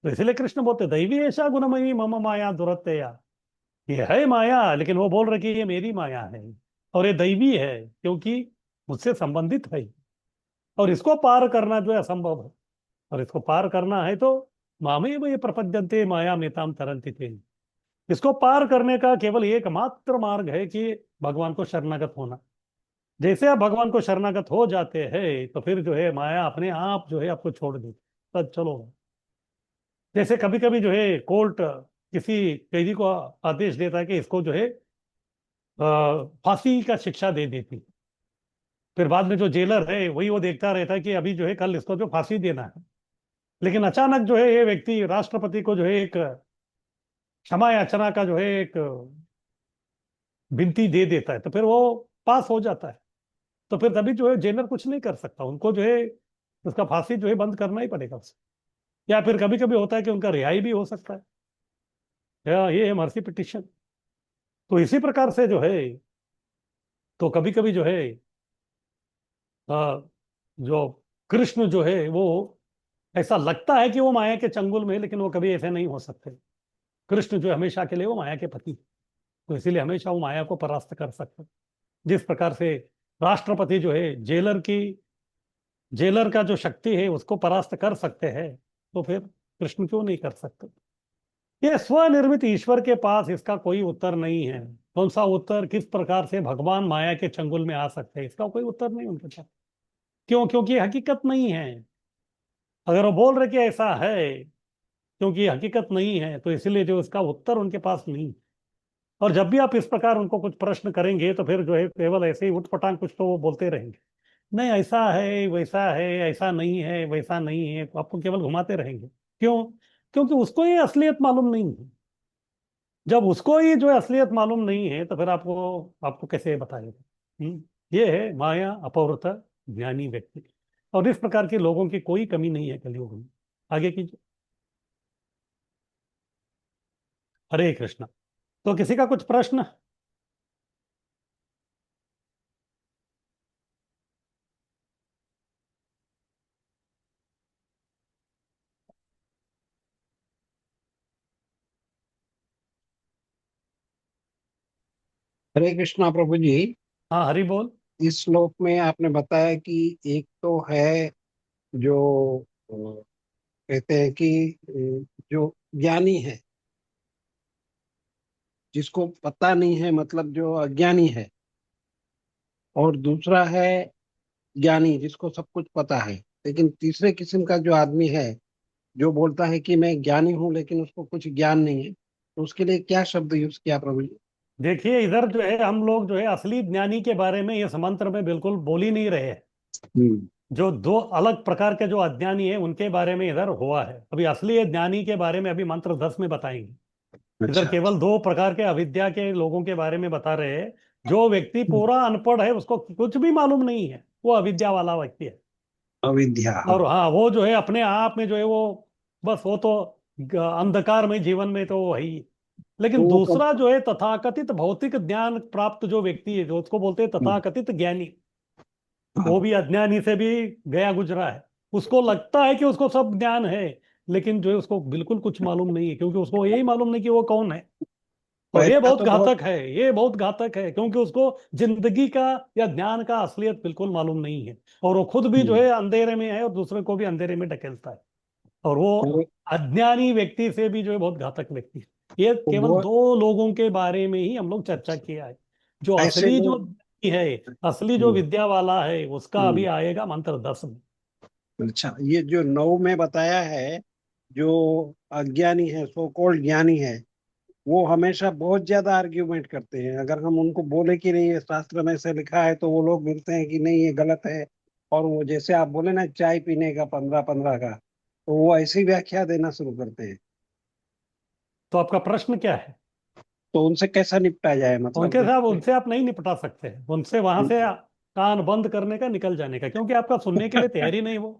B: तो इसलिए कृष्ण बोलते दैवी ऐसा गुणमयी मम माया दुरत्यया। ये है माया, लेकिन वो बोल रहे कि ये मेरी माया है और ये दैवी है क्योंकि मुझसे संबंधित है। और इसको पार करना जो है असंभव है। और इसको पार करना है तो मामे ये प्रपद्यन्ते माया मेताम तरन्ति ते। इसको पार करने का केवल एकमात्र मार्ग है कि भगवान को शरणागत होना। जैसे आप भगवान को शरणागत हो जाते हैं तो फिर जो है माया अपने आप जो है आपको छोड़ देती। तब चलो। जैसे कभी कभी जो है कोर्ट किसी कैदी को आदेश देता है कि इसको जो है फांसी का शिक्षा दे देती। फिर बाद में जो जेलर है वही वो देखता रहता है कि अभी जो है कल इसको जो फांसी देना है। लेकिन अचानक जो है ये व्यक्ति राष्ट्रपति को जो है एक क्षमा याचना का जो है एक विनती दे देता है, तो फिर वो पास हो जाता है। तो फिर तभी जो है जेलर कुछ नहीं कर सकता, उनको जो है उसका फांसी जो है बंद करना ही पड़ेगा उसे। या फिर कभी कभी होता है कि उनका रिहाई भी हो सकता है, या ये है मर्सी पिटिशन। तो इसी प्रकार से जो है तो कभी कभी जो है जो कृष्ण जो है वो ऐसा लगता है कि वो माया के चंगुल में है, लेकिन वो कभी ऐसे नहीं हो सकते। कृष्ण जो है हमेशा के लिए वो माया के पति, तो इसीलिए हमेशा वो माया को परास्त कर सकते। जिस प्रकार से राष्ट्रपति जो है जेलर का जो शक्ति है उसको परास्त कर सकते हैं, तो फिर कृष्ण क्यों नहीं कर सकते? ये स्वनिर्मित ईश्वर के पास इसका कोई उत्तर नहीं है। कौन सा उत्तर? किस प्रकार से भगवान माया के चंगुल में आ सकते हैं, इसका कोई उत्तर नहीं उनके पास। क्यों? क्योंकि हकीकत नहीं है। अगर वो बोल रहे कि ऐसा है, क्योंकि हकीकत नहीं है, तो इसीलिए जो इसका उत्तर उनके पास नहीं। और जब भी आप इस प्रकार उनको कुछ प्रश्न करेंगे तो फिर जो है केवल ऐसे ही उठपटांग कुछ तो वो बोलते रहेंगे। नहीं ऐसा है, वैसा है, ऐसा नहीं है, वैसा नहीं है, तो आपको केवल घुमाते रहेंगे। क्यों? क्योंकि उसको ये असलियत मालूम नहीं है। जब उसको ये जो है असलियत मालूम नहीं है तो फिर आपको आपको कैसे बताएगा? ये है माया अपौरुष ज्ञानी व्यक्ति। और इस प्रकार के लोगों की कोई कमी नहीं है कलयुग में। आगे कीजिए। हरे कृष्णा। तो किसी का कुछ प्रश्न?
F: हरे कृष्णा प्रभु जी।
B: हाँ हरि बोल।
F: इस श्लोक में आपने बताया कि एक तो है जो कहते हैं कि जो ज्ञानी है, जिसको पता नहीं है, मतलब जो अज्ञानी है। और दूसरा है ज्ञानी, जिसको सब कुछ पता है। लेकिन तीसरे किस्म का जो आदमी है, जो बोलता है कि मैं ज्ञानी हूं लेकिन उसको कुछ ज्ञान नहीं है, तो उसके लिए क्या शब्द यूज किया प्रभु जी?
B: देखिए इधर जो है हम लोग जो है असली ज्ञानी के बारे में इस मंत्र में बिल्कुल बोल ही नहीं रहे हैं।
F: हम्म।
B: जो दो अलग प्रकार के जो अज्ञानी है उनके बारे में इधर हुआ है। अभी असली ज्ञानी के बारे में अभी मंत्र 10 में बताएंगे। इधर
F: अच्छा।
B: केवल दो प्रकार के अविद्या के लोगों के बारे में बता रहे हैं। जो व्यक्ति पूरा अनपढ़ है, उसको कुछ भी मालूम नहीं है, वो अविद्या वाला व्यक्ति है।
F: अविद्या।
B: और हाँ, वो जो है अपने आप में जो है वो बस वो तो अंधकार में जीवन में तो वो है ही।
F: तो
B: लेकिन
F: वो
B: दूसरा जो है तथाकथित भौतिक ज्ञान प्राप्त जो व्यक्ति है, जो उसको बोलते हैं तथाकथित ज्ञानी, वो भी अज्ञानी से भी गया गुजरा है। उसको लगता है कि उसको सब ज्ञान है, लेकिन जो है उसको बिल्कुल कुछ मालूम नहीं है, क्योंकि उसको यही मालूम नहीं कि वो कौन है। और ये
F: पैसा
B: बहुत
F: तो बहुत।
B: घातक है, ये बहुत घातक है, क्योंकि उसको जिंदगी का या ज्ञान का असलियत बिल्कुल मालूम नहीं है। और वो खुद भी जो है अंधेरे में है और दूसरे को भी अंधेरे में ढकेलता है। और वो
F: तो
B: अज्ञानी व्यक्ति से भी जो है बहुत घातक व्यक्ति है। ये केवल
F: वो
B: दो लोगों के बारे में ही हम लोग चर्चा किया है। जो
F: ऐसे
B: असली जो
F: लोग।
B: है, असली जो
F: हम्म,
B: विद्या वाला है, उसका अभी
F: हम्म।
B: आएगा मंत्र 10 में।
F: अच्छा, ये जो 9 में बताया है, जो अज्ञानी है, सो कॉल्ड ज्ञानी है, वो हमेशा बहुत ज्यादा आर्ग्यूमेंट करते हैं। अगर हम उनको बोले कि नहीं ये शास्त्र में से लिखा है, तो वो लोग मिलते हैं कि नहीं ये गलत है। और वो जैसे आप बोले ना चाय पीने का 15-15 का, तो वो ऐसी व्याख्या देना शुरू करते हैं।
B: तो आपका प्रश्न क्या है?
F: तो उनसे कैसा निपटा जाए,
B: उनके
F: मतलब?
B: साथ उनसे आप नहीं निपटा सकते। उनसे वहां से कान बंद करने का, निकल जाने का, क्योंकि आपका सुनने के लिए तैयारी नहीं वो।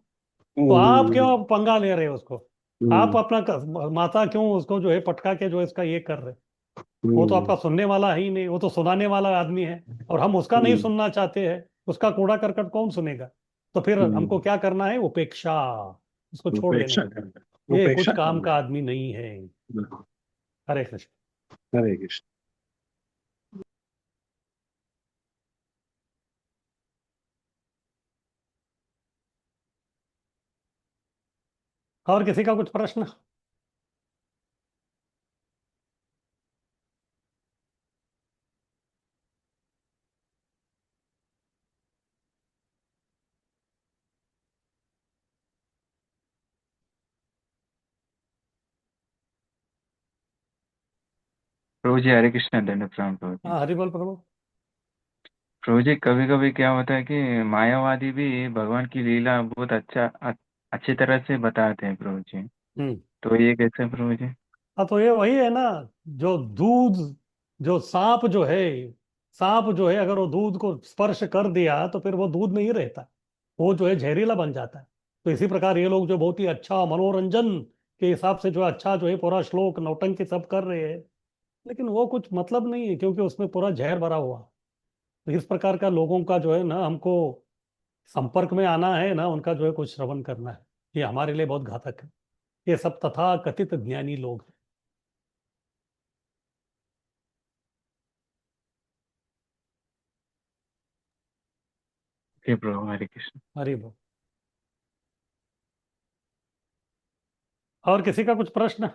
B: तो आप
F: हम्म,
B: क्यों पंगा ले रहे हो उसको? आप
F: हम्म,
B: अपना माथा क्यों उसको जो है पटका के जो है इसका ये कर रहे? वो तो
F: हम्म,
B: आपका सुनने वाला है ही नहीं, वो तो सुनाने वाला आदमी है। और हम उसका नहीं
F: हम्म,
B: सुनना चाहते हैं। उसका कूड़ा करकट कौन सुनेगा? तो फिर हमको
F: हम्म।
B: क्या करना है? उपेक्षा। उसको छोड़ देने
F: उपेक्षा
B: का।
F: करना,
B: ये कुछ
F: उपेक्षा
B: काम
F: करना
B: का
F: है।
B: आदमी नहीं है। हरे कृष्ण।
F: हरे कृष्ण।
B: और किसी का कुछ प्रश्न?
G: प्रभु जी हरे कृष्ण दंड प्रणाम प्रभु जी।
B: हाँ, हरि बोल प्रभु।
G: प्रभु जी कभी कभी क्या होता है कि मायावादी भी भगवान की लीला बहुत अच्छी तरह से बताते हैं प्रभु जी।
B: हम्म।
G: तो ये कैसे प्रभु जी?
B: हाँ, तो ये वही है ना। जो दूध, जो सांप जो है, सांप जो है अगर वो दूध को स्पर्श कर दिया तो फिर वो दूध नहीं रहता। वो जो है जहरीला बन जाता है। तो इसी प्रकार ये लोग जो बहुत ही अच्छा मनोरंजन के हिसाब से जो अच्छा जो है पूरा श्लोक नौटंकी सब कर रहे हैं, लेकिन वो कुछ मतलब नहीं है, क्योंकि उसमें पूरा जहर भरा हुआ। तो इस प्रकार का लोगों का जो है ना हमको संपर्क में आना है ना, उनका जो है कुछ श्रवण करना है। ये हमारे लिए बहुत घातक है। ये सब तथा कथित ज्ञानी लोग हैं।
G: हे प्रभु हरे कृष्ण।
B: हरि बोल। और किसी का कुछ प्रश्न?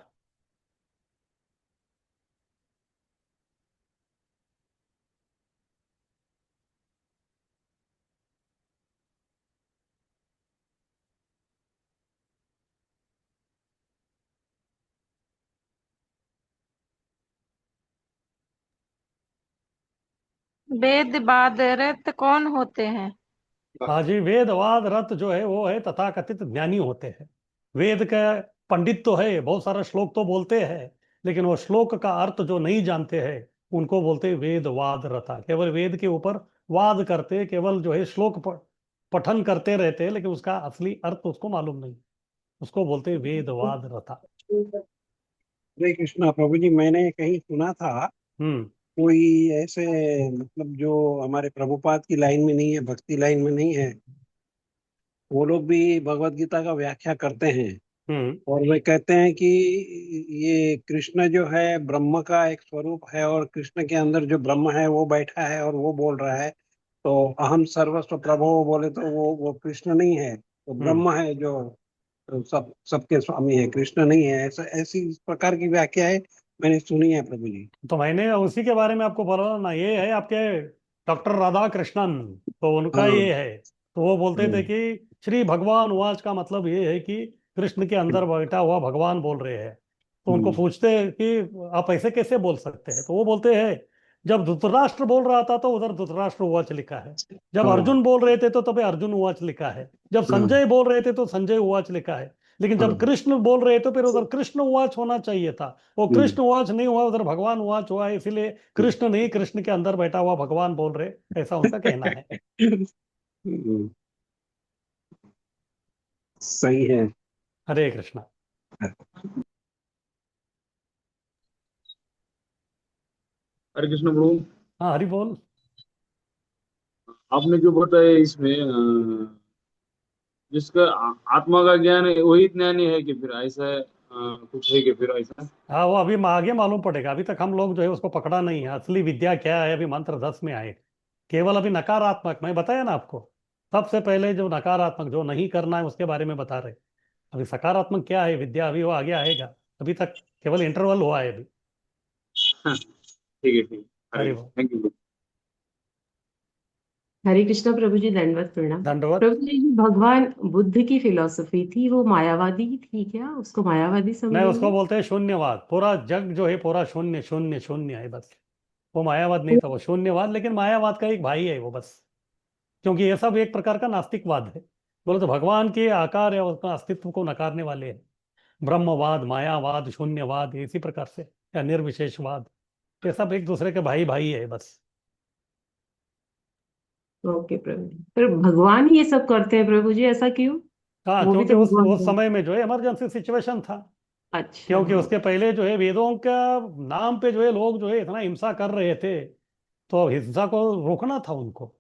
D: वेद बादरत कौन होते हैं?
B: हाँ जी, वेदवाद रत जो है वो है तथाकथित ज्ञानी होते हैं। वेद का पंडित तो है, बहुत सारा श्लोक तो बोलते हैं, लेकिन वो श्लोक का अर्थ जो नहीं जानते हैं, उनको बोलते हैं वेदवाद रता। केवल वेद के ऊपर वाद करते, केवल जो है श्लोक पठन करते रहते हैं, लेकिन उसका असली अर्थ उसको मालूम नहीं। उसको बोलते हैं वेदवाद रता।
F: हरे कृष्णा प्रभु जी, मैंने कहीं सुना था,
B: हम्म।
F: कोई ऐसे, मतलब जो हमारे प्रभुपाद की लाइन में नहीं है, भक्ति लाइन में नहीं है, वो लोग भी भगवत गीता का व्याख्या करते हैं।
B: हम्म।
F: और वे कहते हैं कि ये कृष्ण जो है ब्रह्म का एक स्वरूप है, और कृष्ण के अंदर जो ब्रह्म है वो बैठा है और वो बोल रहा है। तो अहम सर्वस्व प्रभो बोले तो वो कृष्ण नहीं है, तो
B: हम्म।
F: ब्रह्म है जो सबके स्वामी है, कृष्ण नहीं है। ऐसा ऐसी इस प्रकार की व्याख्या है, मैंने सुनी है प्रभु जी।
B: तो मैंने उसी के बारे में आपको बोला ना, ये है आपके डॉक्टर राधा कृष्णन। तो उनका
F: हाँ,
B: ये है। तो वो बोलते थे
F: हाँ,
B: कि श्री भगवान उवाच का मतलब ये है कि कृष्ण के अंदर बैठा हुआ भगवान बोल रहे हैं। तो उनको
F: हम्म,
B: पूछते हैं कि आप ऐसे कैसे बोल सकते हैं? तो वो बोलते हैं जब धृतराष्ट्र बोल रहा था तो उधर धृतराष्ट्र उवाच लिखा है, जब
F: हाँ।
B: अर्जुन बोल रहे थे तो तभी अर्जुन उवाच लिखा है, जब संजय बोल रहे थे तो संजय उवाच लिखा है, लेकिन जब कृष्ण बोल रहे थे फिर उधर कृष्ण उवाच होना चाहिए था। वो कृष्ण उवाच नहीं हुआ, उधर भगवान उवाच हुआ, इसीलिए कृष्ण नहीं, कृष्ण के अंदर बैठा हुआ भगवान बोल रहे, ऐसा उनका कहना है।
F: हम्म, सही है।
B: हरे कृष्णा।
A: हरे कृष्ण प्रभु।
B: हाँ हरि बोल।
A: आपने जो बताया इसमें जिसका आत्मा का ज्ञान है वही ज्ञानी है कि फिर ऐसा है, कुछ है कि फिर ऐसा।
B: हाँ वो अभी आगे मालूम पड़ेगा, अभी तक हम लोग जो है उसको पकड़ा नहीं है, असली विद्या क्या है अभी मंत्र 10 में आए। केवल अभी नकारात्मक, मैं बताया ना आपको, सबसे पहले जो नकारात्मक जो नहीं करना है उसके बारे में बता रहे। अभी सकारात्मक क्या है विद्या, अभी वो आगे आएगा, अभी तक केवल इंटरवल हुआ है अभी।
A: ठीक है, ठीक है।
B: हरि
A: हरे
B: बोल।
A: Thank you.
C: हरे कृष्णा प्रभु जी, दंडवत प्रणाम।
B: दंडवत।
C: प्रभु जी, जो भगवान बुद्ध की फिलॉसफी थी वो मायावादी थी क्या? उसको मायावादी
B: नहीं, उसको
C: समझेंगे?
B: बोलते हैं शून्यवाद, पूरा जग जो है पूरा शून्य शून्य शून्य है बस। वो मायावाद नहीं था, वो शून्यवाद, लेकिन मायावाद का एक भाई है वो बस, क्योंकि ये सब एक प्रकार का नास्तिकवाद है। बोले तो भगवान के आकार या उसका अस्तित्व को नकारने वाले हैं। ब्रह्मवाद, मायावाद, शून्यवाद, इसी प्रकार से, या निर्विशेषवाद, ये सब एक दूसरे के भाई भाई है बस।
C: ओके प्रभु जी, पर भगवान ही ये सब करते हैं प्रभु जी, ऐसा क्यों?
B: हाँ,
C: वो भी
B: क्योंकि
C: तो भगवान
B: उस
C: है।
B: समय में जो है इमरजेंसी सिचुएशन था।
C: अच्छा।
B: क्योंकि उसके पहले जो है वेदों का नाम पे जो है लोग जो है इतना हिंसा कर रहे थे, तो अब हिंसा को रोकना था उनको।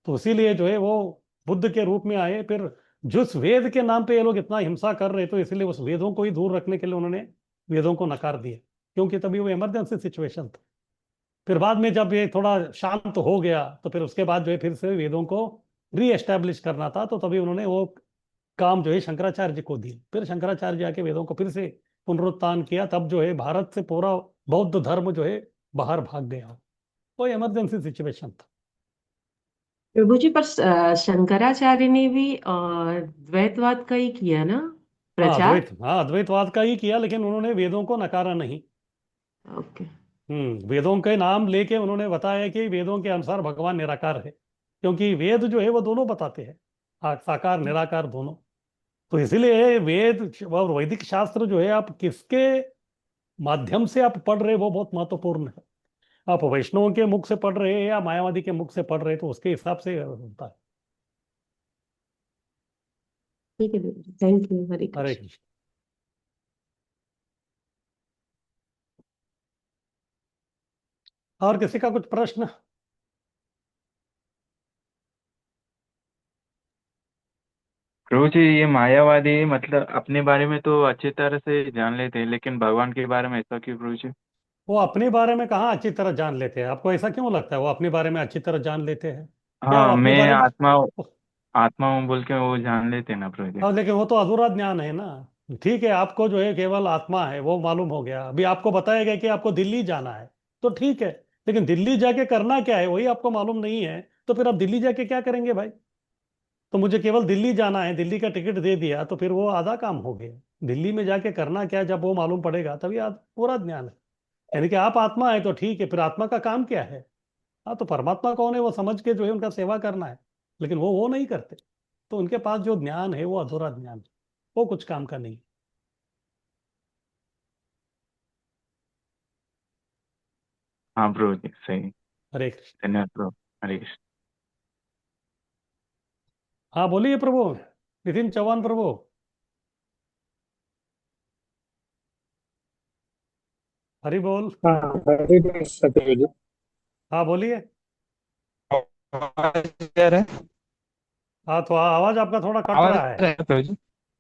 B: तो इसीलिए जो है वो बुद्ध के रूप में आए। फिर जिस वेद के नाम पे ये लोग इतना हिंसा कर रहे, तो इसलिए उस वेदों को ही दूर रखने के लिए उन्होंने वेदों को नकार दिया, क्योंकि तभी वो इमरजेंसी सिचुएशन था। फिर बाद में जब ये थोड़ा शांत हो गया तो फिर उसके बाद जो है फिर से वेदों को री एस्टेब्लिश करना था, तो तभी उन्होंने वो काम जो है शंकराचार्य जी को दिया। फिर शंकराचार्य जी आके वेदों को फिर से पुनरुत्थान किया, तब जो है भारत से पूरा बौद्ध धर्म जो है बाहर भाग गया। वो इमरजेंसी सिचुएशन था।
C: प्रभु जी, पर शंकराचार्य ने भी द्वैतवाद का ही किया ना प्रचार?
B: हाँ अद्वैतवाद का ही किया, लेकिन उन्होंने वेदों को नकारा नहीं।
C: ओके।
B: वेदों के नाम लेके उन्होंने बताया कि वेदों के अनुसार भगवान निराकार है, क्योंकि वेद जो है वो दोनों बताते हैं, साकार निराकार दोनों। तो इसीलिए वेद और वैदिक शास्त्र जो है आप किसके माध्यम से आप पढ़ रहे वो बहुत महत्वपूर्ण है। आप वैष्णवों के मुख से पढ़ रहे हैं या मायावादी के मुख से पढ़ रहे हैं, तो उसके हिसाब से होता है।
C: ठीक है प्रभु जी, थैंक यू। हरे
B: हरे
C: कृष्ण।
B: कृष्ण। और किसी का कुछ प्रश्न?
G: प्रभु जी, ये मायावादी मतलब अपने बारे में तो अच्छी तरह से जान लेते हैं, लेकिन भगवान के बारे में ऐसा क्यों प्रभु जी?
B: वो अपने बारे में कहाँ अच्छी तरह जान लेते हैं? आपको ऐसा क्यों लगता है वो अपने बारे में अच्छी तरह जान लेते हैं? क्या वो
G: हाँ,
B: अपने
G: मैं
B: बारे में?
G: आत्मा हूँ बोल के वो जान लेते हैं ना प्रभु जी।
B: अब लेकिन वो तो अधूरा ज्ञान है ना। ठीक है, आपको जो है केवल आत्मा है वो मालूम हो गया, अभी आपको बताया गया कि आपको दिल्ली जाना है, तो ठीक है, लेकिन दिल्ली जाके करना क्या है वही आपको मालूम नहीं है, तो फिर आप दिल्ली जाके क्या करेंगे भाई? तो मुझे केवल दिल्ली जाना है, दिल्ली का टिकट दे दिया, तो फिर वो आधा काम हो गया। दिल्ली में जाके करना क्या, जब वो मालूम पड़ेगा तभी पूरा ज्ञान है। यानी कि आप आत्मा है तो ठीक है, फिर आत्मा का काम क्या है? हाँ, तो परमात्मा कौन है वो समझ के जो है उनका सेवा करना है, लेकिन वो नहीं करते। तो उनके पास जो ज्ञान है वो अधूरा ज्ञान है, वो कुछ काम का नहीं।
G: हाँ प्रभु जी, सही।
B: हरे कृष्ण।
G: धन्यवाद प्रभु। हरे कृष्ण।
B: हाँ बोलिए प्रभु। नितिन चौहान प्रभु। हरि बोल।
E: हाँ, हरे कृष्ण प्रभु जी।
B: हाँ बोलिए।
H: आवाज आ रहा है?
B: हाँ तो आवाज आपका थोड़ा कट
H: आवाज
B: रहा
H: आ
B: है।
H: रहा है प्रभु जी?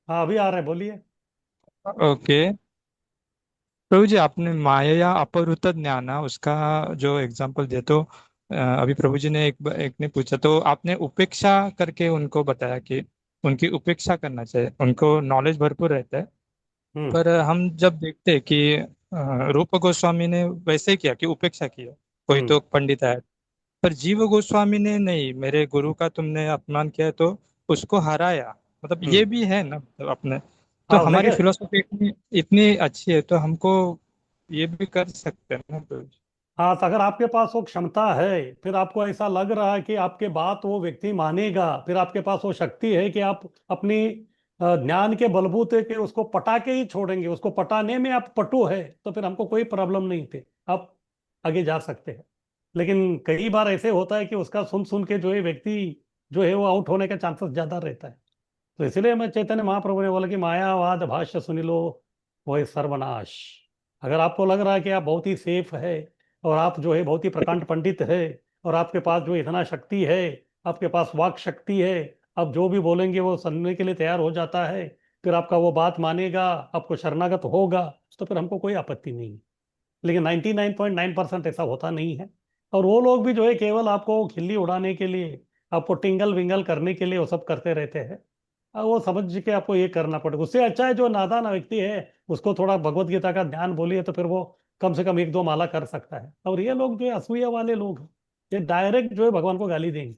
B: हाँ अभी आ रहा है, बोलिए।
H: ओके। प्रभु जी, आपने माया या अपहृत ज्ञान उसका जो एग्जांपल दिया, तो अभी प्रभु जी ने एक ने पूछा, तो आपने उपेक्षा करके उनको बताया कि उनकी उपेक्षा करना चाहिए, उनको नॉलेज भरपूर रहता है।
B: हम्म।
H: पर हम जब देखते हैं कि रूप गोस्वामी ने वैसे ही किया कि उपेक्षा किया, कोई
B: हम्म।
H: तो पंडित आया, पर जीव गोस्वामी ने नहीं, मेरे गुरु का तुमने अपमान किया तो उसको हराया। मतलब ये
B: हम्म।
H: भी है ना, मतलब अपने, तो
B: हाँ
H: हमारी
B: देखिए,
H: फिलोसफी इतनी इतनी अच्छी है तो हमको ये भी कर सकते हैं ना प्रभु जी?
B: हाँ, तो अगर आपके पास वो क्षमता है, फिर आपको ऐसा लग रहा है कि आपके बात वो व्यक्ति मानेगा, फिर आपके पास वो शक्ति है कि आप अपनी ज्ञान के बलबूते के उसको पटा के ही छोड़ेंगे, उसको पटाने में आप पटु है, तो फिर हमको कोई प्रॉब्लम नहीं थे, आप आगे जा सकते हैं। लेकिन कई बार ऐसे होता है कि उसका सुन सुन के जो है व्यक्ति जो है वो आउट होने का चांसेस ज्यादा रहता है। तो इसलिए मैं चैतन्य महाप्रभु ने बोला कि मायावाद भाष्य सुनी लो, वो है सर्वनाश। अगर आपको लग रहा है कि आप बहुत ही सेफ है, और आप जो है बहुत ही प्रकांड पंडित है, और आपके पास जो इतना शक्ति है, आपके पास वाक शक्ति है, आप जो भी बोलेंगे वो सुनने के लिए तैयार हो जाता है, फिर आपका वो बात मानेगा, आपको शरणागत होगा, तो फिर हमको कोई आपत्ति नहीं है। लेकिन 99.9% ऐसा होता नहीं है। और वो लोग भी जो है केवल आपको खिल्ली उड़ाने के लिए, आपको टिंगल विंगल करने के लिए वो सब करते रहते हैं। वो समझ के आपको ये करना पड़ेगा। उससे अच्छा है जो नादान व्यक्ति है उसको थोड़ा भगवत गीता का ध्यान बोलिए, तो फिर वो कम से कम एक दो माला कर सकता है। और ये लोग जो है असूया वाले लोग हैं, ये डायरेक्ट जो है भगवान को गाली देंगे।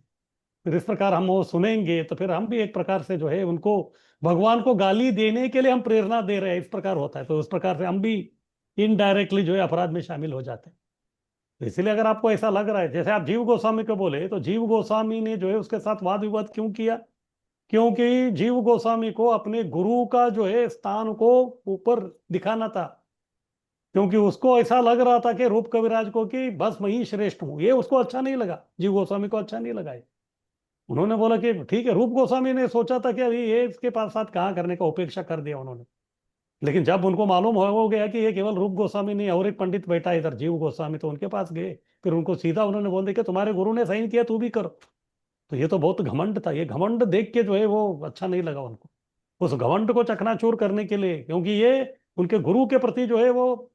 B: फिर इस प्रकार हम वो सुनेंगे तो फिर हम भी एक प्रकार से जो है उनको भगवान को गाली देने के लिए हम प्रेरणा दे रहे हैं, इस प्रकार होता है। तो उस प्रकार से हम भी इनडायरेक्टली जो है अपराध में शामिल हो जाते हैं। तो इसलिए अगर आपको ऐसा लग रहा है, जैसे आप जीव गोस्वामी को बोले, तो जीव गोस्वामी ने जो है उसके साथ वाद विवाद क्यों किया? क्योंकि जीव गोस्वामी को अपने गुरु का जो है स्थान को ऊपर दिखाना था। क्योंकि उसको ऐसा लग रहा था कि रूप कविराज को कि बस मैं ही श्रेष्ठ हूं, ये उसको अच्छा नहीं लगा, जीव गोस्वामी को अच्छा नहीं लगा ये। उन्होंने बोला कि ठीक है, रूप गोस्वामी ने सोचा था कि अभी ये इसके पास साथ कहाँ करने का, उपेक्षा कर दिया उन्होंने। लेकिन जब उनको मालूम हो गया कि ये केवल रूप गोस्वामी नहीं, और एक पंडित बैठा है इधर जीव गोस्वामी, तो उनके पास गए। फिर उनको सीधा उन्होंने बोल दिया कि तुम्हारे गुरु ने साइन किया, तू भी करो। तो ये तो बहुत घमंड था, ये घमंड देख के जो है वो अच्छा नहीं लगा उनको। उस घमंड को चकनाचूर करने के लिए, क्योंकि ये उनके गुरु के प्रति जो है वो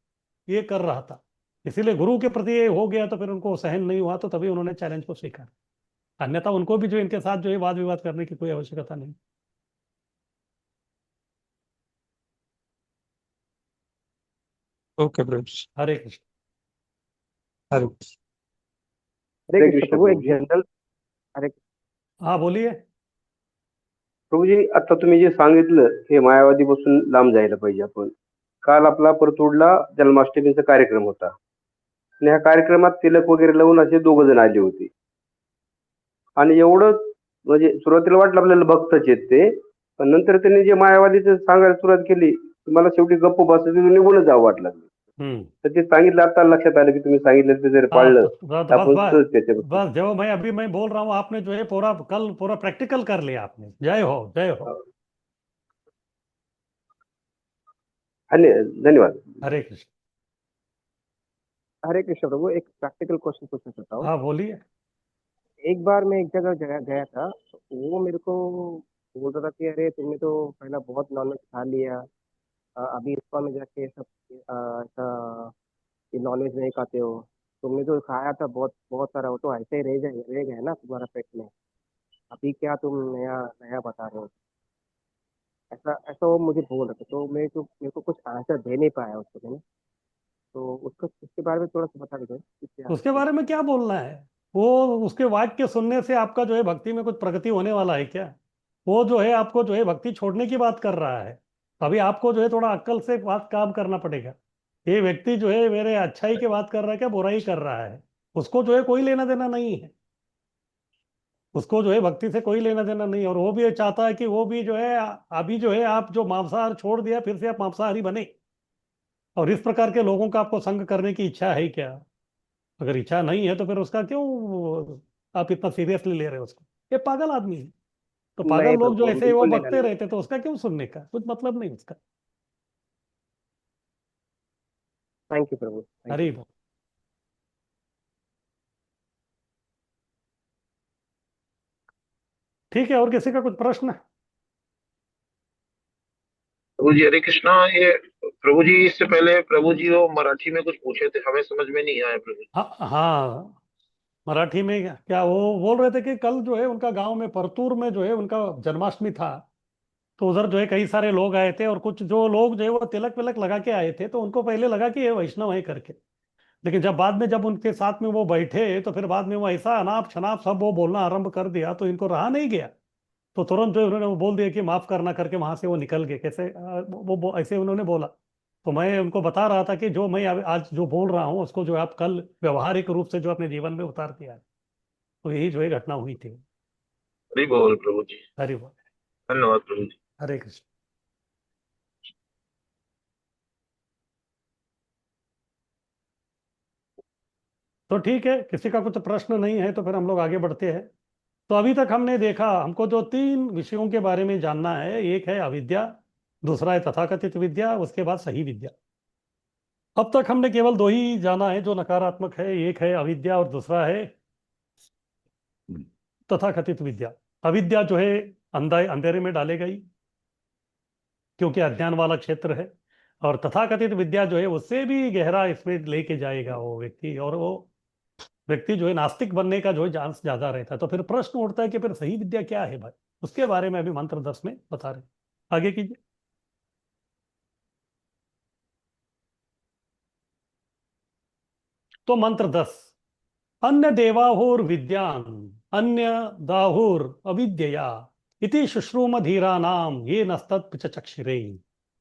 B: ये कर रहा था, इसीलिए गुरु के प्रति ये हो गया, तो फिर उनको सहन नहीं हुआ, तो तभी उन्होंने चैलेंज को स्वीकारा। अन्यथा उनको भी जो इनके साथ जो है वाद विवाद करने की कोई आवश्यकता नहीं।
H: ओके प्रभु जी।
B: हरे कृष्ण।
H: हरे कृष्ण।
I: हरे कृष्ण प्रभू. एक जनरल हरे
B: हाँ बोलिए।
I: प्रभूजी, आता तुम्ही जे सांगितलं हे मायावादीपासून लांब जायला पाहिजे आपण. काल आपला परतूडला जन्माष्टमीचा कार्यक्रम होता आणि ह्या कार्यक्रमात तिलक वगैरे लावून असे 2 जण आले होते. आणि एवढं म्हणजे सुरुवातीला वाटलं आपल्याला भक्तच आहेत ते, पण नंतर त्यांनी जे मायावादीचं सांगायला सुरुवात केली, मला शेवटी गप्प बसायचं निघूनच जावं वाटलं. तर ते सांगितलं, आता लक्षात आलं की तुम्ही सांगितलं ते जर पाळलं तर आपण सहज त्याच्याबद्दल.
B: बस जो मैं बोल रहा हूँ, आपने जो है पूरा कल पूरा प्रैक्टिकल कर लिया आपने। जय हो, जय हो।
I: धन्यवाद.
B: हरे कृष्ण।
J: हरे कृष्ण प्रभु, एक प्रैक्टिकल क्वेश्चन पूछना चाहता हूँ।
B: हाँ बोलिए।
J: एक बार मैं एक जगह गया था, तो वो मेरे को बोल रहा था कि अरे तुमने तो पहला बहुत नॉनवेज खा लिया, अभी इसका में जाके सब ऐसा नॉनवेज नहीं खाते हो, तुमने जो खाया था बहुत बहुत सारा, वो तो ऐसे ही रह गया ना तुम्हारा पेट में, अभी क्या तुम नया नया बता रहे हो? ऐसा ऐसा वो मुझे बोल रहा था, तो मेरे को कुछ आंसर दे नहीं पाया उसको मैंने, तो उसको उसके बारे में थोड़ा सा बता दीजिए।
B: उसके बारे में क्या बोलना है? वो उसके वाक्य सुनने से आपका जो है भक्ति में कुछ प्रगति होने वाला है क्या? वो जो है आपको जो है भक्ति छोड़ने की बात कर रहा है। अभी आपको जो है थोड़ा अक्ल से बात काम करना पड़ेगा। ये व्यक्ति जो है मेरे अच्छाई की बात कर रहा है क्या बुराई कर रहा है? उसको जो है कोई लेना देना नहीं है, उसको जो है भक्ति से कोई लेना देना नहीं है। और वो भी ये चाहता है कि वो भी जो है अभी जो है आप जो मांसाहार छोड़ दिया, फिर से आप मांसाहारी बने। और इस प्रकार के लोगों का आपको संग करने की इच्छा है क्या? अगर इच्छा नहीं है तो फिर उसका क्यों आप इतना सीरियसली ले रहे हो उसको? ये पागल आदमी है। तो पागल
J: नहीं
B: लोग जो
J: प्रभु,
B: ऐसे वो
J: बिल्कुल नहीं
B: बकते
J: करना।
B: रहते तो उसका क्यों सुनने का कुछ मतलब नहीं उसका।
J: Thank you Prabhu, thank
B: Hari
J: you.
B: बोल। ठीक है, और किसी का कुछ प्रश्न?
K: प्रभु जी हरे कृष्णा। ये प्रभु जी, इससे पहले प्रभु जी वो मराठी में कुछ पूछे थे, हमें समझ में नहीं आया प्रभु जी।
B: हाँ हाँ, मराठी में क्या वो बोल रहे थे कि कल जो है उनका गांव में परतूर में जो है उनका जन्माष्टमी था। तो उधर जो है कई सारे लोग आए थे, और कुछ जो लोग जो है वो तिलक विलक लगा के आए थे, तो उनको पहले लगा कि ये वैष्णव है करके। लेकिन जब बाद में जब उनके साथ में वो बैठे, तो फिर बाद में वो ऐसा अनाप शनाप सब वो बोलना आरंभ कर दिया, तो इनको रहा नहीं गया। तो तुरंत जो है उन्होंने वो बोल दिया कि माफ करना करके वहां से वो निकल गए। कैसे ऐसे उन्होंने बोला। तो मैं उनको बता रहा था कि जो मैं आज जो बोल रहा हूँ उसको जो है आप कल व्यवहारिक रूप से जो अपने जीवन में उतार दिया है। तो यही जो है घटना हुई थी।
K: हरि बोल प्रभु जी।
B: हरि बोल।
K: धन्यवाद प्रभु जी।
B: हरे कृष्ण। तो ठीक है, किसी का कुछ प्रश्न नहीं है तो फिर हम लोग आगे बढ़ते हैं। तो अभी तक हमने देखा, हमको जो 3 विषयों के बारे में जानना है, एक है अविद्या, दूसरा है तथाकथित विद्या, उसके बाद सही विद्या। अब तक हमने केवल 2 ही जाना है जो नकारात्मक है, एक है अविद्या और दूसरा है तथाकथित विद्या। अविद्या जो है अंधेरे में डाले गई, क्योंकि अज्ञान वाला क्षेत्र है। और तथाकथित विद्या जो है उससे भी गहरा इसमें लेके जाएगा वो व्यक्ति, और वो व्यक्ति जो है नास्तिक बनने का जो है चांस ज्यादा रहता है। तो फिर प्रश्न उठता है कि फिर सही विद्या क्या है भाई, उसके बारे में अभी मंत्र 10 में बता रहे हैं। आगे कीजिए। तो मंत्र 10, अन्य देवाहुर विद्यान अन्य दाहुर अविद्यया इति शुश्रूम धीरा नाम ये नस्तत् चक्षिरे।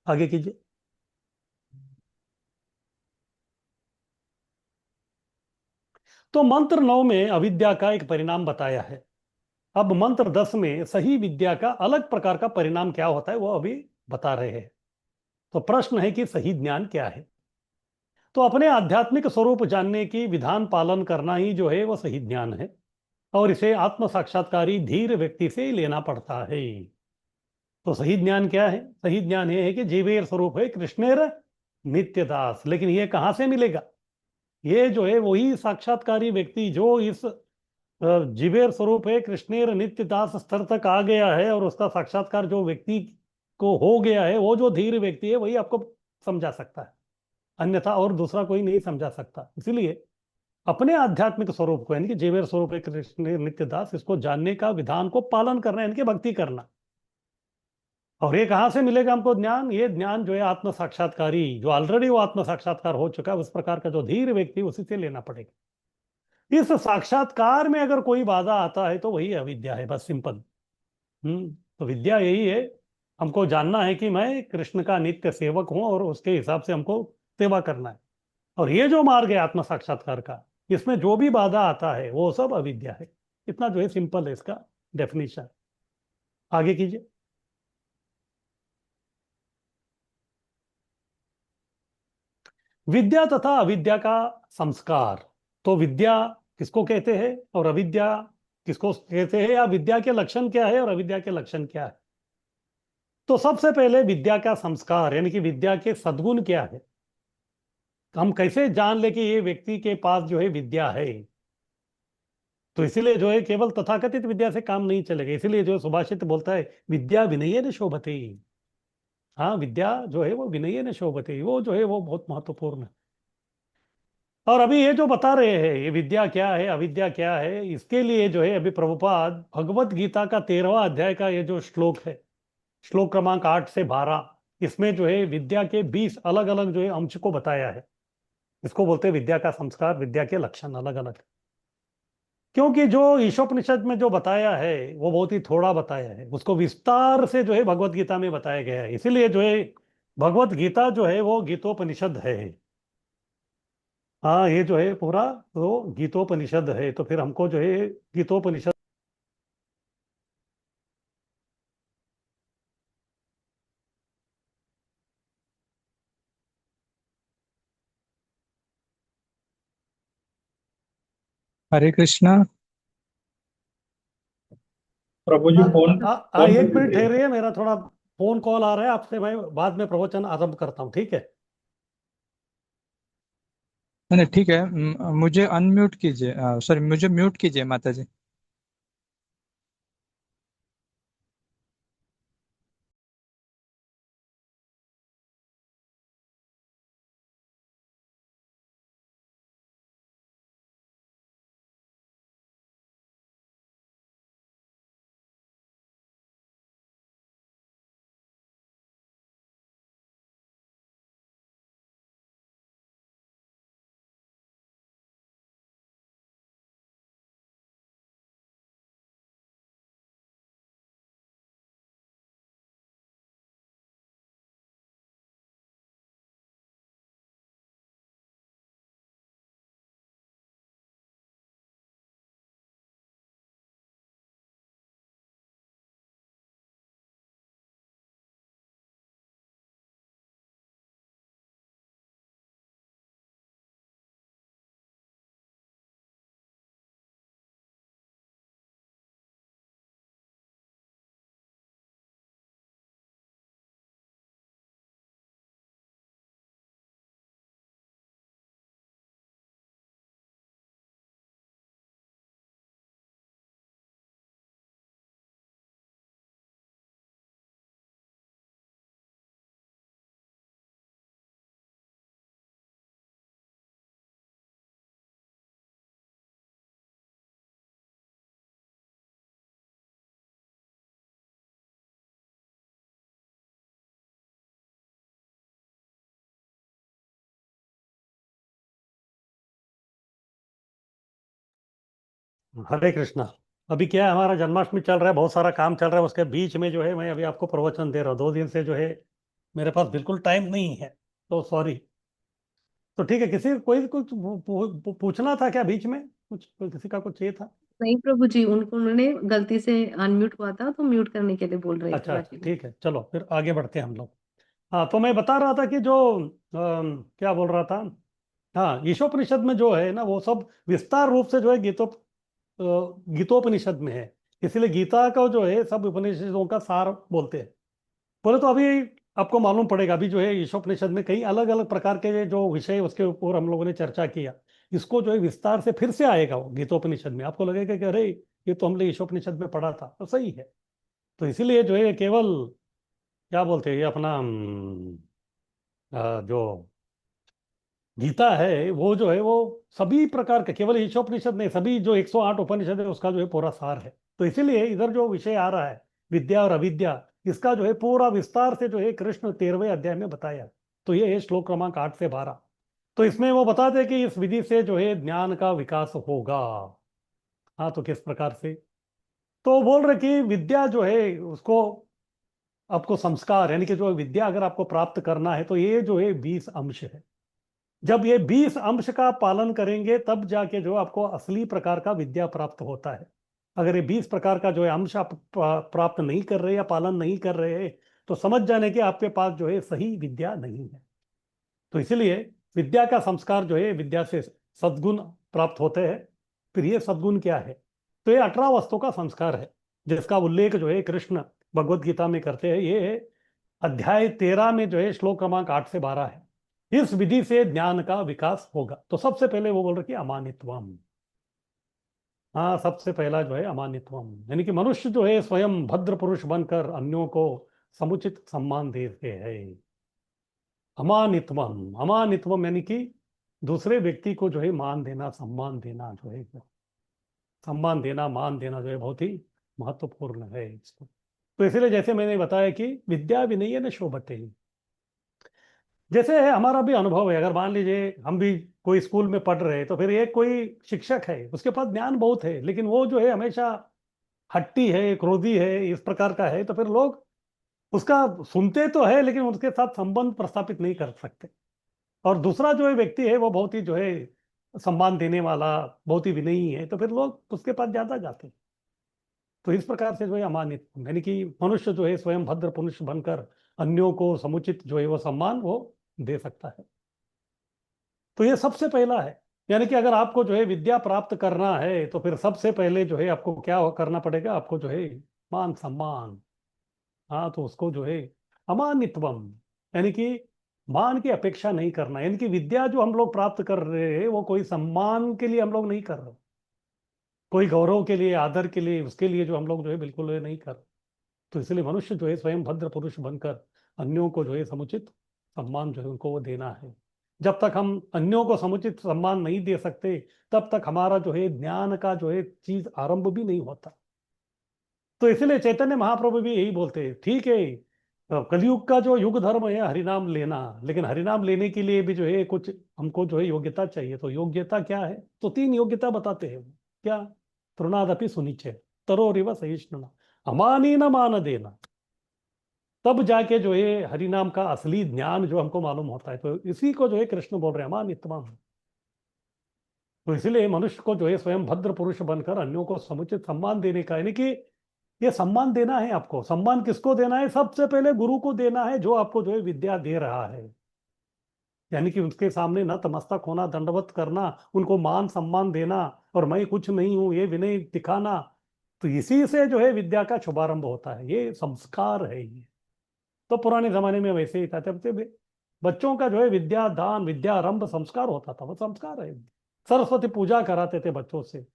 B: आगे कीजिए। तो मंत्र 9 में अविद्या का एक परिणाम बताया है। अब मंत्र 10 में सही विद्या का अलग प्रकार का परिणाम क्या होता है वो अभी बता रहे हैं। तो प्रश्न है कि सही ज्ञान क्या है। तो अपने आध्यात्मिक स्वरूप जानने की विधान पालन करना ही जो है वो सही ज्ञान है, और इसे आत्म साक्षात्कारी धीर व्यक्ति से लेना पड़ता है। तो सही ज्ञान क्या है? सही ज्ञान ये है कि जीवेर स्वरूप है कृष्णेर नित्यदास। लेकिन ये कहाँ से मिलेगा? ये जो है वही साक्षात्कारी व्यक्ति जो इस जीवेर स्वरूप है कृष्णेर नित्यदास स्तर तक आ गया है, और उसका साक्षात्कार जो व्यक्ति को हो गया है, वो जो धीर व्यक्ति है वही आपको समझा सकता है, अन्यथा और दूसरा कोई नहीं समझा सकता। इसलिए अपने आध्यात्मिक स्वरूप को, यानी कि जीवेर स्वरूप है कृष्ण नित्यदास, इसको जानने का विधान को पालन करना, यानी कि भक्ति करना। और ये कहाँ से मिलेगा हमको ज्ञान? ये ज्ञान जो है आत्म साक्षात्कारी, जो ऑलरेडी वो आत्म साक्षात्कार हो चुका है, उस प्रकार का जो धीर व्यक्ति, उसी से लेना पड़ेगा। इस साक्षात्कार में अगर कोई बाधा आता है तो वही अविद्या है, बस सिंपल। तो विद्या यही है, हमको जानना है कि मैं कृष्ण का नित्य सेवक हूं और उसके हिसाब से हमको सेवा करना है। और ये जो मार्ग है आत्म साक्षात्कार का, इसमें जो भी बाधा आता है वो सब अविद्या है। इतना जो है सिंपल है इसका डेफिनेशन। आगे कीजिए। विद्या तथा अविद्या का संस्कार। तो विद्या किसको कहते हैं और अविद्या किसको कहते हैं, या विद्या के लक्षण क्या है और अविद्या के लक्षण क्या है? तो सबसे पहले विद्या का संस्कार, यानी कि विद्या के सद्गुण क्या है। हम कैसे जान ले कि ये व्यक्ति के पास जो है विद्या है? तो इसीलिए जो है केवल तथाकथित विद्या से काम नहीं चलेगा। इसीलिए जो सुभाषित बोलता है विद्या विनयेन शोभते। हाँ, विद्या जो है वो विनयेन शोभते, वो जो है वो बहुत महत्वपूर्ण है। और अभी ये जो बता रहे हैं ये विद्या क्या है अविद्या क्या है, इसके लिए जो है अभी प्रभुपाद भगवत गीता का 13वां अध्याय का ये जो श्लोक है, श्लोक क्रमांक 8 से 12, इसमें जो है विद्या के 20 अलग अलग जो है अंश को बताया है। इसको बोलते हैं विद्या का संस्कार, विद्या के लक्षण अलग अलग। क्योंकि जो ईशोपनिषद में जो बताया है वो बहुत ही थोड़ा बताया है, उसको विस्तार से जो है भगवत गीता में बताया गया है। इसीलिए जो है भगवत गीता जो है वो गीतोपनिषद है। हाँ, ये जो है पूरा तो गीतोपनिषद है। तो फिर हमको जो है गीतोपनिषद
H: हरे कृष्णा।
E: प्रभु जी फोन फोन
B: एक
E: पे
B: मिनट
E: थे।
B: ठहरिए, मेरा थोड़ा फोन कॉल आ रहा है आपसे, मैं बाद में प्रवचन आरंभ करता हूँ, ठीक है?
H: नहीं नहीं, ठीक है। मुझे अनम्यूट कीजिए, सॉरी, मुझे म्यूट कीजिए माता जी।
B: हरे कृष्णा। अभी क्या है, हमारा जन्माष्टमी चल रहा है, बहुत सारा काम चल रहा है, उसके बीच में जो है मैं अभी आपको प्रवचन दे रहा हूँ। 2 दिन से जो है मेरे पास बिल्कुल टाइम नहीं है, तो सॉरी। तो ठीक है, किसी कोई कुछ पूछना था क्या बीच में? किसी का कुछ ये था?
L: नहीं प्रभु जी, उन्होंने गलती से अनम्यूट हुआ था तो म्यूट करने के लिए बोल रहे थे
B: अच्छा
L: बाकी लोग।
B: ठीक है, चलो फिर आगे बढ़ते हैं हम लोग। हाँ, तो मैं बता रहा था कि जो क्या बोल रहा था। हाँ, ईशोपनिषद में जो है ना, वो सब विस्तार रूप से जो है गीतोपनिषद में है। इसलिए गीता का जो है सब उपनिषदों का सार बोलते हैं। बोले तो अभी आपको मालूम पड़ेगा, अभी जो है ईशोपनिषद में कई अलग अलग प्रकार के जो विषय उसके ऊपर हम लोगों ने चर्चा किया। इसको जो है विस्तार से फिर से आएगा वो गीतोपनिषद में। आपको लगेगा कि अरे ये तो हमने ईशोपनिषद में पढ़ा था, तो सही है। तो इसीलिए जो है केवल क्या बोलते हैं, ये अपना जो गीता है वो जो है वो सभी प्रकार के, केवल ईशोपनिषद नहीं, सभी जो 108 उपनिषद है उसका जो है पूरा सार है। तो इसीलिए इधर जो विषय आ रहा है विद्या और अविद्या, इसका जो है पूरा विस्तार से जो है कृष्ण 13वें अध्याय में बताया। तो ये है श्लोक क्रमांक 8 से 12। तो इसमें वो बताते हैं कि इस विधि से जो है ज्ञान का विकास होगा। हाँ, तो किस प्रकार से? तो बोल रहे कि विद्या जो है उसको आपको संस्कार, यानी कि जो विद्या अगर आपको प्राप्त करना है तो ये जो है 20 अंश है। जब ये 20 अंश का पालन करेंगे तब जाके जो आपको असली प्रकार का विद्या प्राप्त होता है। अगर ये 20 प्रकार का जो है अंश आप प्राप्त नहीं कर रहे या पालन नहीं कर रहे, तो समझ जाने के आपके पास जो है सही विद्या नहीं है। तो इसलिए विद्या का संस्कार जो है, विद्या से सद्गुण प्राप्त होते हैं। फिर ये सद्गुण क्या है? तो ये 18 वस्तु का संस्कार है, जिसका उल्लेख जो है कृष्ण भगवत गीता में करते हैं। ये है अध्याय 13 में जो है श्लोक क्रमांक 8 से 12 है। इस विधि से ज्ञान का विकास होगा। तो सबसे पहले वो बोल रहे कि अमानित्वम। हाँ, सबसे पहला जो है अमानित्वम, यानी कि मनुष्य जो है स्वयं भद्र पुरुष बनकर अन्यों को समुचित सम्मान देते हैं। अमानित्वम, अमानित्वम यानी कि दूसरे व्यक्ति को जो है मान देना, सम्मान देना, जो है सम्मान देना, मान देना जो है बहुत ही महत्वपूर्ण है इसको। तो इसलिए जैसे मैंने बताया कि विद्या विनय न शोभते। जैसे है हमारा भी अनुभव है, अगर मान लीजिए हम भी कोई स्कूल में पढ़ रहे हैं, तो फिर एक कोई शिक्षक है, उसके पास ज्ञान बहुत है, लेकिन वो जो है हमेशा हट्टी है, क्रोधी है, इस प्रकार का है, तो फिर लोग उसका सुनते तो है लेकिन उसके साथ संबंध प्रस्थापित नहीं कर सकते। और दूसरा जो है व्यक्ति है वो बहुत ही जो है सम्मान देने वाला, बहुत ही विनयी है, तो फिर लोग उसके पास ज्यादा जाते हैं। तो इस प्रकार से जो है अमानित, यानी कि मनुष्य जो है स्वयं भद्र पुरुष बनकर अन्यों को समुचित जो है वो सम्मान वो दे सकता है। तो ये सबसे पहला है। यानी कि अगर आपको जो है विद्या प्राप्त करना है तो फिर सबसे पहले जो है आपको क्या करना पड़ेगा? आपको जो है मान सम्मान। हाँ, तो उसको जो है अमानित्वम, यानी कि मान की अपेक्षा नहीं करना। यानी कि विद्या जो हम लोग प्राप्त कर रहे हैं वो कोई सम्मान के लिए हम लोग नहीं कर रहे, कोई गौरव के लिए, आदर के लिए, उसके लिए जो हम लोग जो है बिल्कुल ये नहीं कर। तो इसलिए मनुष्य जो है स्वयं भद्र पुरुष बनकर अन्यों को जो है समुचित सम्मान जो है उनको वो देना है। जब तक हम अन्यों को समुचित सम्मान नहीं दे सकते तब तक हमारा जो है ज्ञान का जो है चीज आरंभ भी नहीं होता। तो इसलिए चैतन्य महाप्रभु भी यही बोलते हैं, ठीक है कलयुग का जो युग धर्म है हरिनाम लेना, लेकिन हरिनाम लेने के लिए भी जो है कुछ हमको जो है योग्यता चाहिए। तो योग्यता क्या है? तो 3 योग्यता बताते हैं। क्या? तृणादपि सुनिचे, तरोरिव सहिष्णुना, अमानी न मान देना। तब जाके जो है हरिनाम का असली ज्ञान जो हमको मालूम होता है। तो इसी को जो है कृष्ण बोल रहे हैं अमानित्वम। तो इसलिए मनुष्य को जो है स्वयं भद्र पुरुष बनकर अन्यों को समुचित सम्मान देने का, यानी कि ये सम्मान देना है आपको। सम्मान किसको देना है? सबसे पहले गुरु को देना है, जो आपको जो है विद्या दे रहा है। यानी कि उसके सामने नतमस्तक होना, दंडवत करना, उनको मान सम्मान देना, और मैं कुछ नहीं हूं ये विनय दिखाना। तो इसी से जो है विद्या का शुभारंभ होता है। ये संस्कार है ये। तो पुराने जमाने में वैसे ही था, तब से बच्चों का जो है विद्या दान, विद्यारंभ संस्कार होता था। वो संस्कार है। सरस्वती पूजा कराते थे बच्चों से।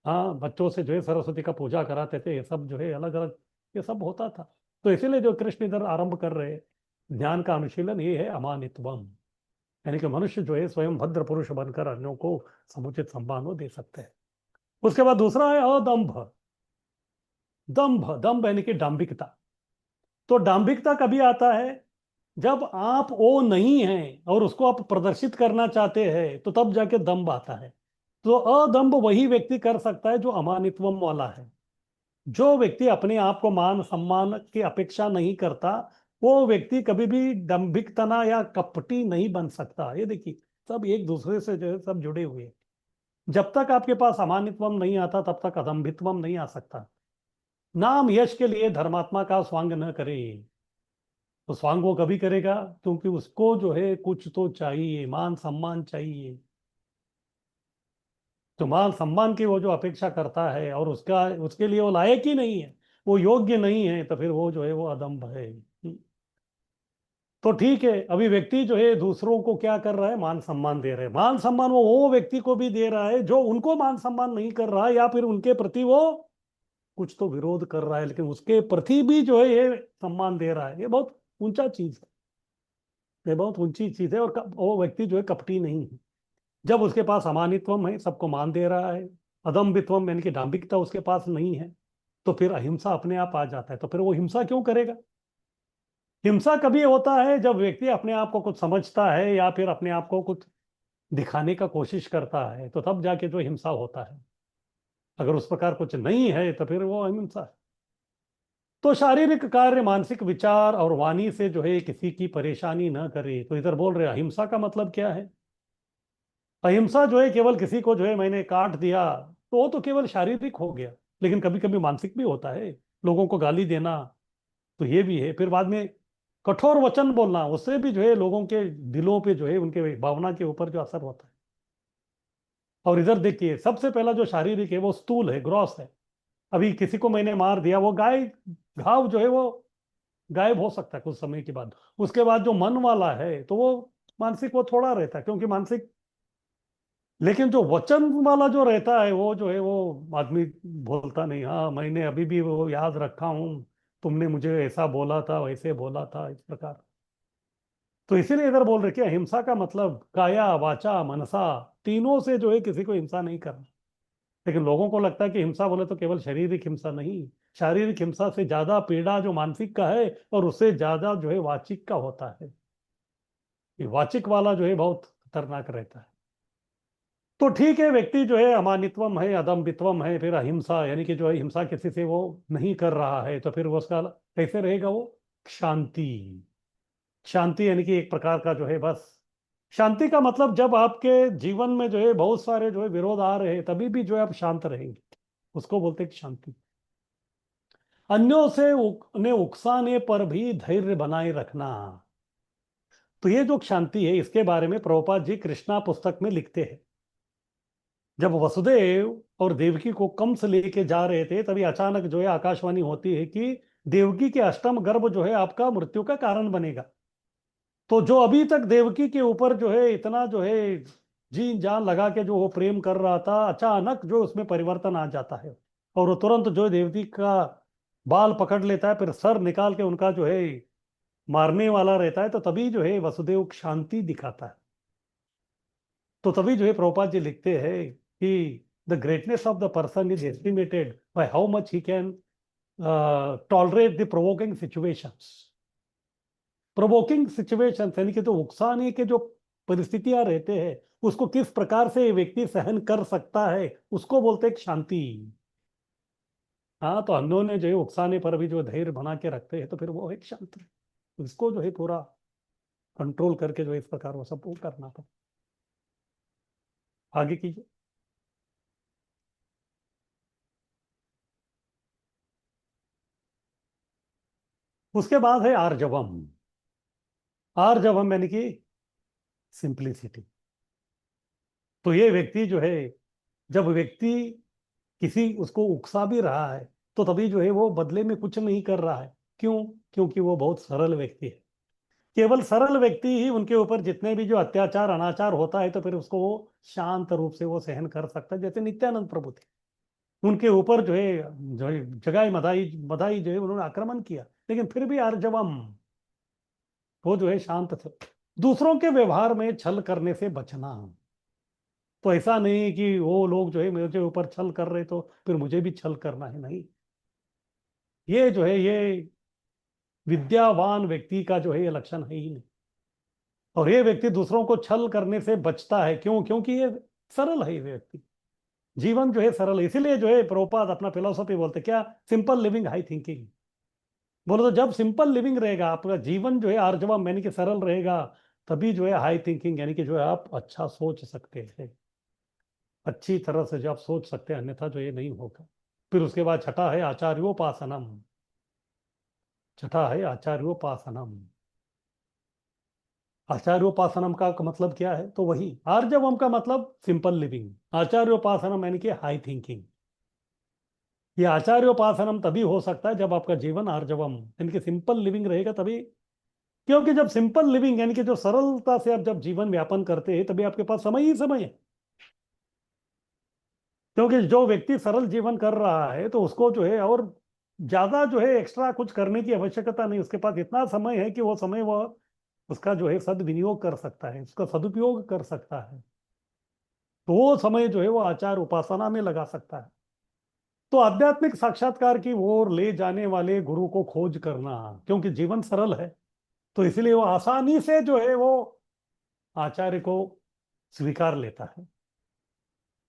B: हाँ, बच्चों से जो है सरस्वती का पूजा कराते थे। ये सब जो है अलग अलग ये सब होता था। तो इसीलिए जो कृष्ण इधर आरंभ कर रहे हैं ज्ञान का अनुशीलन, ये है अमानित्वम। यानी कि मनुष्य जो है स्वयं भद्र पुरुष बनकर अन्यों को समुचित सम्मान वो दे सकते हैं। उसके बाद दूसरा है अदंभ। दंभ, दंभ यानी कि डांभिकता। तो डांभिकता कभी आता है? जब आप वो नहीं हैं और उसको आप प्रदर्शित करना चाहते हैं, तो तब जाके दंभ आता है। तो अदम्भ वही व्यक्ति कर सकता है जो अमानित्वम वाला है। जो व्यक्ति अपने आप को मान सम्मान की अपेक्षा नहीं करता, वो व्यक्ति कभी भी दंभिकतना या कपटी नहीं बन सकता। ये देखिए, सब एक दूसरे से जो है सब जुड़े हुए हैं। जब तक आपके पास अमानित्वम नहीं आता तब तक अदम्भित्वम नहीं आ सकता। नाम यश के लिए धर्मात्मा का स्वांग न करे, तो स्वांग वो कभी करेगा क्योंकि उसको जो है कुछ तो चाहिए, मान सम्मान चाहिए। तो मान सम्मान की वो जो अपेक्षा करता है और उसका उसके लिए वो लायक ही नहीं है, वो योग्य नहीं है, तो फिर वो जो है वो अदम्भ है। तो ठीक है, अभी व्यक्ति जो है दूसरों को क्या कर रहा है, मान सम्मान दे रहे हैं। मान सम्मान वो व्यक्ति को भी दे रहा है जो उनको मान सम्मान नहीं कर रहा है, या फिर उनके प्रति वो कुछ तो विरोध कर रहा है, लेकिन उसके प्रति भी जो है ये सम्मान दे रहा है। ये बहुत ऊंचा चीज है, ये बहुत ऊंची चीज है। और वो व्यक्ति जो है कपटी नहीं है। जब उसके पास अमानित्वम है, सबको मान दे रहा है, अदम्भित्वम यानी कि डांबिकता उसके पास नहीं है, तो फिर अहिंसा अपने आप आ जाता है। तो फिर वो हिंसा क्यों करेगा? हिंसा कभी होता है जब व्यक्ति अपने आप को कुछ समझता है या फिर अपने आप को कुछ दिखाने का कोशिश करता है, तो तब जाके जो हिंसा होता है। अगर उस प्रकार कुछ नहीं है तो फिर वो अहिंसा है। तो शारीरिक कार्य, मानसिक विचार और वाणी से जो है किसी की परेशानी न करे। तो इधर बोल रहे अहिंसा का मतलब क्या है? अहिंसा जो है केवल किसी को जो है मैंने काट दिया तो वो तो केवल शारीरिक हो गया, लेकिन कभी कभी मानसिक भी होता है। लोगों को गाली देना तो ये भी है। फिर बाद में कठोर वचन बोलना, उससे भी जो है लोगों के दिलों पे जो है उनके भावना के ऊपर जो असर होता है। और इधर देखिए, सबसे पहला जो शारीरिक है वो स्थूल है, ग्रॉस है। अभी किसी को मैंने मार दिया, वो घाव जो है वो गायब हो सकता है कुछ समय के बाद। उसके बाद जो मन वाला है तो वो मानसिक वो थोड़ा रहता है, क्योंकि मानसिक। लेकिन जो वचन वाला जो रहता है वो जो है वो आदमी बोलता नहीं, हाँ मैंने अभी भी वो याद रखा हूं, तुमने मुझे ऐसा बोला था, वैसे बोला था, इस प्रकार। तो इसीलिए इधर बोल रहे कि हिंसा का मतलब काया वाचा मनसा, तीनों से जो है किसी को हिंसा नहीं करना। लेकिन लोगों को लगता है कि हिंसा बोले तो केवल शारीरिक हिंसा नहीं, शारीरिक हिंसा से ज्यादा पीड़ा जो मानसिक का है, और उससे ज्यादा जो है वाचिक का होता है। ये वाचिक वाला जो है बहुत खतरनाक रहता है। तो ठीक है, व्यक्ति जो है अमानित्वम है, अदम्भित्वम है, फिर अहिंसा यानी कि जो है हिंसा किसी से वो नहीं कर रहा है, तो फिर वो उसका कैसे रहेगा? वो शांति। शांति यानी कि एक प्रकार का जो है बस शांति का मतलब जब आपके जीवन में जो है बहुत सारे जो है विरोध आ रहे हैं, तभी भी जो है आप शांत रहेंगे, उसको बोलते हैं शांति। अन्यों से ने उकसाने पर भी धैर्य बनाए रखना। तो ये जो शांति है, इसके बारे में प्रभुपाद जी कृष्णा पुस्तक में लिखते हैं। जब वसुदेव और देवकी को कंस लेके जा रहे थे, तभी अचानक जो है आकाशवाणी होती है कि देवकी के अष्टम गर्भ जो है आपका मृत्यु का कारण बनेगा। तो जो अभी तक देवकी के ऊपर जो है इतना जो है जी जान लगा के जो वो प्रेम कर रहा था, अचानक जो उसमें परिवर्तन आ जाता है, और वो तुरंत जो है देवकी का बाल पकड़ लेता है, फिर सर निकाल के उनका जो है मारने वाला रहता है। तो तभी जो है वसुदेव शांति दिखाता है। तो तभी जो है प्रभुपाद जी लिखते हैं कि the greatness of the person is estimated by how much he can tolerate the provoking situations. Provoking situation यानी कि तो उकसाने के जो परिस्थितियां रहते हैं, उसको किस प्रकार से व्यक्ति सहन कर सकता है, उसको बोलते हैं शांति। हाँ, तो हम लोगों ने जो है उकसाने पर भी जो धैर्य बना के रखते हैं, तो फिर वो एक शांति। इसको जो है पूरा कंट्रोल करके जो इस प्रकार वो सब करना था। आगे कीजिए। उसके बाद है आर्जवम। आर्जवम यानी कि सिंप्लिसिटी। तो ये व्यक्ति जो है, जब व्यक्ति किसी उसको उकसा भी रहा है, तो तभी जो है वो बदले में कुछ नहीं कर रहा है। क्यों? क्योंकि वो बहुत सरल व्यक्ति है। केवल सरल व्यक्ति ही उनके ऊपर जितने भी जो अत्याचार अनाचार होता है, तो फिर उसको वो शांत रूप से वो सहन कर सकता है। जैसे नित्यानंद प्रभु थे, उनके ऊपर जो है जगाई मदाई मदाई जो है उन्होंने आक्रमण किया, लेकिन फिर भी आर्जवम, वो जो है शांत थे। दूसरों के व्यवहार में छल करने से बचना। तो ऐसा नहीं कि वो लोग जो है मेरे ऊपर छल कर रहे तो फिर मुझे भी छल करना है, नहीं। ये जो है ये विद्यावान व्यक्ति का जो है ये लक्षण है ही नहीं। और ये व्यक्ति दूसरों को छल करने से बचता है। क्यों? क्योंकि ये सरल है ये व्यक्ति। जीवन जो है सरल है। इसीलिए जो है प्रभुपाद अपना फिलोसफी बोलते क्या, सिंपल लिविंग हाई थिंकिंग। बोलो तो जब सिंपल लिविंग रहेगा, आपका जीवन जो है आर्जवम यानी कि सरल रहेगा, तभी जो है हाई थिंकिंग यानी कि जो है आप अच्छा सोच सकते हैं, अच्छी तरह से जो आप सोच सकते हैं, अन्यथा जो ये नहीं होगा। फिर उसके बाद छठा है आचार्योपासनम। छठा है आचार्योपासनम। आचार्योपासनम का मतलब क्या है, तो वही आर्जवम का मतलब सिंपल लिविंग, आचार्योपासनम यानी कि हाई थिंकिंग। ये आचार्योपासनम तभी हो सकता है जब आपका जीवन आर्जवम यानी कि सिंपल लिविंग रहेगा तभी। क्योंकि जब सिंपल लिविंग यानी कि जो सरलता से आप जब जीवन व्यापन करते हैं, तभी आपके पास समय ही समय है। क्योंकि जो व्यक्ति सरल जीवन कर रहा है तो उसको जो है और ज्यादा जो है एक्स्ट्रा कुछ करने की आवश्यकता नहीं, उसके पास इतना समय है कि वो समय वह उसका जो है सदविनियोग कर सकता है, उसका सदुपयोग कर सकता है। तो वो समय जो है वो आचार उपासना में लगा सकता है। तो आध्यात्मिक साक्षात्कार की ओर ले जाने वाले गुरु को खोज करना, क्योंकि जीवन सरल है तो इसलिए वो आसानी से जो है वो आचार्य को स्वीकार लेता है।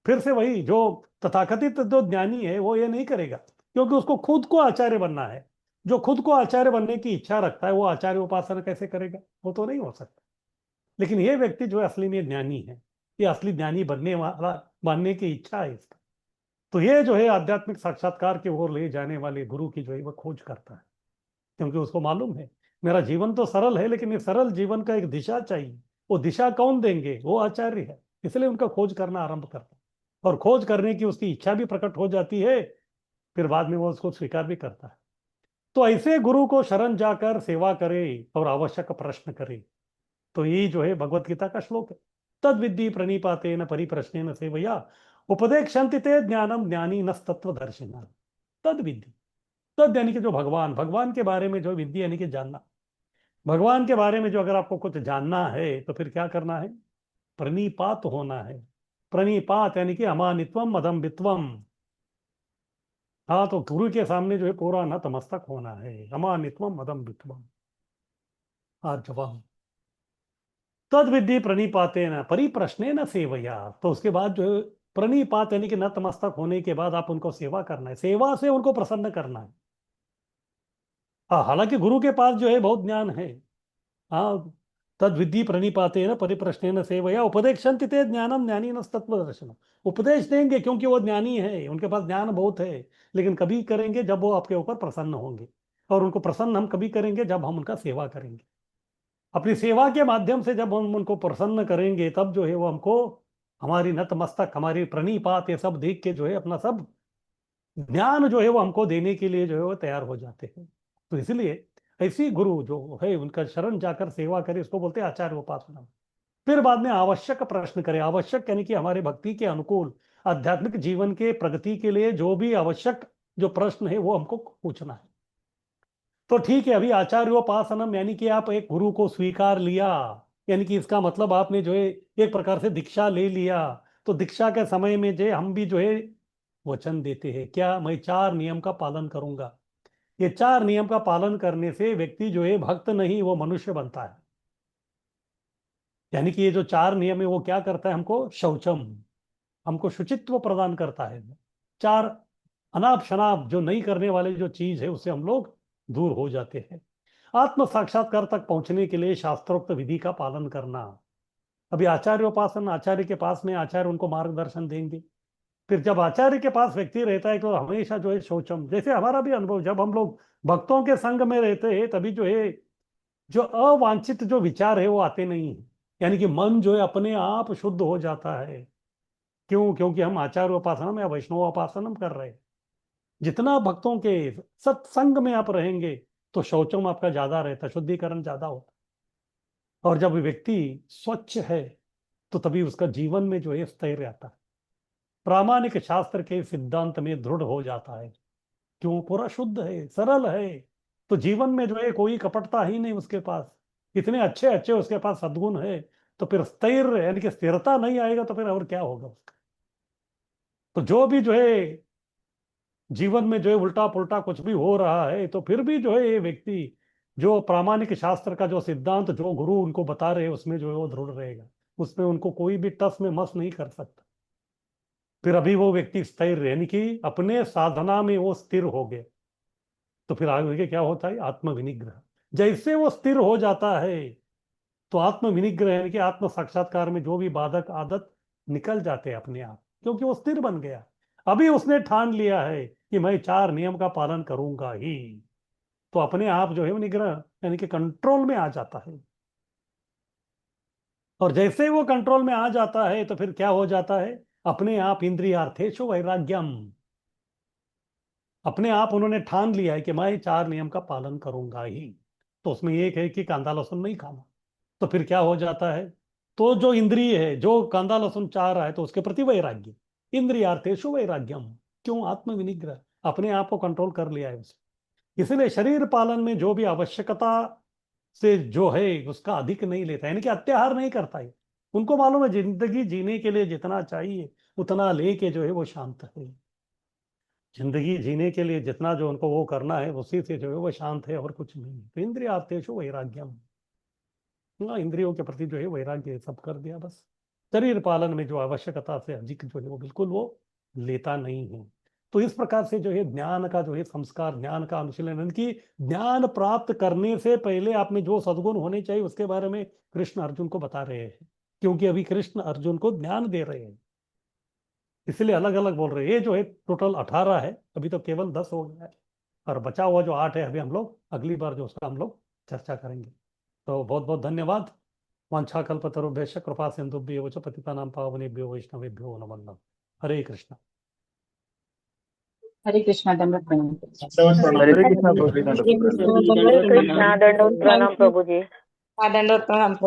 B: फिर से वही जो तथाकथित जो ज्ञानी है वो ये नहीं करेगा, क्योंकि उसको खुद को आचार्य बनना है। जो खुद को आचार्य बनने की इच्छा रखता है वो आचार्य उपासना कैसे करेगा, वो तो नहीं हो सकता। लेकिन ये व्यक्ति जो है असली में ज्ञानी है, ये असली ज्ञानी बनने वाला, बनने की इच्छा है इसका। तो ये जो है आध्यात्मिक साक्षात्कार की ओर ले जाने वाले गुरु की जो है वह खोज करता है, क्योंकि उसको मालूम है मेरा जीवन तो सरल है, लेकिन ये सरल जीवन का एक दिशा चाहिए। वो दिशा कौन देंगे, वो आचार्य है। इसलिए उनका खोज करना आरंभ करता है, और खोज करने की उसकी इच्छा भी प्रकट हो जाती है, फिर बाद में वो उसको स्वीकार भी करता है। तो ऐसे गुरु को शरण जाकर सेवा करे और आवश्यक प्रश्न करे। तो यही जो है भगवत गीता का श्लोक है, तद विद्धि प्रणिपातेन परिप्रश्नेन सेवया उपदेक्षन्ति ते ज्ञानम ज्ञानी न तत्वदर्शिना। तद विद्धि, तद यानी कि जो भगवान, भगवान के बारे में जो विद्धि यानी कि जानना। भगवान के बारे में जो अगर आपको कुछ जानना है तो फिर क्या करना है, प्रणिपात होना है। प्रणिपात यानी कि अमानित्वम अदम्बित्वम। हाँ, तो गुरु के सामने जो है पूरा नतमस्तक होना है, अमानित्वम अदम्बित्वम आर्जवम। तद विद्धि प्रणिपातेन परिप्रश्नेन सेवया। तो उसके बाद जो है प्रणिपात यानी कि नतमस्तक होने के बाद आप उनको सेवा करना है, सेवा से उनको प्रसन्न करना है। हाँ, हालांकि गुरु के पास जो है बहुत ज्ञान है। हाँ, तद विद्धि प्रणिपातेन परिप्रश्नेन सेवया उपदेक्षन्ति ते ज्ञानम ज्ञानी न तत्वदर्शनम। उपदेश देंगे क्योंकि वो ज्ञानी है, उनके पास ज्ञान बहुत है। लेकिन कभी करेंगे जब वो आपके ऊपर प्रसन्न होंगे, और उनको प्रसन्न हम कभी करेंगे जब हम उनका सेवा करेंगे। अपनी सेवा के माध्यम से जब हम उनको प्रसन्न करेंगे, तब जो है वो हमको हमारी नतमस्तक, हमारी प्रणिपात, ये सब देख के जो है अपना सब ज्ञान जो है वो हमको देने के लिए जो है वो तैयार हो जाते हैं। तो इसलिए ऐसी गुरु जो है उनका शरण जाकर सेवा करे, इसको बोलते हैं आचार्य उपासना। फिर बाद में आवश्यक प्रश्न करे। आवश्यक यानी कि हमारे भक्ति के अनुकूल, आध्यात्मिक जीवन के प्रगति के लिए जो भी आवश्यक जो प्रश्न है वो हमको पूछना है। तो ठीक है, अभी आचार्योपासनम यानी कि आप एक गुरु को स्वीकार लिया, यानी कि इसका मतलब आपने जो है एक प्रकार से दीक्षा ले लिया। तो दीक्षा के समय में जो हम भी जो है वचन देते हैं क्या, मैं 4 नियम का पालन करूंगा। ये 4 नियम का पालन करने से व्यक्ति जो है भक्त नहीं, वो मनुष्य बनता है। यानी कि ये जो 4 नियम है वो क्या करता है, हमको शौचम, हमको शुचित्व प्रदान करता है। 4 अनाप शनाप जो नहीं करने वाले जो चीज है उससे हम लोग दूर हो जाते हैं। आत्म साक्षात्कार तक पहुंचने के लिए शास्त्रोक्त विधि का पालन करना। अभी आचार्योपासन, आचार्य के पास में आचार्य उनको मार्गदर्शन देंगे। फिर जब आचार्य के पास व्यक्ति रहता है तो हमेशा जो है शौचम, जैसे हमारा भी अनुभव, जब हम लोग भक्तों के संग में रहते हैं तभी जो है जो अवांछित जो विचार है वो आते नहीं है। यानी कि मन जो है अपने आप शुद्ध हो जाता है। क्यों? क्योंकि हम आचार्य उपासना या वैष्णव उपासना कर रहे हैं। जितना भक्तों के सत्संग में आप रहेंगे तो शौचम आपका ज्यादा रहता है, शुद्धिकरण ज्यादा होता है। और जब व्यक्ति स्वच्छ है तो तभी उसका जीवन में जो है स्थैर्य आता है, प्रामाणिक शास्त्र के सिद्धांत में दृढ़ हो जाता है। क्यों? पूरा शुद्ध है, सरल है। तो जीवन में जो है कोई कपटता ही नहीं उसके पास, इतने अच्छे अच्छे उसके पास सद्गुण है। तो फिर स्थैर्य यानी कि स्थिरता नहीं आएगा तो फिर और क्या होगा उसका। तो जो भी जो है जीवन में जो है उल्टा पुल्टा कुछ भी हो रहा है, तो फिर भी जो है ये व्यक्ति जो प्रामाणिक शास्त्र का जो सिद्धांत जो गुरु उनको बता रहे हैं उसमें जो है वो दृढ़ रहेगा, उसमें उनको कोई भी टस में मस नहीं कर सकता। फिर अभी वो व्यक्ति स्थिर, यानी कि अपने साधना में वो स्थिर हो गए, तो फिर आगे क्या होता है? आत्मविनिग्रह। जैसे वो स्थिर हो जाता है तो आत्मविनिग्रह यानी कि आत्म साक्षात्कार में जो भी बाधक आदत निकल जाते हैं अपने आप, क्योंकि वो स्थिर बन गया। अभी उसने ठान लिया है कि मैं 4 नियम का पालन करूंगा ही, तो अपने आप जो है वो निग्रह यानी कि कंट्रोल में आ जाता है। और जैसे वो कंट्रोल में आ जाता है तो फिर क्या हो जाता है? अपने आप इंद्रियार्थेषु वैराग्यम, अपने आप उन्होंने ठान लिया है कि मैं 4 नियम का पालन करूंगा ही। तो उसमें एक है कि कांदा लहसुन नहीं खाना। तो फिर क्या हो जाता है? तो जो इंद्रिय है, जो कांदा लहसुन चाह रहा है, तो उसके प्रति वैराग्य, इंद्रियार्थेषु वैराग्यम। क्यों? आत्मविनिग्रह, अपने आप को कंट्रोल कर लिया है उसने। इसलिए शरीर पालन में जो भी आवश्यकता से जो है उसका अधिक नहीं लेता, यानी कि अत्याहार नहीं करता है। उनको मालूम है जिंदगी जीने के लिए जितना चाहिए उतना लेके जो है वो शांत है। जिंदगी जीने के लिए जितना जो उनको वो करना है उसी से जो है वो शांत है, और कुछ नहीं। तो इंद्रियार्थेषु वैराग्यम, इंद्रियों के प्रति जो है वैराग्य सब कर दिया बस। शरीर पालन में जो आवश्यकता से अधिक जो है वो बिल्कुल वो लेता नहीं है। तो इस प्रकार से जो है ज्ञान का जो है संस्कार, ज्ञान का अनुशीलन, यानी कि ज्ञान प्राप्त करने से पहले आप में जो सद्गुण होने चाहिए उसके बारे में कृष्ण अर्जुन को बता रहे हैं, क्योंकि अभी कृष्ण अर्जुन को ज्ञान दे रहे हैं, इसलिए अलग अलग बोल रहे हैं। ये जो है टोटल 18 है, अभी तो केवल 10 हो गया है, और बचा हुआ जो 8 है अभी हम लोग अगली बार जो उसका हम लोग चर्चा करेंगे। तो बहुत बहुत धन्यवाद। वाञ्छाकल्पतरुभ्यश्च कृपा सिन्धुभ्यो च पतितानां पावनेभ्यो वैष्णवेभ्यो नमो नमः। हरे कृष्ण।
M: हरे कृष्णा, दंडवत प्रणाम।
E: हरे कृष्णा प्रभु जी, दंडवत प्रणाम।
M: हरे कृष्णा, दंडवत प्रणाम प्रभु जी। दंडवत प्रणाम प्रभु।